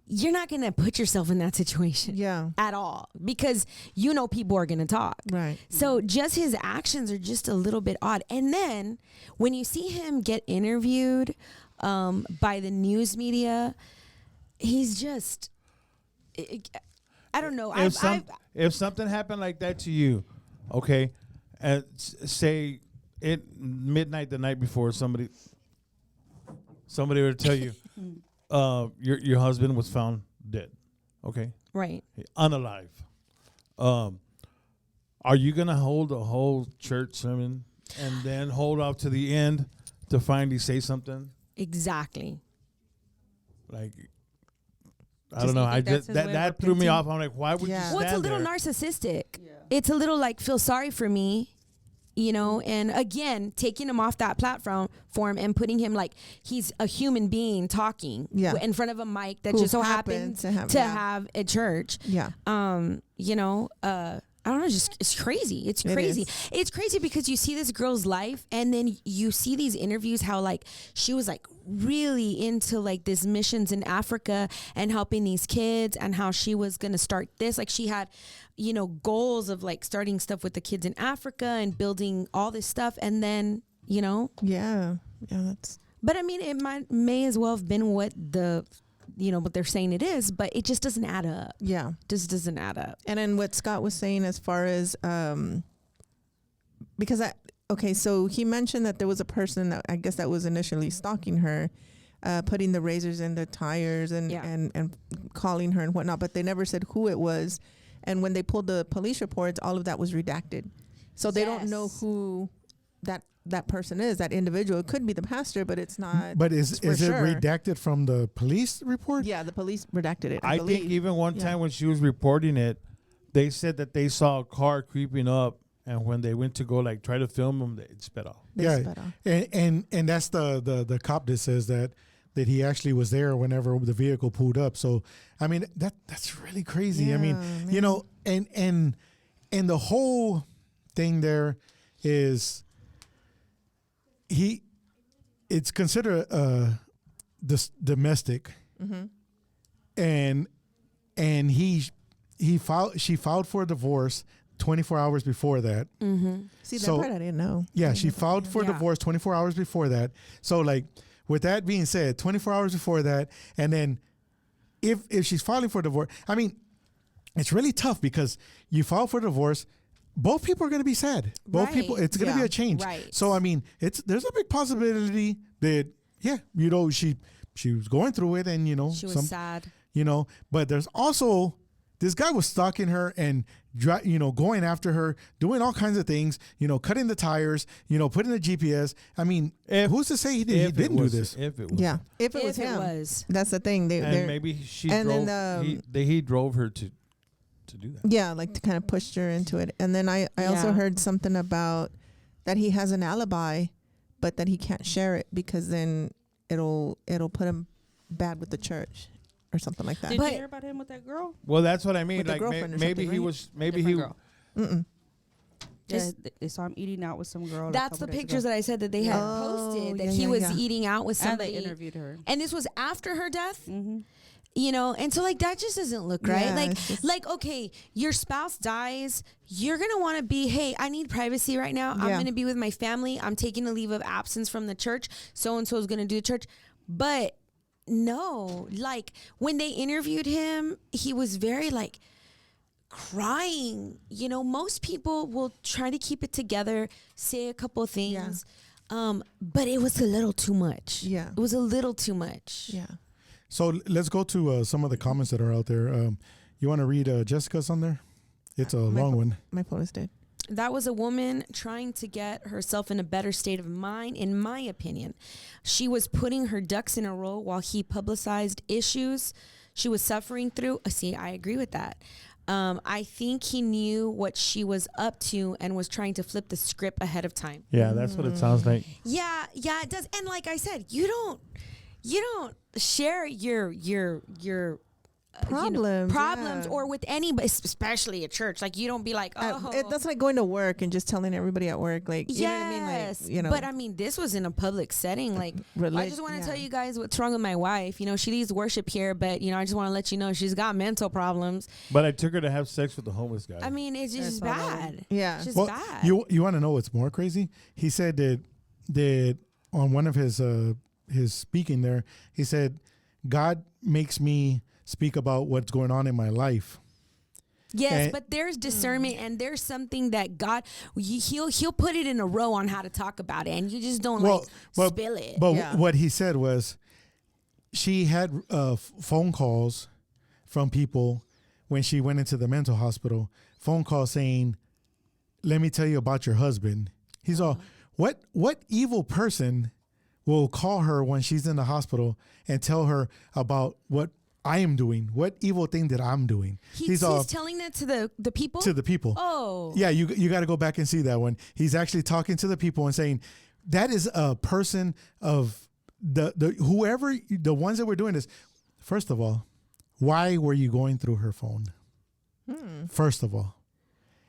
you're not going to put yourself in that situation Yeah. at all because people are going to talk. Right. So just his actions are just a little bit odd. And then when you see him get interviewed by the news media, he's just, I don't know. If something happened like that to you, okay, and say it midnight the night before, somebody would tell you, your husband was found dead, okay, right. unalive. Are you gonna hold a whole church sermon and then hold off to the end to finally say something? Exactly. Like, I Just don't know. you I think that's just his that way of that threw me repenting? off. I'm like, why would Yeah. you stand Well, it's a little there? narcissistic. Yeah. It's a little like feel sorry for me, and again, taking him off that platform and putting him like he's a human being talking Yeah. in front of a mic that Who just so happened happens to have- have a church. Yeah. I don't know, just it's crazy. It's It crazy. is. It's crazy because you see this girl's life and then you see these interviews how like she was like really into like this missions in Africa and helping these kids and how she was going to start this. Like she had, goals of like starting stuff with the kids in Africa and building all this stuff. And then, Yeah. Yeah. That's but I mean, it may as well have been what what they're saying it is, but it just doesn't add up. yeah. Just doesn't add up. And then what Scott was saying as far as because so he mentioned that there was a person that I guess that was initially stalking her, putting the razors in the tires and Yeah. and calling her and whatnot, but they never said who it was. And when they pulled the police reports, all of that was redacted. So they don't know Yes. who that person is, that individual. It could be the pastor, but it's not. But is for it sure. redacted from the police report? Yeah, the police redacted it. I believe. think even one Yeah. time when she was reporting it, they said that they saw a car creeping up, and when they went to go like try to film them, they sped off. They Yeah. sped off. And that's the cop that says that he actually was there whenever the vehicle pulled up. So I mean that's really crazy. I mean, Yeah, man. and the whole thing there is it's considered this domestic, and she filed for a divorce 24 hours before that. See, that So- part I didn't know. Yeah, she filed for Yeah. divorce 24 hours before that. So like, with that being said, 24 hours before that, and then if she's filing for divorce, I mean, it's really tough because you file for divorce, both people are going to be sad. Both Right. people, it's going to be Yeah. a change. Right. So I mean, there's a big possibility that she was going through it, and She was sad. but there's also this guy was stalking her and going after her, doing all kinds of things, cutting the tires, putting the GPS. I mean, who's to say he didn't do this? If it was, Yeah, if it was If it him, was. that's the thing. and maybe she and drove. then, He drove her to do that. yeah, like to kind of push her into it. And then I also Yeah. heard something about that he has an alibi, but that he can't share it because then it'll put him bad with the church or something like that. Did But- you hear about him with that girl? Well, that's what I mean. With the Like girlfriend or maybe something, he right? was. Maybe Different he. girl. Mm-mm. Yeah, they saw him eating out with some girl. That's the pictures that I said that they had Oh, posted, that yeah, he yeah, was yeah. eating out with and somebody. they interviewed her. And this was after her death. Mm-hmm. And so like that just doesn't look right. Yeah, like it's just- like okay, your spouse dies, you're gonna want to be, hey, I need privacy right now. I'm Yeah. gonna be with my family. I'm taking a leave of absence from the church. So and so is gonna do the church, but no, like when they interviewed him, he was very like crying. Most people will try to keep it together, say a couple of things, but it was a little too much. Yeah. It was a little too much. Yeah. So let's go to some of the comments that are out there. You want to read Jessica's on there? It's a My long pho- one. My phone is dead. That was a woman trying to get herself in a better state of mind, in my opinion. She was putting her ducks in a row while he publicized issues she was suffering through. See, I agree with that. I think he knew what she was up to and was trying to flip the script ahead of time. Yeah, that's what it sounds like. Yeah, it does. And like I said, you don't share your Problems, problems yeah. or with anybody, especially at church. Like you don't be like, oh, That's like going to work and just telling everybody at work, like, you know what I mean? Like, But I mean, this was in a public setting. Like, I just want to tell you guys what's wrong with my wife. She leads worship here, but I just want to let you know she's got mental problems. But I took her to have sex with the homeless guy. I mean, it's just That's all. bad. Yeah. It's just Well, bad. you want to know what's more crazy? He said that on one of his speaking there, he said, God makes me speak about what's going on in my life. Yes, And- but there's discernment, and there's something that God he'll put it in a row on how to talk about it, and you just don't spill it. But Yeah. what he said was, she had phone calls from people when she went into the mental hospital. Phone calls saying, "Let me tell you about your husband." He's all, what evil person will call her when she's in the hospital and tell her about what I am doing? What evil thing that I'm doing? He's telling that to the people. To the people. Oh, Yeah, you got to go back and see that one. He's actually talking to the people and saying, that is a person of the whoever, the ones that were doing this. First of all, why were you going through her phone? First of all,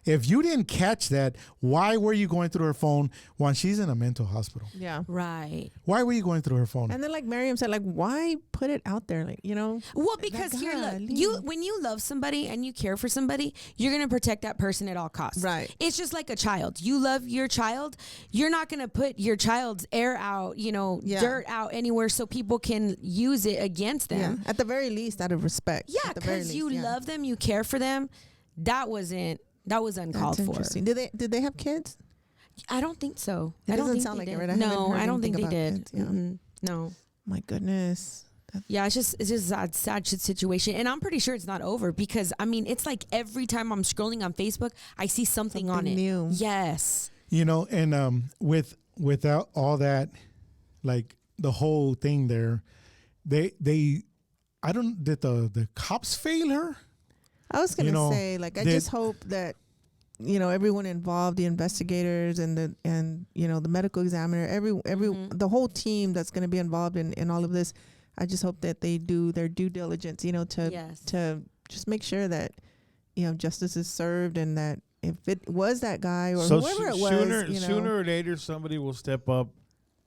if you didn't catch that, why were you going through her phone when she's in a mental hospital? Yeah. right. Why were you going through her phone? And then like Miriam said, like, why put it out there? Like, Well, because here, look, golly. when you love somebody and you care for somebody, you're gonna protect that person at all costs. Right. It's just like a child. You love your child. You're not gonna put your child's air out, Yeah. dirt out anywhere so people can use it against yeah, them. at the very least, out of respect. Yeah, At the very because you least, yeah. love them, you care for them. That was uncalled That's for. interesting. Did they have kids? I don't think so. It I don't doesn't think sound they like it, did. right? I haven't No, heard I don't think they anything did. about kids, yeah. No. My goodness. Yeah, it's just a sad situation, and I'm pretty sure it's not over because I mean, it's like every time I'm scrolling on Facebook, I see something on it. Something new. Yes. And without all that, like the whole thing there, did the cops fail her? I was gonna You know, say, like, I that- just hope that everyone involved, the investigators and the medical examiner, the whole team that's gonna be involved in all of this. I just hope that they do their due diligence, Yes. to just make sure that justice is served and that if it was that guy or So whoever it was, sooner or later, somebody will step up,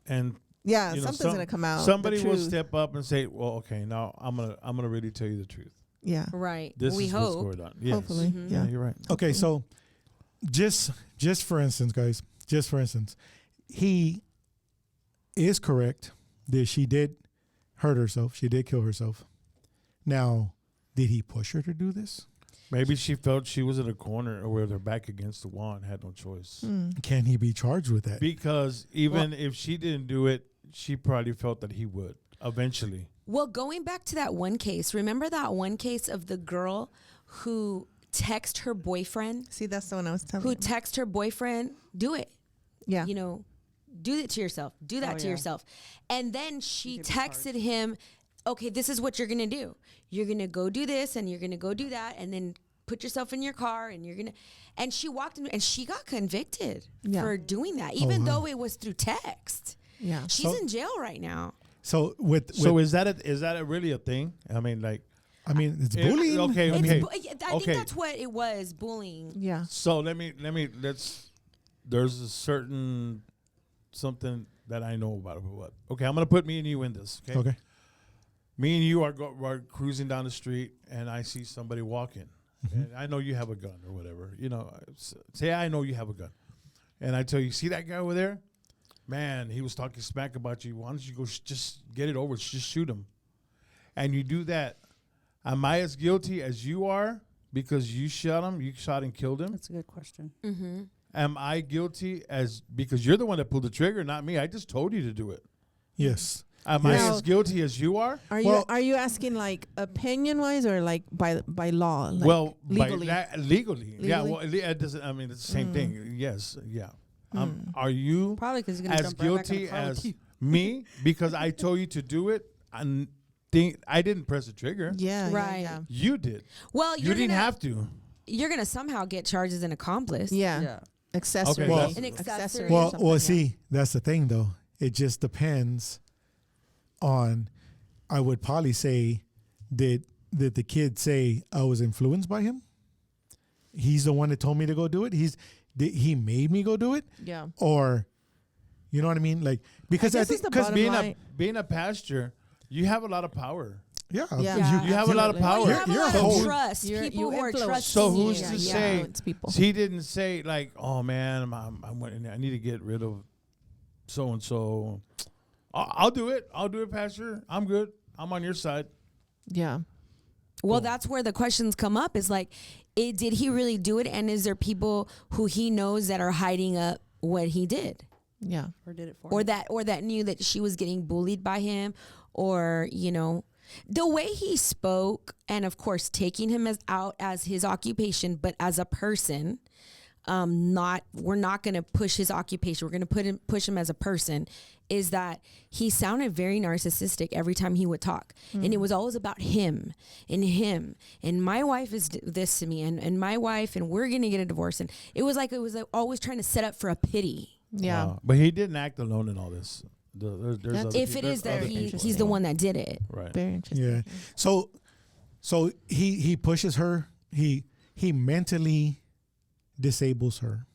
and yeah, you know, something's gonna come out. somebody the will truth. step up and say, "Well, okay, now I'm gonna really tell you the truth. Yeah, Right. This we is hope. what's going on." Yes. hopefully. Mhm. Yeah, Yeah. you're right. Okay, so just for instance, guys, just for instance, he is correct that she did hurt herself. She did kill herself. Now, did he push her to do this? Maybe she felt she was in a corner or with her back against the wall and had no choice. Can he be charged with that? Because even if she didn't do it, she probably felt that he would eventually. Well, going back to that one case, remember that one case of the girl who texted her boyfriend? See, that's the one I was telling Who you. texted her boyfriend, do it. Yeah. You know, do it to yourself. Do that to yourself. And then she texted him, okay, this is what you're going to do. You're going to go do this and you're going to go do that. And then put yourself in your car and you're going to. And she walked in and she got convicted for doing that, even though it was through text. Yeah. She's in jail right now. So So is that really a thing? I mean, like, it's bullying. Okay, I okay. mean, I think that's what it was, bullying. Yeah. So there's a certain something that I know about it. What? Okay, I'm gonna put me and you in this. Okay. okay. Me and you are cruising down the street, and I see somebody walking, and I know you have a gun or whatever. You know, say I know you have a gun, and I tell you, see that guy over there? Man, he was talking smack about you. Why don't you go just get it over? Just shoot him. And you do that. Am I as guilty as you are because you shot him? You shot and killed him. That's a good question. Mm-hmm. Am I guilty as because you're the one that pulled the trigger, not me? I just told you to do it. Yes. Am I Now- as guilty as you are? Are you asking like opinion wise or like by law? Like Well, legally. legally. Yeah. Legally? Well, it doesn't. I mean, it's the same thing. Yes. Yeah. Are you Probably because he's gonna as jump right back in the guilty car with as you. me because I told you to do it? And I didn't press the trigger. Yeah. Right. Yeah. You did. Well, You didn't have to. You're gonna somehow get charged as an accomplice. Yeah. Yeah. Accessory. Okay, An accessory. or Well, something, yeah. see, that's the thing, though. It just depends on. I would probably say, did the kid say I was influenced by him? He's the one that told me to go do it. He made me go do it, Yeah. or, you know what I mean? Like because I guess think it's the because bottom being a pastor, you have a lot of power. yeah, Yeah. You have a lot of Well, power. you have a You're lot a of whole- trust. You're- People you who are influence. trusting So you. who's to Yeah. say? Influence people. He didn't say like, "Oh man, I need to get rid of so and so." I'll do it. I'll do it, Pastor. I'm good. I'm on your side. Yeah. Well, that's where the questions come up. Is like, did he really do it? And is there people who he knows that are hiding up what he did, Yeah. Or did it for or him. that knew that she was getting bullied by him, or the way he spoke, and of course taking him out as his occupation, but as a person. We're not going to push his occupation. We're going to push him as a person. Is that he sounded very narcissistic every time he would talk, and it was always about him, and my wife is this to me, and my wife, and we're going to get a divorce, and it was like always trying to set up for a pity. Yeah. Wow. But he didn't act alone in all this. There's That's- other If it there's is that other he's people the involved. one that did it, Right. Very interesting. Yeah. So he pushes her. He mentally disables her,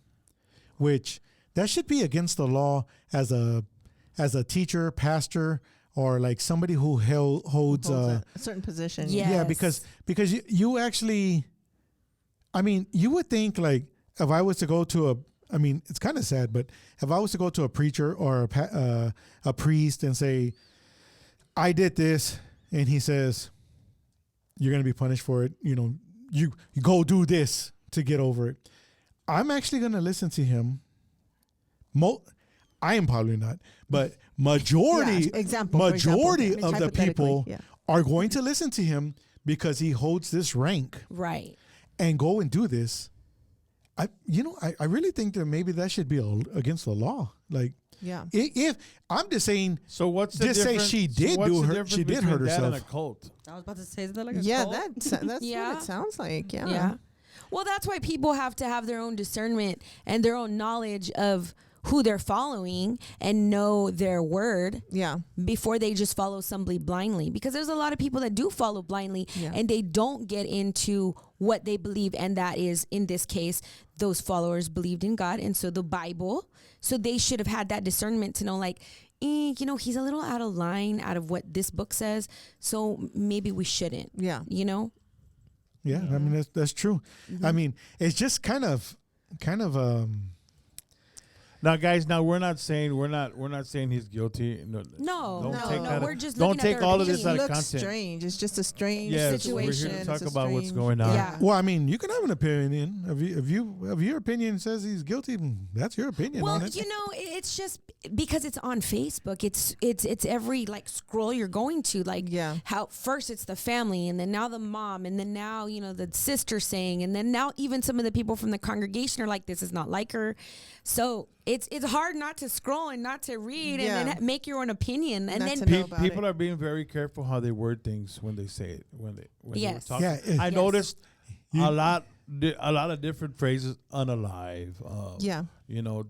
which that should be against the law as a teacher, pastor, or like somebody who holds Holds a certain position. Yeah. yeah, Yes. because you actually, I mean, you would think like if I was to go to it's kind of sad, but if I was to go to a preacher or a priest and say, I did this, and he says, you're going to be punished for it. You go do this to get over it. I'm actually going to listen to him. I am probably not, but majority Yeah, for example, of the hypothetically, people yeah. are going to listen to him because he holds this rank right? and go and do this. I really think that maybe that should be against the law. Like, Yeah. if I'm just saying, So what's the Just say difference? she did what's do the her- difference she did between hurt that and herself. a cult? I was about to say, isn't that like a Yeah, cult? that's Yeah. what it sounds like. Yeah. Well, that's why people have to have their own discernment and their own knowledge of who they're following and know their word Yeah. before they just follow somebody blindly, because there's a lot of people that do follow blindly and they don't get into what they believe, and that is, in this case, those followers believed in God, and so the Bible, so they should have had that discernment to know, like, you know, he's a little out of line out of what this book says, so maybe we shouldn't. Yeah. You know. Yeah, I mean that's true. I mean, it's just kind of Now, guys, we're not saying he's guilty. No, Don't take no, we're just don't looking take at their all of this opinion. out of Looks content. strange. It's just a strange Yes, situation. we're here to talk It's a about what's strange- going on. Yeah. well, I mean, you can have an opinion. If your opinion says he's guilty, that's your opinion Well, on it. you know, it's just because it's on Facebook. It's every like scroll you're going to, like Yeah. how first it's the family, and then now the mom, and then now the sister saying, and then now even some of the people from the congregation are like, this is not like her. So it's hard not to scroll and not to read Yeah. and then make your own opinion, and Not then to know about People it. are being very careful how they word things when they say it. When they Yes. talk. Yeah, it- I Yes. noticed You- a lot of different phrases. Unalive. Yeah. You know,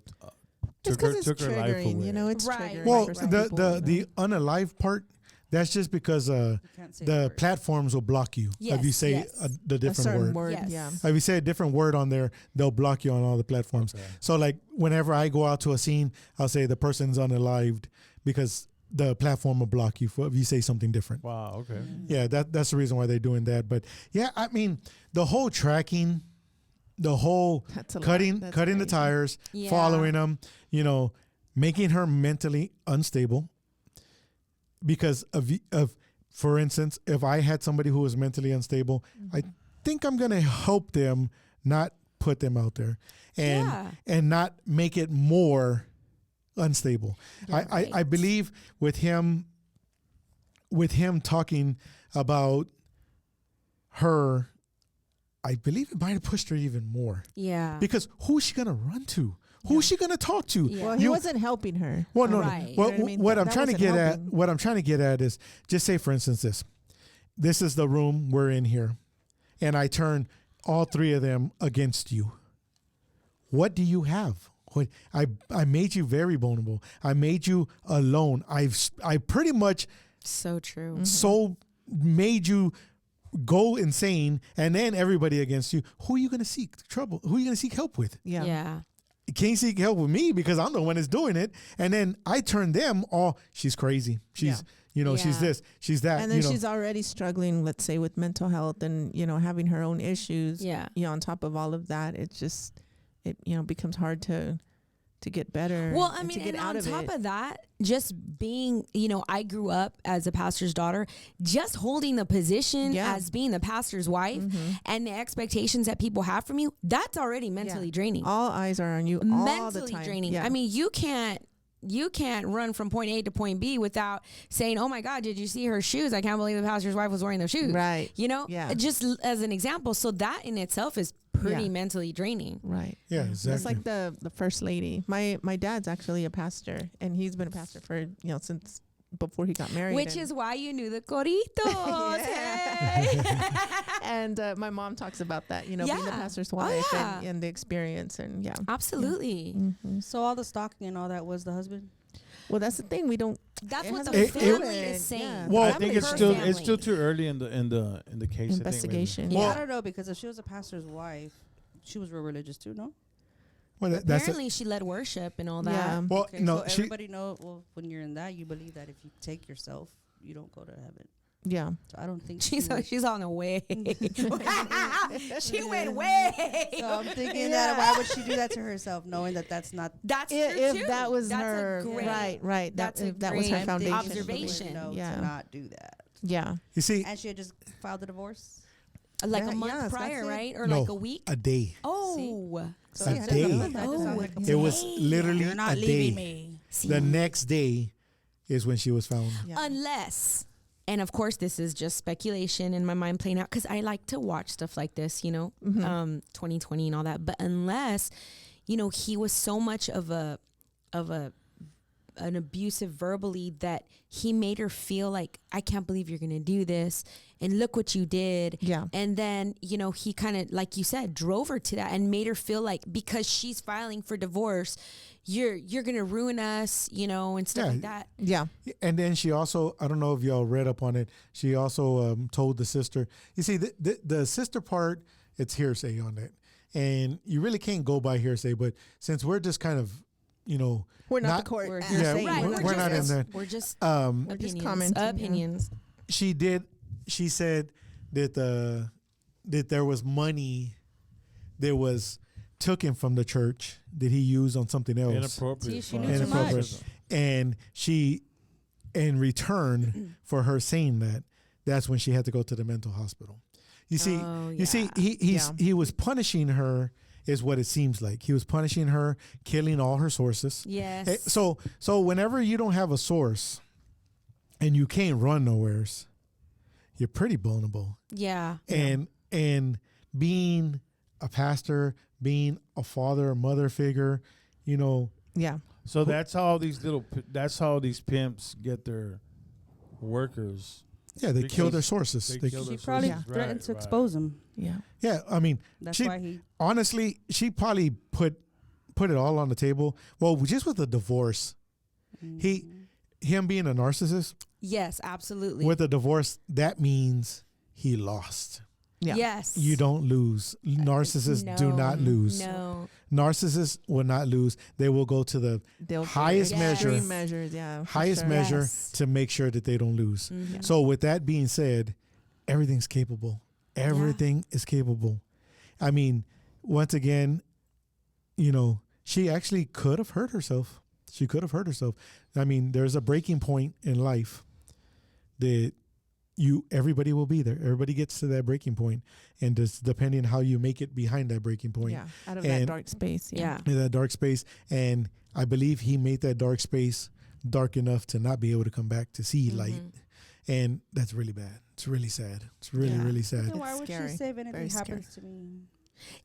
Just took her because it's her life triggering, away. you know, it's Right. triggering. well, for some the people, the you know. the unalive part, that's just because Can't say the word. platforms will block you if you Yes, say yes. the a different certain word. word. Yes. Yeah. If you say a different word on there, they'll block you on all the platforms. Okay. So like whenever I go out to a scene, I'll say the person's unalived because the platform will block you if you say something different. Wow. Okay. Yeah, that's the reason why they're doing that. But yeah, I mean, the whole tracking, the whole That's a lot. cutting That's the crazy. tires, Yeah. following them, making her mentally unstable. Because of for instance, if I had somebody who was mentally unstable, I think I'm gonna help them, not put them out there, Yeah. and not make it more unstable. Yeah, I right. believe with him talking about her, I believe it might have pushed her even more. Yeah. Because who's she gonna run to? Who's she gonna talk to? Yeah. Well, he wasn't helping her. Well, no, Right. no. Well, You know what I mean? what I'm That trying to wasn't get at, helping. what I'm trying to get at is, just say for instance this is the room we're in here, and I turn all three of them against you. What do you have? I made you very vulnerable. I made you alone. I pretty much So true. Mm-hmm. so made you go insane, and then everybody against you. Who are you gonna seek trouble? Who are you gonna seek help with? Yeah. Yeah. You can't seek help with me because I'm the one that's doing it. And then I turn them all, she's crazy. She's, she's Yeah. this, she's that. And then she's already struggling, let's say, with mental health and, having her own issues. Yeah. On top of all of that, it becomes hard to get better. Well, I and mean, to get and out on of top it. of that, just being, I grew up as a pastor's daughter, just holding the position Yeah. as being the pastor's wife and the expectations that people have from you, that's already mentally draining. All eyes are on you all the Mentally time. draining. Yeah. I mean, you can't run from point A to point B without saying, "Oh my God, did you see her shoes? I can't believe the pastor's wife was wearing those shoes." Right. Yeah. Just as an example. So that in itself is pretty Yeah. mentally draining. Right. Yeah, exactly. That's like the first lady. My dad's actually a pastor, and he's been a pastor for since before he got married. Which and, is why you knew the coritos. Hey. and my mom talks about that. Being the Yeah. pastor's Oh, wife yeah. and the experience, and yeah. Absolutely. Mhm. So all the stalking and all that was the husband? Well, that's the thing. We don't. That's It what hasn't the been family proven. is saying. Yeah. Well, I Family think it's per still family. it's still too early in the case. I think, Investigation. Yeah. I don't know, because if she was a pastor's wife, she was real religious too, no? Well, that's Apparently, she led worship and all that. Yeah. well, Okay, no, so she, everybody know, well, when you're in that, you believe that if you take yourself, you don't go to heaven. Yeah. So I don't think She's was- she's on the way. She went way. So I'm thinking that why would she do that to herself, knowing that that's not That's true If too. that was That's a her, great- right. that's a if that was her great foundation. observation. know Yeah. to not do that. Yeah. you see, And she had just filed a divorce. Like Yeah, a month yes, prior, that's it. right? Or no, like a week? a day. Oh. So A yeah, day. that just sounds Oh, like a It was day. literally You're not a day. leaving me. See? The next day is when she was found. Yeah. Unless, and of course, this is just speculation in my mind playing out because I like to watch stuff like this, 2020 and all that. But unless, he was so much of a an abusive verbally that he made her feel like, I can't believe you're gonna do this, and look what you did. Yeah. And then, you know, he kind of, like you said, drove her to that and made her feel like because she's filing for divorce, you're gonna ruin us, you know, and stuff Yeah. like that. Yeah. And then she also, I don't know if y'all read up on it, she also told the sister, you see, the sister part, it's hearsay on it. And you really can't go by hearsay, but since we're just kind of, you know, We're not Not- the court. We're Yeah, hearsay. Right, we're not in there. We're just just opinions. commenting, yeah. Opinions. She said that there was money that was taken from the church that he used on something else. Inappropriate. See, she funds. knew too Inappropriate. much. And she, in return for her saying that, that's when she had to go to the mental hospital. You see, Oh, you see, yeah. he was punishing her, is what it seems like. He was punishing her, killing all her sources. Yes. So whenever you don't have a source and you can't run nowheres, you're pretty vulnerable. Yeah. And being a pastor, being a father, a mother figure, you know, Yeah. So that's how that's how these pimps get their workers. yeah, they kill Because their sources. they They- kill She their probably sources. threatened Right, to right. expose him. Yeah. yeah, I mean, That's she, why he. honestly, she probably put it all on the table. Well, just with the divorce, him being a narcissist, Yes, absolutely. with a divorce, that means he lost. Yeah. Yes. You don't lose. Narcissists do not lose. No. Narcissists will not lose. They will go to the They'll highest Yes. measure, extreme measures. Yeah. for highest sure. measure Yes. to make sure that they don't lose. Mhm. So with that being said, everything's capable. Everything is capable. I mean, once again, you know, she actually could have hurt herself. She could have hurt herself. I mean, there's a breaking point in life that everybody will be there. Everybody gets to that breaking point, and just depending how you make it behind that breaking point, Yeah. Out of that And- dark space. Yeah. in that dark space. And I believe he made that dark space dark enough to not be able to come back to see light. And that's really bad. It's really sad. It's really, Yeah. really sad. Then why would Scary. she say if anything Very happens to me?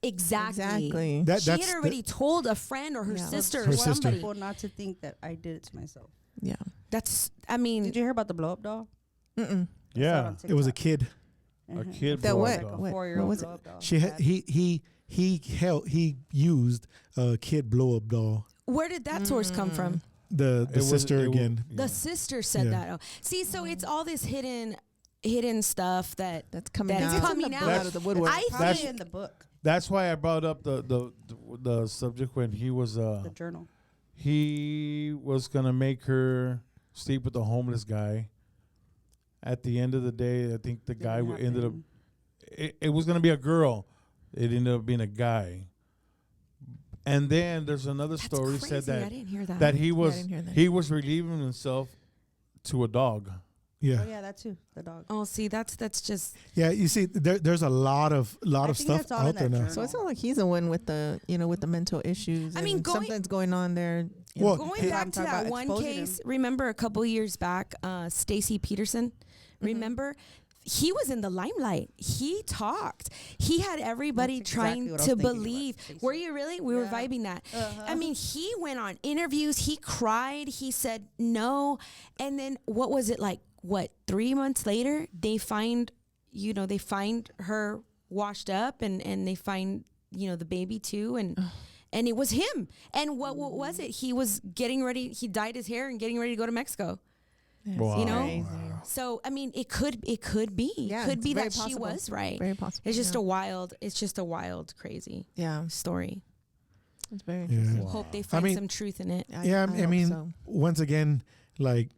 Exactly. Exactly. She had already told a friend or her Yeah. sister Her or sister. somebody. People not to think that I did it to myself. Yeah. That's, I mean, Did you hear about the blow up doll? Mm-mm. Yeah. It was a kid. A kid That blow what? up doll. What- 4-year-old what was it? blow up doll. She had, he used a kid blow up doll. where did that source come from? The It was- sister it wa- again. The sister said Yeah. that. Oh. See, so it's all this hidden stuff that That's coming That's out. coming out. out of the woodwork. I Probably think in the book, That's why I brought up the subject when he was the journal. he was gonna make her sleep with the homeless guy. At the end of the day, I think the guy Didn't ended up. happen. It was gonna be a girl. It ended up being a guy. And then there's another that's story crazy. said I that didn't hear that. that he I was didn't hear that. he was relieving himself to a dog. Yeah. Oh yeah, that too. The dog. Oh, see, that's just Yeah. You see, there's a lot of I of think stuff that's all in out there that now. journal. So it's not like he's the one with the, with the mental issues. I mean, and going- something's going on there. you Well, know. going Hey, back I'm to talking that about one exposing case. him. Remember a couple years back, Stacy Peterson. Remember, he was in the limelight. He talked. He had everybody That's exactly trying what I was to thinking about, believe. Stacey. Were you really? We were Yeah. vibing that. Uh-huh. I mean, he went on interviews. He cried. He said no. And then what was it like? What, 3 months later, they find her washed up, and they find the baby too, and it was him. And what was it? He was getting ready. He dyed his hair and getting ready to go to Mexico. Wow. You know? Crazy. So I mean, it could be. Yeah, Could it's be very that she possible. was right. Very possible. It's just yeah. a wild, crazy Yeah. story. It's very Yeah. interesting. Hope they find mean- some truth in it. Yeah, I hope mean, so. once again, like,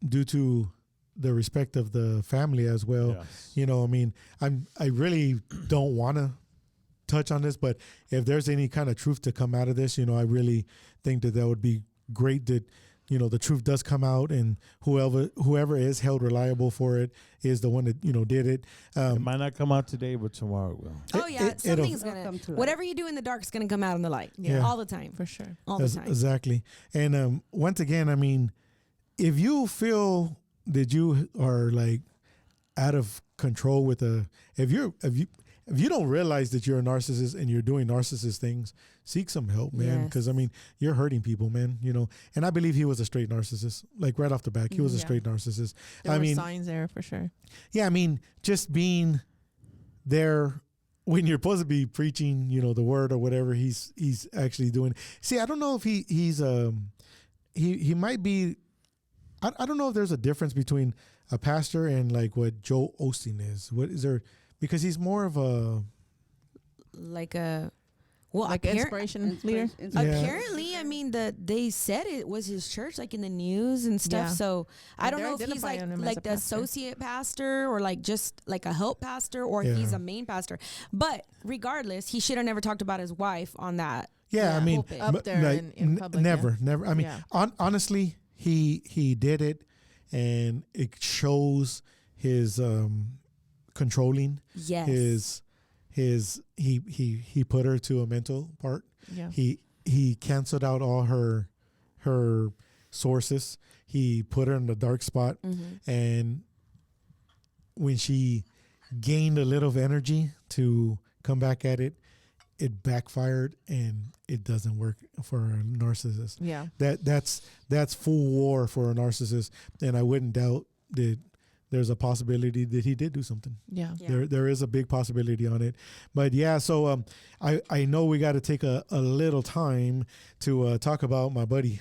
due to the respect of the family as well, Yes. I mean, I really don't want to touch on this, but if there's any kind of truth to come out of this, I really think that would be great that, the truth does come out, and whoever is held reliable for it is the one that, did it. It might not come out today, but tomorrow it will. Oh yeah, it'll- something's It'll gonna. come to light. Whatever you do in the dark is gonna come out in the light. Yeah. All the time. For sure. All the time. Exactly. And once again, I mean, if you feel that you are like out of control with if you if you don't realize that you're a narcissist and you're doing narcissist things, seek some help, man. Because I Yes. mean, you're hurting people, man. You know, and I believe he was a straight narcissist. Like right off the back, he was a Yeah. straight narcissist. There I were mean, signs there for sure. yeah, I mean, just being there when you're supposed to be preaching, you know, the word or whatever, he's actually doing. See, I don't know if he might be. I don't know if there's a difference between a pastor and like what Joe Osteen is. What is there? Because he's more of a. Like a, well, Like inspiration leader. Yeah. apparently, I mean, they said it was his church, like in the news and stuff. Yeah. So I don't They're know if he's identifying him as like a the pastor. associate pastor or like just like a help pastor or if he's Yeah. a main pastor. But regardless, he should have never talked about his wife on that. Yeah, I Yeah. mean, Pulpit. Up but, there like, in public, yeah. never. I mean, Yeah. honestly, he did it, and it shows his controlling. Yes. He put her to a mental part. Yeah. He canceled out all her sources. He put her in the dark spot, and when she gained a little of energy to come back at it, it backfired, and it doesn't work for a narcissist. Yeah. That's full war for a narcissist, and I wouldn't doubt that there's a possibility that he did do something. Yeah. Yeah. There is a big possibility on it. But yeah, so I know we got to take a little time to talk about my buddy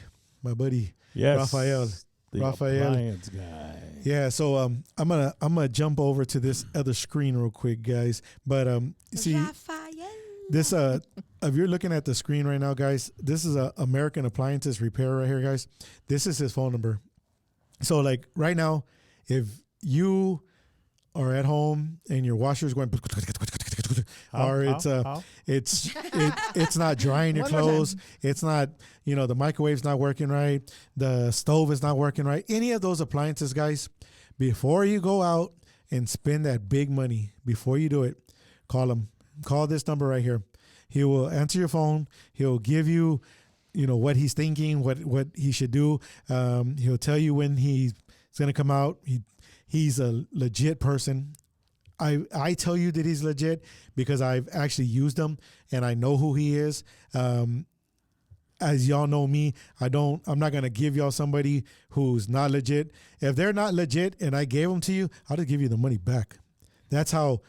Yes. Raphael. The Raphael. appliance guy. Yeah, so I'm gonna jump over to this other screen real quick, guys. But see Raphael. this if you're looking at the screen right now, guys, this is a American Appliances Repair right here, guys. This is his phone number. So like right now, if you are at home and your washer's going or it's not drying your One more time. clothes, it's not, you know, the microwave's not working right, the stove is not working right, any of those appliances, guys, before you go out and spend that big money, before you do it, call this number right here. He will answer your phone. He'll give you, you know, what he's thinking, what he should do. He'll tell you when he's going to come out. He's a legit person. I tell you that he's legit because I've actually used him and I know who he is. As y'all know me, I'm not going to give y'all somebody who's not legit. If they're not legit and I gave them to you, I'll just give you the money back. That's how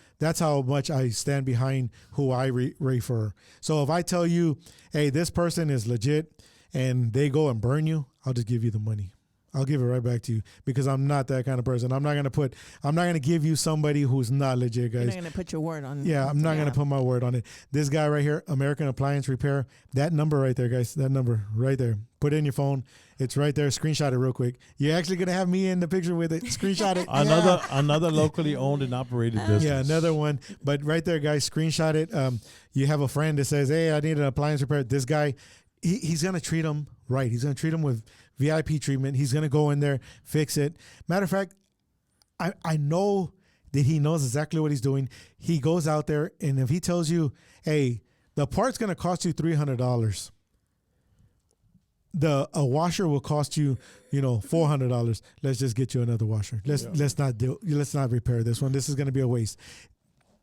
much I stand behind who I refer. So if I tell you, hey, this person is legit and they go and burn you, I'll just give you the money. I'll give it right back to you because I'm not that kind of person. I'm not gonna give you somebody who's not legit, You're guys. not gonna put your word on. Yeah, I'm not gonna put my word on it. This guy right here, American Appliance Repair, that number right there, guys, that number right there. Put it in your phone. It's right there. Screenshot it real quick. You're actually gonna have me in the picture with it. Screenshot it. Another locally owned and operated business. Yeah, another one. But right there, guys, screenshot it. You have a friend that says, hey, I need an appliance repair. This guy, he's gonna treat him right. He's gonna treat him with VIP treatment. He's gonna go in there, fix it. Matter of fact, I know that he knows exactly what he's doing. He goes out there, and if he tells you, hey, the part's gonna cost you $300. A washer will cost you, $400. Let's just get you another washer. Let's not repair this one. This is gonna be a waste.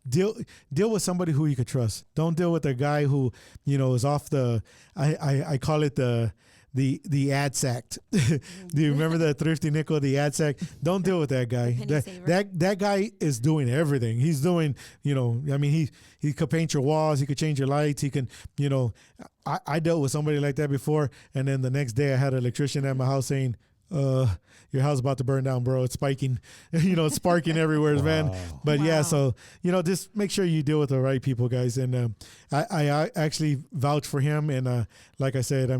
Deal with somebody who you could trust. Don't deal with a guy who, is off the I call it the ad sack. Do you remember the thrifty nickel, the ad sack? Don't deal with that guy. That guy is doing everything. He's doing, he could paint your walls, he could change your lights, he can, I dealt with somebody like that before, and then the next day I had an electrician at my house saying, your house is about to burn down, bro. It's spiking, it's sparking everywhere, man. But yeah, so, just make sure you deal with the right people, guys. And I actually vouch for him. And like I said,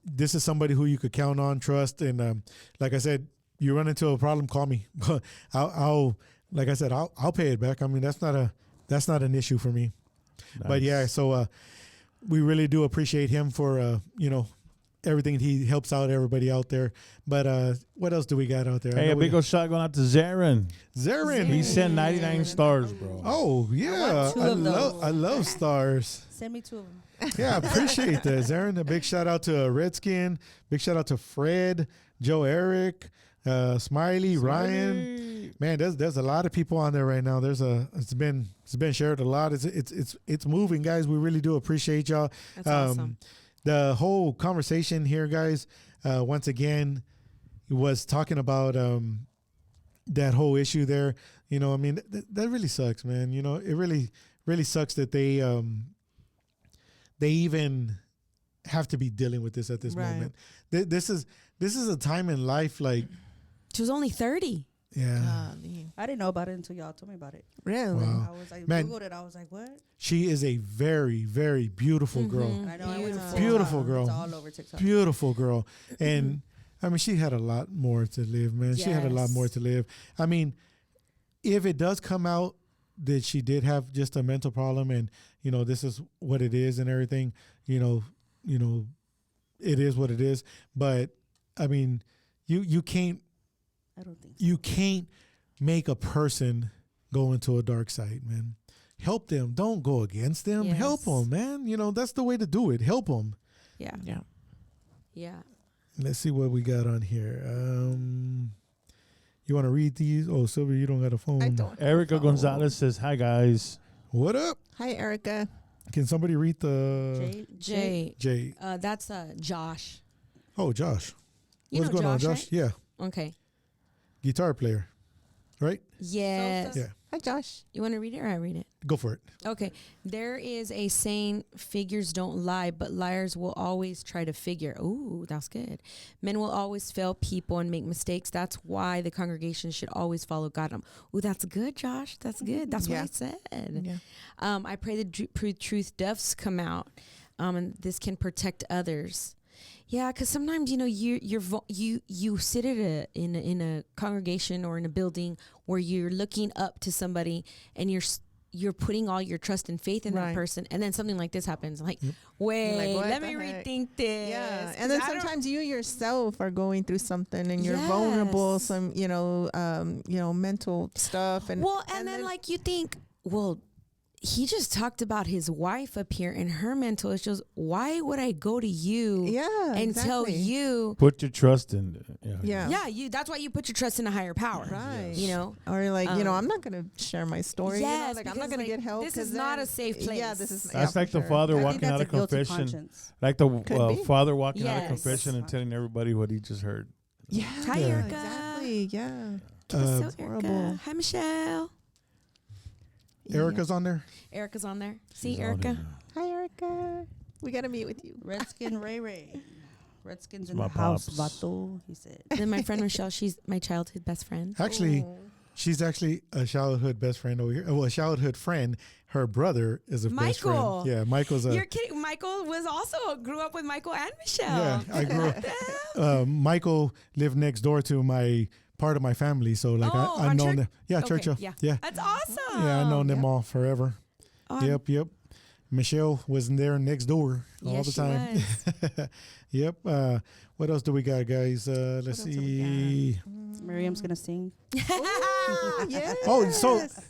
this is somebody who you could count on, trust. And like I said, you run into a problem, call me. I'll pay it back. That's not an issue for me. Nice. But yeah, so we really do appreciate him for, everything. He helps out everybody out there. But what else do we got out there? Hey, a big old shot going out to Zarin. He sent 99 stars, bro. Oh yeah, I love stars. Send me 2 of them. Yeah, I appreciate that, Zarin. A big shout out to Redskin. Big shout out to Fred, Joe, Eric, Smiley, Ryan. Man, there's a lot of people on there right now. It's been shared a lot. It's moving, guys. We really do appreciate y'all. That's awesome. The whole conversation here, guys, once again, was talking about that whole issue there. You know, I mean, that really sucks, man. You know, it really sucks that they even have to be dealing with this at this Right. moment. This is a time in life, like, She was only 30. yeah. Golly. I didn't know about it until y'all told me about it. Really? Wow. I was like, Man. Googled it. I was like, what? She is a very, very beautiful girl. Mhm. I know. I went to Beautiful. TikTok. Beautiful girl. It's all over TikTok. Beautiful girl. And I mean, she had a lot more to live, man. She had a lot Yes. more to live. I mean, if it does come out that she did have just a mental problem and, you know, this is what it is and everything, you know, it is what it is. But I mean, you can't I don't think so. you can't make a person go into a dark side, man. Help them. Don't go against them. Help Yes. them, man. You know, that's the way to do it. Help them. Yeah. Yeah. Yeah. Let's see what we got on here. You want to read these? Oh, Sylvia, you don't got a phone. I don't. Erica Gonzalez says, "Hi guys." What up? Hi, Erica. Can somebody read the Jay, Jay. Jay? That's Josh. Oh, Josh. You What's know going on, Josh, Josh? Yeah, Okay. guitar player, right? Yes. Yeah. Hi, Josh. You want to read it or I read it? Go for it. Okay. There is a saying, figures don't lie, but liars will always try to figure. Ooh, that's good. Men will always fail people and make mistakes. That's why the congregation should always follow God. Ooh, that's good, Josh. That's good. That's Yeah. what I said. Yeah. I pray the truth does come out, and this can protect others. Yeah, because sometimes you sit at in a congregation or in a building where you're looking up to somebody and you're putting all your trust and faith in that Right. person, and then something like this happens. Like, Yep. wait, You're like, what let the me heck? rethink this. Yeah, 'Cause and then I don't- sometimes you yourself are going through something and you're vulnerable, Yes. some mental stuff, and and then like you think, well, he just talked about his wife up here and her mental issues. Why would I go to you yeah, and tell exactly. you? Put your trust in. Yeah. Yeah, that's why you put your trust in a higher power. Right. You know. Or like, Um, I'm not gonna share my story. Yes, like I'm because, not gonna like, get help. this 'cause is not then- a safe Yeah, place. this is. That's yeah, like for the sure. father I think walking that's out a of guilty confession. conscience. Like the Could be. father walking out of Yes. confession and telling everybody what he just heard. Yeah. Hi, Yeah. Erica. Exactly. Yeah. Give us Uh, so, Erica. horrible. Hi, Michelle. Erica's on there. Erica's on there. See, She's on Erica. it now. Hi, Erica. We gotta meet with you. Redskin Ray Ray. Redskins in My the house, pops. vato, he said. Then my friend Michelle, she's my childhood best friend. Actually, Oh. she's actually a childhood best friend over here. Well, a childhood friend. Her brother is a best Michael. friend. Yeah, Michael's a. You're kidding. Michael was also grew up with Michael and Michelle. Yeah, I grew up. Michael lived next door to part of my family, so like Oh, I've on known Church- them. Yeah, Okay, Churchill. yeah. Yeah, That's awesome. yeah, I've known them Yep. all forever. Oh, Yep. Michelle was there next door all Yes, the she time. Yep. What else do we got, guys? Let's else do we see. Miriam's gonna sing. Yes. Oh,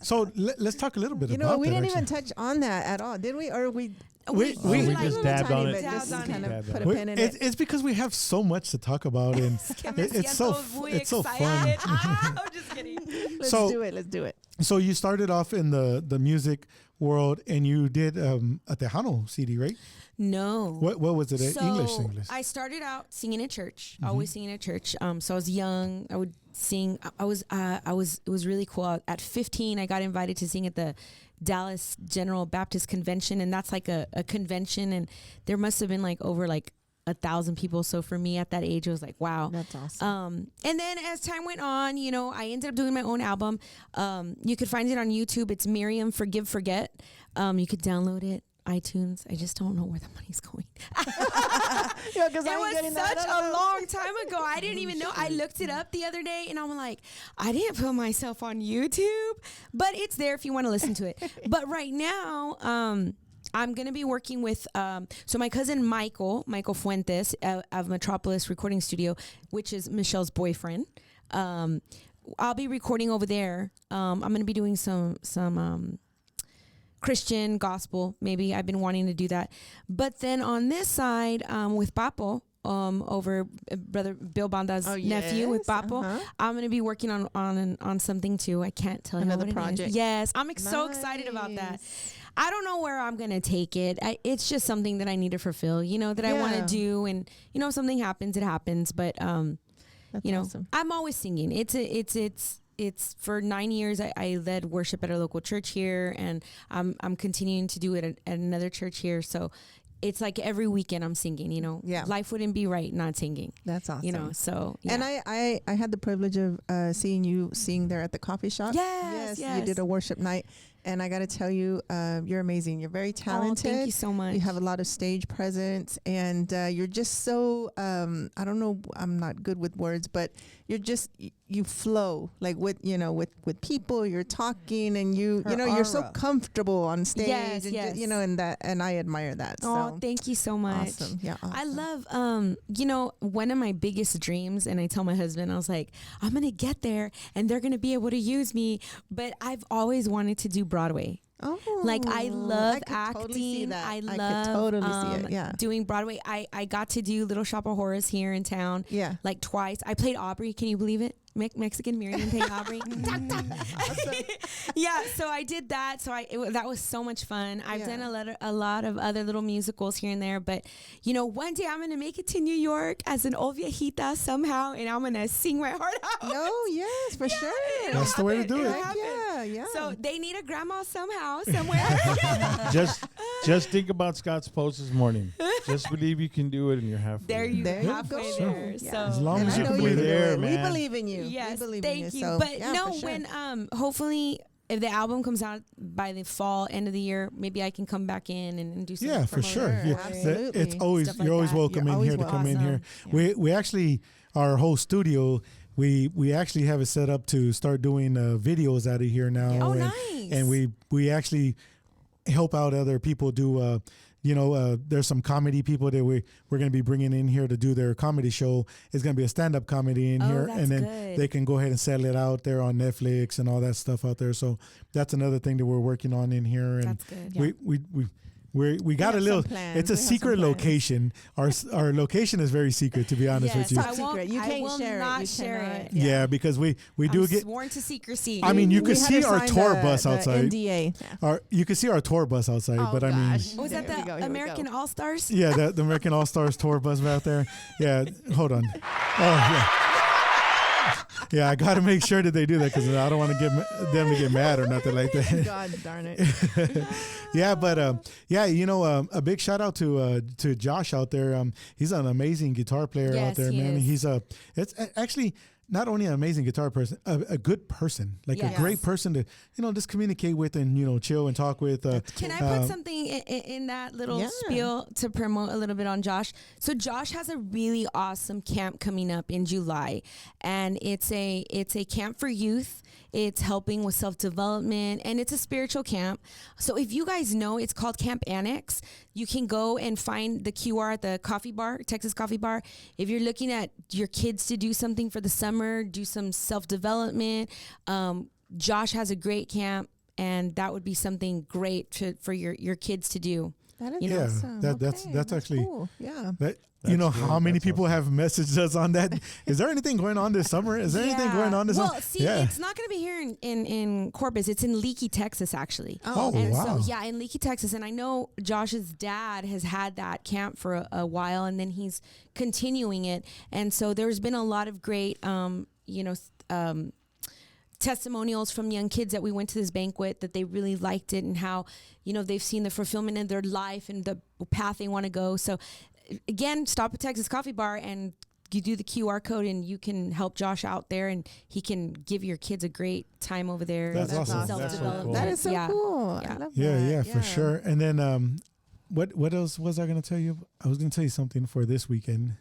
so let's talk a little bit You about know, that. we didn't even actually. touch on that at all, did we? Or we? We we like, just dabbed on it. Just Dabbed on kind it. of put a We- pin in it's, it. it's because we have so much to talk about, and que me it's so siento muy it's so fun. excited. I'm just kidding. Let's so- do it. Let's do it. So you started off in the music world, and you did a Tejano CD, right? No. What was it? So English. I started out singing at church, Mm-hmm. always singing at church. So I was young. I would sing. I was. It was really cool. At 15, I got invited to sing at the Dallas General Baptist Convention, and that's like a convention, and there must have been like over like 1,000 people. So for me at that age, it was like, wow. That's awesome. And then as time went on, I ended up doing my own album. You could find it on YouTube. It's MIriam Forgive Forget. You could download it. iTunes. I just don't know where the money's going. Yeah, because It was such a long time ago. I didn't even know. I looked it up the other day and I'm like, I didn't put myself on YouTube, but it's there if you want to listen to it. But right now, I'm going to be working with, so my cousin Michael Fuentes of Metropolis Recording Studio, which is Michelle's boyfriend. I'll be recording over there. I'm going to be doing some Christian gospel, maybe. I've been wanting to do that. But then on this side, with Papo, over brother Bill Banda's nephew with Papo. I'm gonna be working on something too. I can't tell you Another what project. it is. Yes, I'm so excited about that. I don't know where I'm gonna take it. It's just something that I need to fulfill, that I want to do, and if something happens, it happens. But That's awesome. I'm always singing. It's for 9 years. I led worship at our local church here, and I'm continuing to do it at another church here. So it's like every weekend I'm singing. Yeah. Life wouldn't be right not singing. That's awesome. So yeah. And I had the privilege of seeing you sing there at the coffee shop. Yes. You did a worship night, and I got to tell you, you're amazing. You're very talented. Oh, thank you so much. You have a lot of stage presence, and you're just so I don't know. I'm not good with words, but you flow like with people. You're talking, and you're so aura. comfortable on stage. Yes, and yes. and I admire that. Oh, So thank you so much. awesome. Yeah, I awesome. love, one of my biggest dreams, and I tell my husband, I was like, I'm going to get there and they're going to be able to use me. But I've always wanted to do Broadway. Oh, Like I love could acting. Totally see that. I could love totally see it. Yeah. doing Broadway. I got to do Little Shop of Horrors here in town. Yeah. Like twice. I played Aubrey. Can you believe it? Mexican MIriam playing Aubrey. Yeah, so I did that. So that was so much fun. I've done a lot of other little musicals here and there. But one day I'm gonna make it to New York as an old viejita somehow, and I'm gonna sing my heart out. No, yes, for sure. That's the way to do it. Heck yeah. So they need a grandma somehow, somewhere. Just think about Scott's post this morning. Just believe you can do it, and you're halfway. There you There you halfway go. there. Yeah. So As long And as I you know can you be can do there, it. We man. believe in you. yes, we believe thank in you. So, But yeah, no, for sure. when hopefully if the album comes out by the fall, end of the year, maybe I can come back in and do something. Yeah, for sure. Sure, Yeah, absolutely. it's always Stuff like you're always that. welcome You're in always here to come in here. welcome. We actually our whole studio. We actually have it set up to start doing videos out of here now. Oh, and, nice. And we actually help out other people do. There's some comedy people that we're going to be bringing in here to do their comedy show. It's going to be a stand-up comedy in here, that's and then good. they can go ahead and sell it out there on Netflix and all that stuff out there. So that's another thing that we're working on in here. And That's good. we got a have little. some plans. It's a We have some secret plans. location. Our location is very secret, to be honest Yes, with you. I Top won't. secret. You I can't will share it. not You share cannot. it. Yeah, because we do I'm get. sworn to secrecy. I mean, you We could had see to our sign tour the- bus the outside. NDA. You can see our tour bus outside, Oh, but I mean. gosh. Was that Here we go, the here we American go. All Stars? Yeah, the American All Stars tour bus out there. Yeah, hold on. Oh yeah, yeah. I got to make sure that they do that because I don't want to get them to get mad or nothing like that. God darn it. Yeah, but a big shout out to Josh out there. He's an amazing guitar player out Yes, there, he man. is. He's it's actually not only an amazing guitar person, a good person, like Yes. a great person to just communicate with and chill and talk with. Can I put something in that little Yeah. spiel to promote a little bit on Josh? So Josh has a really awesome camp coming up in July, and it's a camp for youth. It's helping with self-development, and it's a spiritual camp. So if you guys know, it's called Camp Annex. You can go and find the QR at the coffee bar, Texas Coffee Bar. If you're looking at your kids to do something for the summer, do some self-development, Josh has a great camp, and that would be something great for your kids to do. That is Yeah, awesome. that's Okay, actually- cool. Yeah. That That's how good. many That's people awesome. have messaged us on that? Is there anything going on this summer? Is there anything going on this well, summer? see, it's not going to be here in Corpus. It's in Leakey, Texas, actually. Oh, and wow. so, yeah, in Leakey, Texas. And I know Josh's dad has had that camp for a while, and then he's continuing it. And so there's been a lot of great, testimonials from young kids that we went to this banquet that they really liked it and how, they've seen the fulfillment in their life and the path they want to go. So again, stop at Texas Coffee Bar and you do the QR code and you can help Josh out there and he can give your kids a great time over there. That's and awesome. self-development. That's so cool. That is so Yeah. cool. Yeah. I love Yeah, that. for sure. And then what else was I going to tell you? I was going to tell you something for this weekend.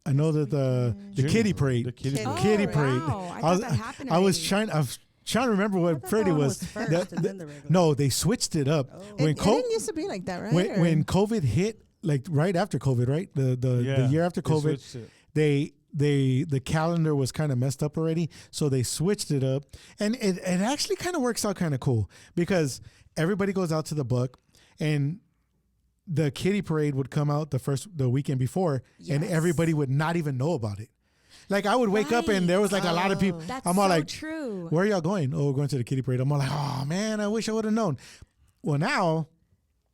I know that the kiddie parade. The kiddie Oh, parade. Kiddie parade. Wow. I thought that happened I was already. trying to remember what parade it one was. was first That- and then the regular. no, they switched it up. When It didn't used to be like that, right? Or- when COVID hit, like right after COVID, right? The year after they COVID, switched it. the calendar was kind of messed up already, so they switched it up, and it actually kind of works out kind of cool because everybody goes out to the book, and the kiddie parade would come out the weekend before, and Yes. everybody would not even know about it. Like I would wake up and there was like a lot of people. That's I'm all so like, true. "Where are y'all going?" "Oh, we're going to the kiddie parade." I'm all like, "Oh man, I wish I would have known." Well, now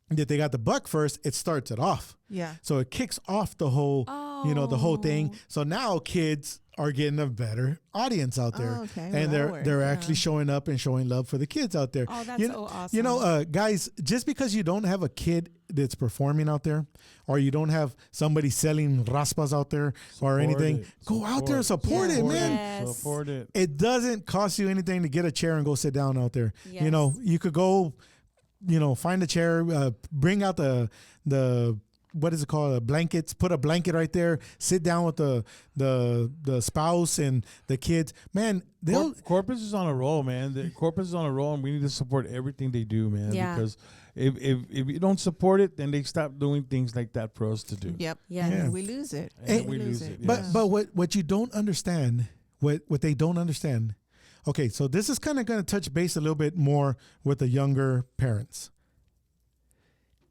that they got the buck first, it starts it off. Yeah. So it kicks off the whole, the whole thing. Oh. So now kids are getting a better audience out there, Oh, okay. and Well, they're that works, they're yeah. actually showing up and showing love for the kids out there. Oh, that's you, so awesome. You know, guys, just because you don't have a kid that's performing out there, or you don't have somebody selling raspas out there or Support anything, it. go out there and support it, man. Yes. Support it. It doesn't cost you anything to get a chair and go sit down out there. Yes. You know, you could go, find a chair, bring out the what is it called? Blankets. Put a blanket right there. Sit down with the spouse and the kids. Man, they'll. Corpus is on a roll, man. The Corpus is on a roll, and we need to support everything they do, man. Yeah. Because if you don't support it, then they stop doing things like that for us to do. Yep. Yes. Yeah. We lose it. And we lose it. But yes. but what you don't understand, what they don't understand. Okay, so this is kind of going to touch base a little bit more with the younger parents.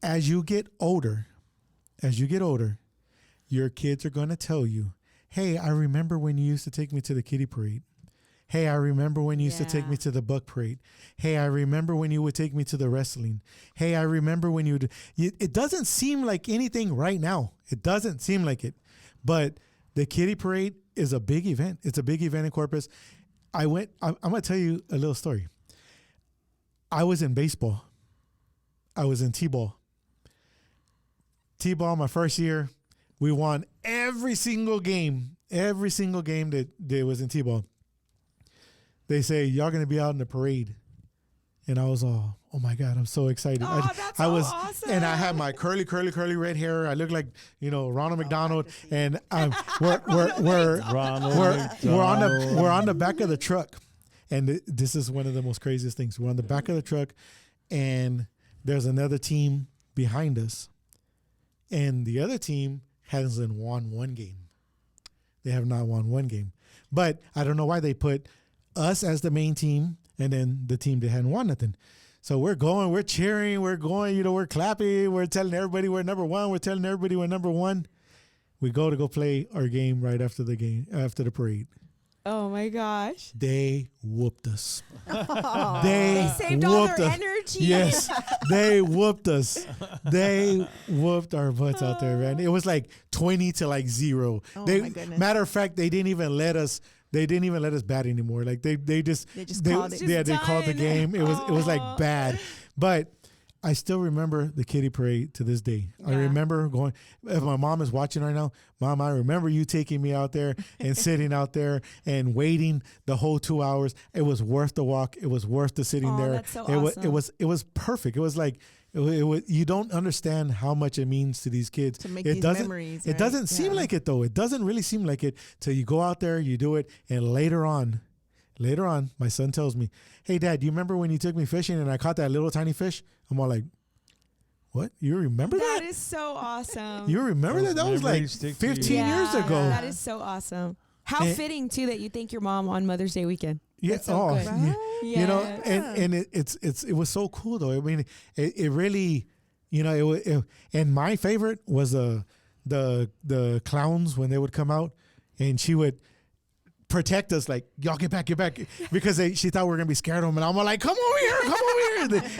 As you get older, your kids are going to tell you, "Hey, I remember when you used to take me to the kiddie parade. Hey, I remember when you used to take Yeah. me to the buck parade. Hey, I remember when you would take me to the wrestling. Hey, I remember when you would." It doesn't seem like anything right now. It doesn't seem like it. But the kiddie parade is a big event. It's a big event in Corpus. I'm going to tell you a little story. I was in baseball. I was in T-ball. T-ball, my first year, we won every single game that was in T-ball. They say, "Y'all going to be out in the parade." And I was all, "Oh my God, I'm so excited." Oh, that's I so was, awesome. and I had my curly red hair. I looked like, Ronald McDonald. And we're on the back of the truck. And this is one of the most craziest things. We're on the back of the truck, and there's another team behind us. And the other team hasn't won one game. They have not won one game. But I don't know why they put us as the main team and then the team that hadn't won nothing. So we're going, we're cheering, we're going, we're clapping, we're telling everybody we're number one, we're telling everybody we're number one. We go play our game right after the parade. Oh my gosh. They whooped us. They saved all their energy. Yes, they whooped us. They whooped our butts out there, man. It was like 20-0. Oh, They, my goodness. matter of fact, they didn't even let us. They didn't even let us bat anymore. Like they just called it. Yeah, they called the done. game. It was like bad, but. I still remember the kiddie parade to this day. I Yeah. remember going, if my mom is watching right now, Mom, I remember you taking me out there and sitting out there and waiting the whole 2 hours. It was worth the walk. It was worth the sitting Oh, there. that's so It awesome. was perfect. It was like, it was, you don't understand how much it means to these kids. To make it these doesn't, memories, It right? doesn't seem Yeah. like it though. It doesn't really seem like it till you go out there, you do it, and later on, my son tells me, "Hey Dad, do you remember when you took me fishing and I caught that little tiny fish?" I'm all like, "What? You remember that? That is so awesome. You remember that? That was like memories stick to you. 15 years ago." That is so awesome. How And- fitting too that you thank your mom on Mother's Day weekend. Yeah. That's so good. Yeah. Yes. You know, and it was so cool though. I mean, it really, and my favorite was the clowns when they would come out, and she would protect us, like, "Y'all get back, because she thought we were gonna be scared of them, and I'm like, "Come over here,"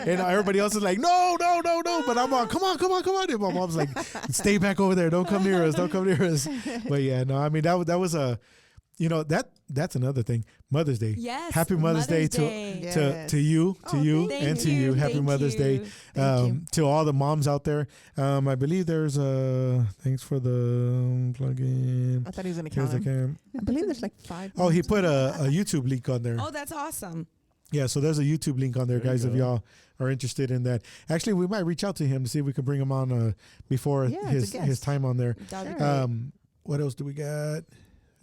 and everybody else is like, "No," but I'm like, "Come on," and my mom's like, "Stay back over there, don't come near us." But yeah, no, I mean that was a, that's another thing. Mother's Day. Yes, Happy Mother's Day, Mother's Day. to you, Oh, thank and to you. you. Happy Thank Mother's you. Day. Thank you. To all the moms out there. I believe there's thanks for the plug-in. I thought he was going to Here's count the them. cam. I believe there's like 5. Oh, he put a YouTube link on there. Oh, that's awesome. Yeah, so there's a YouTube link on there, There you guys, if go. y'all are interested in that. Actually, we might reach out to him to see if we can bring him on before Yeah, as a his guest. time on there. That'd be Sure. great. What else do we got?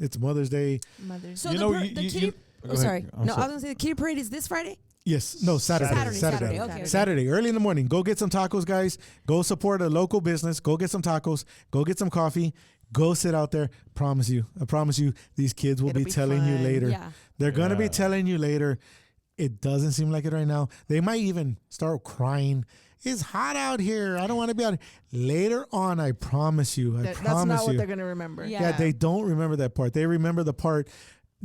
It's Mother's Day. Mother's So You the, know, par- you- the you- kitty. you- Oh, sorry. I'm No, I sorry. was gonna say the kitty parade is this Friday. Yes, no, Saturday. Saturday. Okay. Saturday, early in the morning. Go get some tacos, guys. Go support a local business. Go get some tacos. Go get some coffee. Go sit out there. I promise you, these kids will It'll be be telling you fun. later. Yeah. They're going to be Yeah. telling you later. it doesn't seem like it right now. They might even start crying. It's hot out here. I don't want to be out here. Later on, I promise you. That's not what they're going to remember. Yeah, they don't remember that part. They remember the part.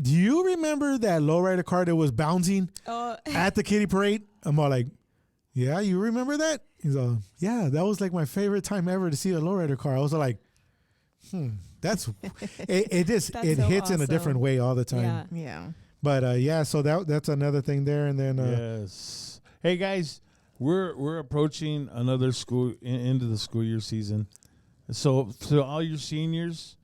Do you remember that lowrider car that was bouncing at the kiddie parade? I'm all like, yeah, you remember that? He's all, yeah, that was like my favorite time ever to see a lowrider car. I was like, that's it just That's it so hits in a different awesome. way all the time. Yeah. Yeah. But yeah, so that's another thing there. And then Yes. Hey guys, we're approaching another into the school year season. So to all your seniors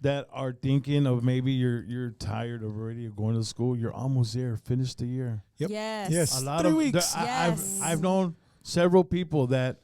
that are thinking of maybe you're tired of already going to school, you're almost there. Finish the year. Yep. Yes. A lot 3 of weeks. I've known several people that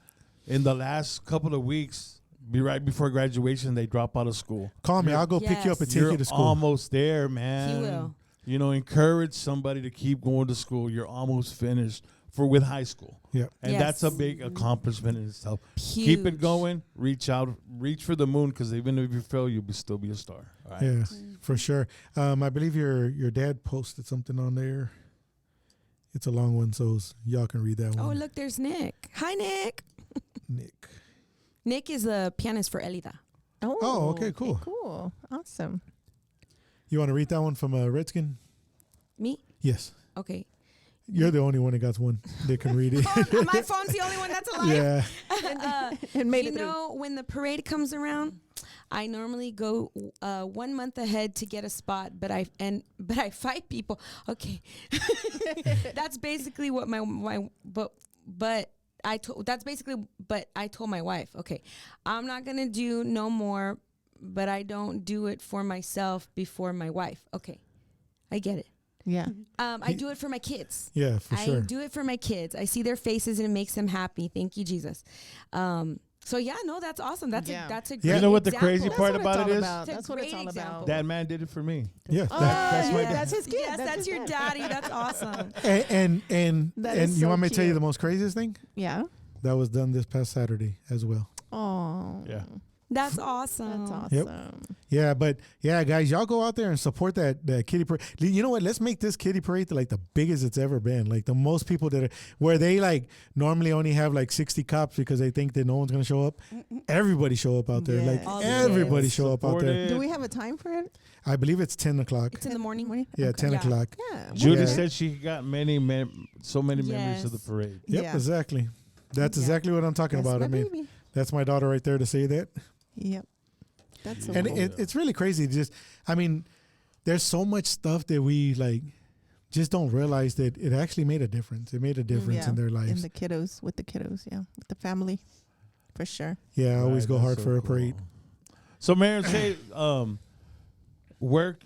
in the last couple of weeks, right before graduation, they drop out of school. Call me. I'll go pick you up and take You're you to school. almost there, man. He will. You know, encourage somebody to keep going to school. You're almost finished with high school. Yep. And Yes. that's a big accomplishment in itself. Huge. Keep it going. Reach out. Reach for the moon, because even if you fail, you'll still be a star. All right? Yeah, for sure. I believe your dad posted something on there. It's a long one, so y'all can read that Oh, one. look, there's Nick. Hi, Nick. Nick. Nick is the pianist for Elida. Oh, okay, cool. Cool. Awesome. You want to read that one from Redskin? Me? Yes. Okay. You're the only one that got one that can read it. My phone's the only one that's alive. Yeah. It made You it through. know, when the parade comes around, I normally go 1 month ahead to get a spot, but I fight people. Okay, that's basically what I told my wife. Okay, I'm not gonna do no more, but I don't do it for myself before my wife. Okay, I get it. Yeah. I do it for my kids. Yeah, for sure. I do it for my kids. I see their faces and it makes them happy. Thank you, Jesus. So yeah, no, that's awesome. That's Yeah. a Yeah. great You know what the example. crazy That's part what about it's it all is? about. It's a That's what it's great all example. about. That man did it for me. Yeah. Oh, that's my yeah, dad. that's his kid. Yes, that's his your dad. daddy. That's awesome. And That and is you so want me to tell you cute. the most craziest thing? Yeah. That was done this past Saturday as well. Oh. Yeah. That's awesome. That's awesome. Yep. Yeah, but yeah, guys, y'all go out there and support that kiddie parade. You know what? Let's make this kiddie parade like the biggest it's ever been. Like the most people that are where they like normally only have like 60 cops because they think that no one's gonna show up. Everybody show up out there. Yeah. Like All the everybody kids. show up out there. Support Do it. we have a time for it? I believe it's 10 o'clock. It's in the morning. Yeah, 10 Yeah. o'clock. Yeah. Judy Yeah. said she got so many memories of the Yes. parade. Yep, Yeah. exactly. That's Yeah. exactly what I'm talking That's about. my I mean, baby. that's my daughter right there to say that. Yep. That's so And cool. it's really crazy. Just, I mean, there's so much stuff that we like just don't realize that it actually made a difference. It made a difference Yeah. in their in lives. the kiddos, with the kiddos, yeah, with the family, for sure. Yeah, I always Right, go that's hard so for a cool. parade. So, Mary, say,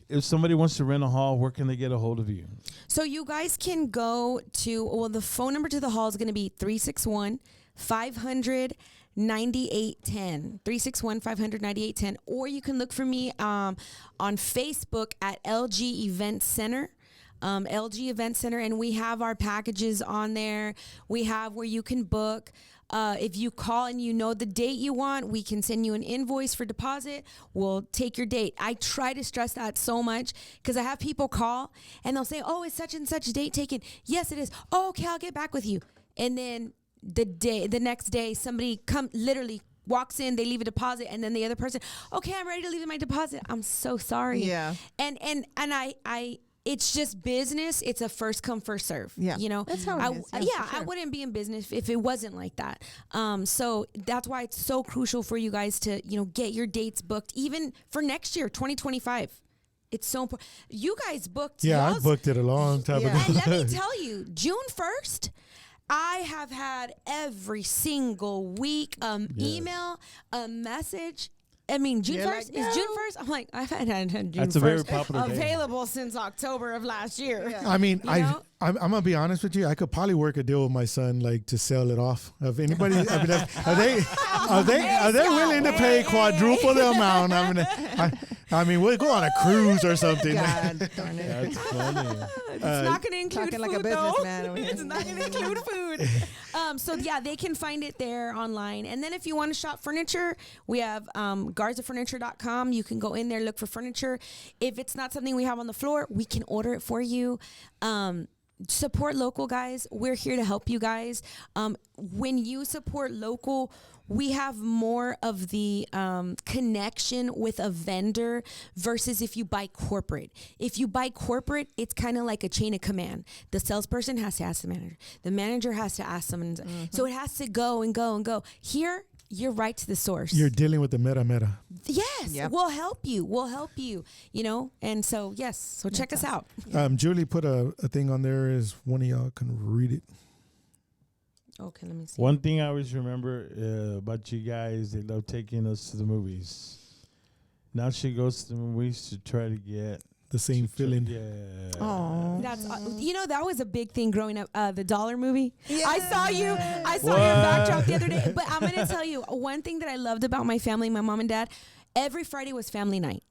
if somebody wants to rent a hall, where can they get a hold of you? So you guys can go to, the phone number to the hall is going to be 361-500-9810. 361-500-9810. Or you can look for me on Facebook at LG Event Center. LG Event Center, and we have our packages on there. We have where you can book. If you call and you know the date you want, we can send you an invoice for deposit. We'll take your date. I try to stress that so much because I have people call and they'll say, "Oh, it's such and such date taken." Yes, it is. Oh, okay, I'll get back with you. And then the next day, somebody literally walks in, they leave a deposit, and then the other person, "Okay, I'm ready to leave my deposit." I'm so sorry. Yeah. And I it's just business. It's a first come, first serve. Yeah. You know, That's how it is. Yeah, yeah, for I sure. wouldn't be in business if it wasn't like that. So that's why it's so crucial for you guys to, get your dates booked, even for next year, 2025. It's so important. You guys booked. Yeah, I y'all's- booked it a long time Yeah. And let me ago. tell you, June 1st, I have had every single week email, a message. I mean, June You're 1st like, is June no. 1st. I'm like, I've had June That's a 1st very popular day. available since October of last year. I mean, You know? I'm gonna be honest with you. I could probably work a deal with my son, like to sell it off. If anybody, I mean, are they willing to pay quadruple the amount? I mean, we'll go on a cruise or something. God darn it. That's funny. It's not going to include Talking like a food, though. businessman over here. It's not going to include food. So yeah, they can find it there online. And then if you want to shop furniture, we have GarzaFurniture.com. You can go in there, look for furniture. If it's not something we have on the floor, we can order it for you. support local, guys. We're here to help you guys. When you support local, we have more of the connection with a vendor versus if you buy corporate. If you buy corporate, it's kind of like a chain of command. The salesperson has to ask the manager. The manager has to ask someone. So it has to go and go and go. Here, you're right to the source. You're dealing with the meta. Yes, Yep. we'll help you. We'll help you, you know? And so, yes, so check us out. Julie put a thing on there is one of y'all can read it. Okay, let me see. One thing I always remember about you guys, they love taking us to the movies. Now she goes to the movies to try to get The same feeling. Yeah. Oh, That's you know, that was a big thing growing up. The dollar movie. Yeah. I saw your What? backdrop the other day. But I'm gonna tell you one thing that I loved about my family, my mom and dad. Every Friday was family night.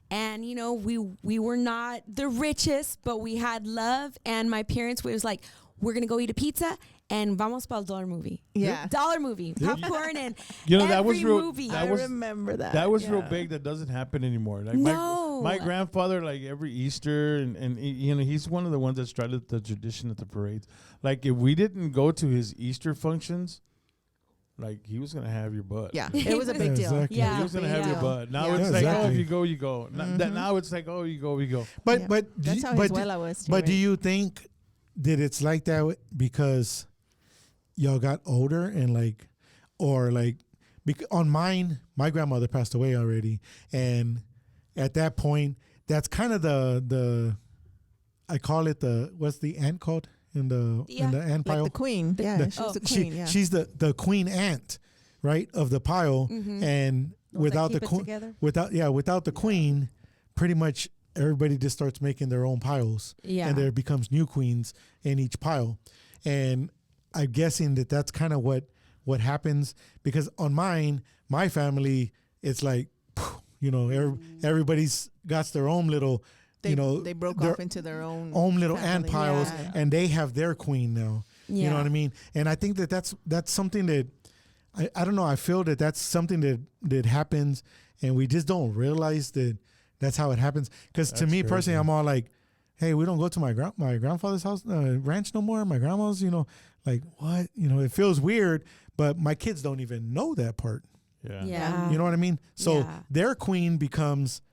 And you know, we were not the richest, but we had love. And my parents was like, we're gonna go eat a pizza and vamos para el dollar movie. Yeah. Dollar movie, popcorn and You know, that was every real. movie. That I was remember that. that was real yeah. big. That doesn't happen anymore. Like No. my grandfather, like every Easter, and you know, he's one of the ones that started the tradition at the parades. Like if we didn't go to his Easter functions, like he was gonna have your butt. Yeah, it was a big deal. Exactly. Yeah. He was gonna have your Yeah. butt. Now Yeah. it's Yeah, like, oh, exactly. if you go, you go. Now it's like, oh, you go, you go. But Yeah. but That's how his abuela was. Too, but do right? you think that it's like that because y'all got older and like, or like, on mine, my grandmother passed away already, and at that point, that's kind of the I call it what's the ant called in the ant pile? Like the queen? Yeah, she was the queen. Yeah. She's the queen ant, right, of the pile, and without the queen, together. without the queen, pretty much everybody just starts making their own piles, Yeah. and there becomes new queens in each pile, and I'm guessing that that's kind of what happens, because on my family, it's like, you know, everybody's got their own little, They, you know, they broke their off into their own little ant family. piles, Yeah. and they have their queen now. You know Yeah. what I mean? And I think that's something that I don't know. I feel that that's something that happens, and we just don't realize that that's how it happens. Because to That's me crazy. personally, I'm all like, hey, we don't go to my grandfather's house, ranch no more. My grandma's, you know, like what? You know, it feels weird, but my kids don't even know that part. Yeah. Yeah. You know what I mean? So Yeah. their queen becomes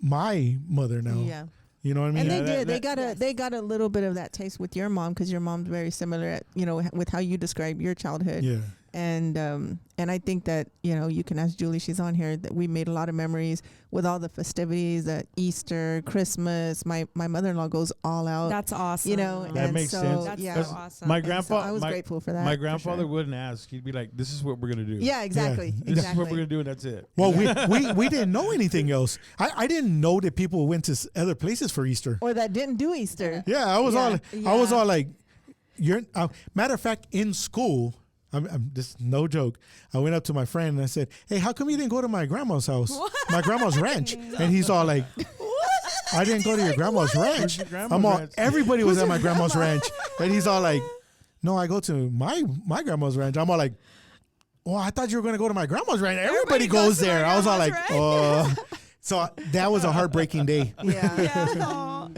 my mother now. Yeah. You know what I mean? And they Yeah, did. They got a little bit of that taste with your mom, because your mom's very similar at, you know, with how you describe your childhood. Yeah. And I think that, you know, you can ask Julie, she's on here, that we made a lot of memories with all the festivities, that Easter, Christmas. My mother-in-law goes all out. That's awesome. You know, That and makes so, sense. That's yeah. so awesome. My And so grandpa, I was grateful for that. my for grandfather sure. wouldn't ask. He'd be like, "This is what we're gonna do. Yeah, exactly. Yeah. This Exactly. is what we're gonna do, and that's it." Well, we didn't know anything else. I didn't know that people went to other places for Easter. Or that didn't do Easter. Yeah, I was Yeah, all like, you're. Matter of fact, in school, I'm this no joke. I went up to my friend and I said, "Hey, how come you didn't go to my grandma's house, my grandma's ranch?" And he's all like, "I didn't go to your grandma's ranch." your grandma's I'm all. ranch? Everybody was at my grandma's ranch, and he's all like, "No, I go to my grandma's ranch." I'm all like, "Well, I thought you were going to go to my grandma's ranch. Everybody goes goes to my there." I was all like, grandma's ranch. "Oh." So that was a heartbreaking day. Yeah. Yeah.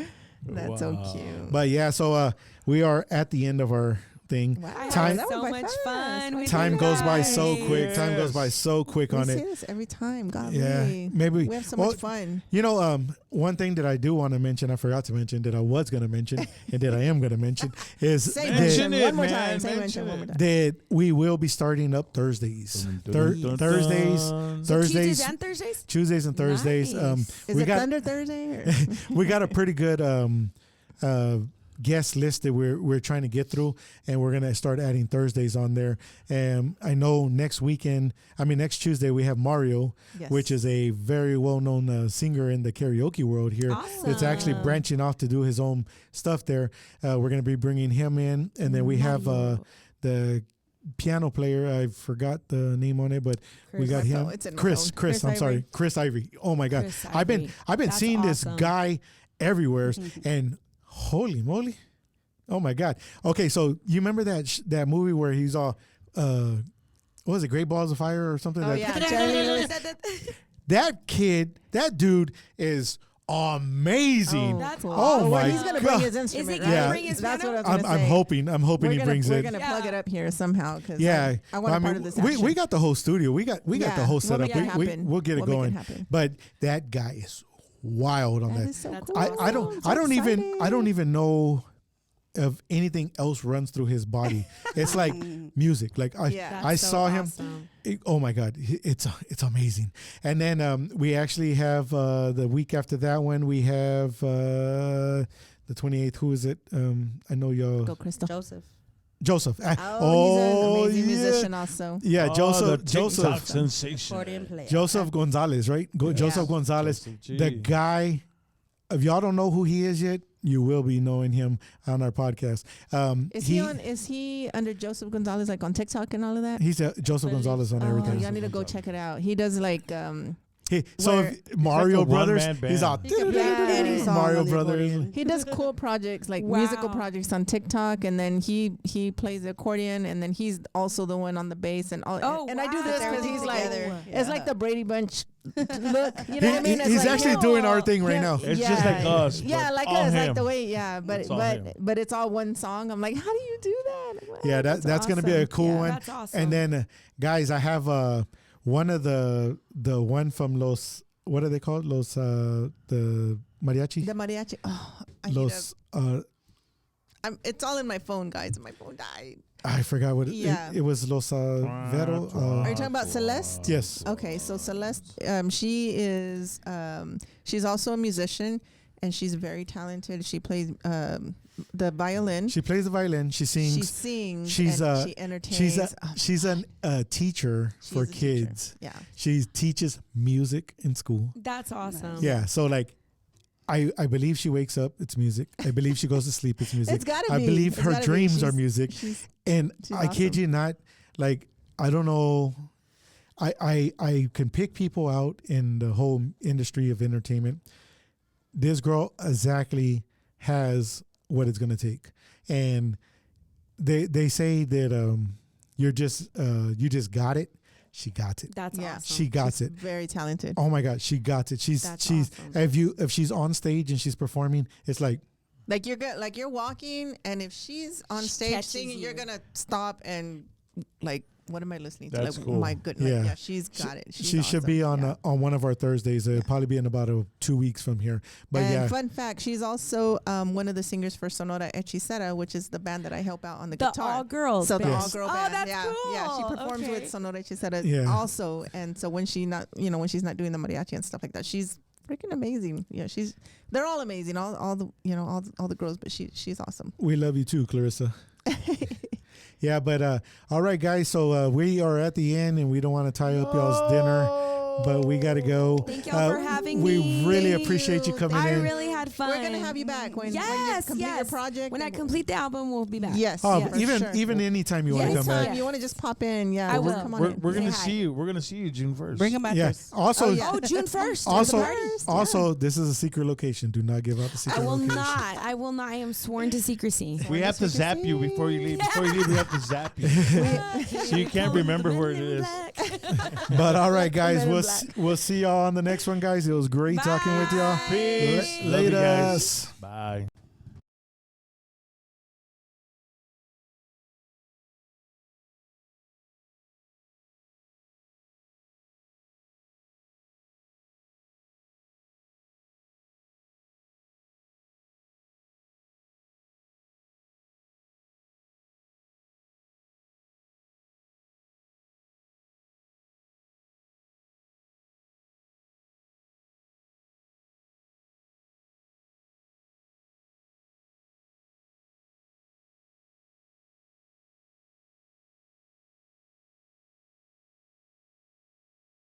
That's so Wow. cute. But yeah, so we are at the end of our thing. Wow. Time- That so went by much fast. fun with Time you goes by so guys. quick. Time goes by so quick We on say it. this every time. God, Yeah, maybe we have so well, much fun. You know, one thing that I do want to mention, I forgot to mention, that I was going to mention, and that I am going to mention, is Say Mention mention it, one more man. time. Say Mention mention one more it. time. that we will be starting up Thursdays. Thursdays, Tuesdays and Thursdays? Tuesdays and Thursdays. Nice. Is we it got Thunder Thursday? Or? we got a pretty good guest list that we're trying to get through, and we're gonna start adding Thursdays on there. And I know next Tuesday we have Mario, Yes. which is a very well-known singer in the karaoke world here. It's actually Awesome. branching off to do his own stuff there. We're gonna be bringing him in, and then we have Mario. the piano player. I forgot the name on it, but we Chris. got I him. know, it's in my Chris. phone. Chris I'm sorry, Ivory. Chris Ivory. Oh my God, Chris I've been Ivory. I've been That's seeing awesome. this guy everywhere, and holy moly, oh my God. Okay, so you remember that movie where he's all what was it, Great Balls of Fire or something? Oh, like yeah. Jerry Lewis. that dude is amazing. That's cool. Oh Well, my he's gonna God. bring his Is he instrument. gonna right? Yeah. bring his That's what I piano? was gonna say. I'm hoping he brings We're it. gonna plug it up here somehow because Yeah, I want a part of this. we action. got the whole studio. We got the Yeah, whole we'll setup. make it happen. We'll get it We'll going. make it happen. But that guy is wild on That that. is so That's cool. I don't even know if anything else runs through his body. It's like music. Like Yeah. I That's so saw him. awesome. Oh my God, it's amazing. And then we actually have the week after that one. We have the 28th. Who is it? I know y'all. Go, Crystal. Joseph. Joseph. He's an amazing musician also. Yeah, Oh, Joseph. the TikTok Joseph. sensation. Accordion player. Joseph Gonzalez, right? Joseph Gonzalez. Joseph G. The guy. If y'all don't know who he is yet, you will be knowing him on our podcast. Is he under Joseph Gonzalez like on TikTok and all of that? He's Joseph Gonzalez on Oh, everything. y'all need to go check it out. He does like So where- if Mario like a Brothers, one-man band. he's out. He can play any song Mario on the Brothers. accordion. He does cool projects like Wow. musical projects on TikTok, and then he plays the accordion, and then he's also the one on the bass and all. Oh, and I do wow. this because Everything he's like together. it's like the Brady Bunch look. You know what I mean? It's He's like actually him. doing our thing right Him. now. It's just like us, Yeah, but like all us, him. like the way. Yeah, It's all him. but it's all one song. I'm like, how do you do that? Wow, Yeah, that's gonna be a awesome. cool Yeah. one. That's awesome. And then, guys, I have one of the one from Los. What are they called? Los the mariachi. The mariachi. Oh, Los. it's all in my phone, guys. My phone died. I forgot what Yeah. it was. Los Vero. Are you talking about Celeste? Yes. Okay, so Celeste, she is, she's also a musician, and she's very talented. She plays the violin. She plays the violin. She sings. She sings. She's and she entertains. she's a teacher for She's a teacher. kids. Yeah. She teaches music in school. That's awesome. Yeah, so like, I believe she wakes up, it's music. I believe she goes to sleep, it's music. It's gotta I be. believe It's her gotta be. dreams are She's- music. she's- And she's I kid awesome. you not, like, I don't know. I can pick people out in the whole industry of entertainment. This girl exactly has what it's gonna take, and they say that you just got it. She got it. That's Yeah. awesome. She got She's it. very talented. Oh my God, she got it. She's That's she's awesome. if she's on stage and she's performing, it's like Like you're good. Like you're walking, and if she's on She stage catches singing, you're you. gonna stop and like, what am I listening to? That's Like, cool. my goodness. Yeah. Yeah, she's got it. She's she should awesome. be on Yeah. on one of our Thursdays. It'll probably be in about 2 weeks from here. But And yeah, fun fact, she's also one of the singers for Sonora Hechicera, which is the band that I help out on the The guitar. all girls. So the band. all girl Oh, band. that's yeah. cool. Yeah, she performs Okay. with Sonora Hechicera Yeah. also. And so when she's not doing the mariachi and stuff like that, she's freaking amazing. Yeah, they're all amazing. All the girls, but she's awesome. we love you too, Clarissa. Yeah, but all right, guys. So we are at the end, and we don't want to tie up y'all's dinner, but we got to go. Thank y'all for having we me. really Thank appreciate you you. coming I in. really had fun. We're gonna have you back when you yes, complete your yes. project. When I and- complete the album, we'll be back. Yes. Oh, yeah, for even sure. even anytime you want to Yes, come back. yeah. You want to just pop in? Yeah, I we're- will. Come on We're, in. we're gonna Say hi. see you. We're gonna see you June 1st. Bring them back. Yeah. Also, Oh, yeah. Oh, June 1st. also, First, also, this is a secret location. Do not give out the I secret will location. not. I will not. I am sworn to secrecy. We have to zap you before you leave. Before you leave, we have to zap you, so you can't remember where it is. But all right, guys, Men in we'll Black. we'll see y'all on the next one, guys. It was great talking with y'all. Peace. Love you Later. guys.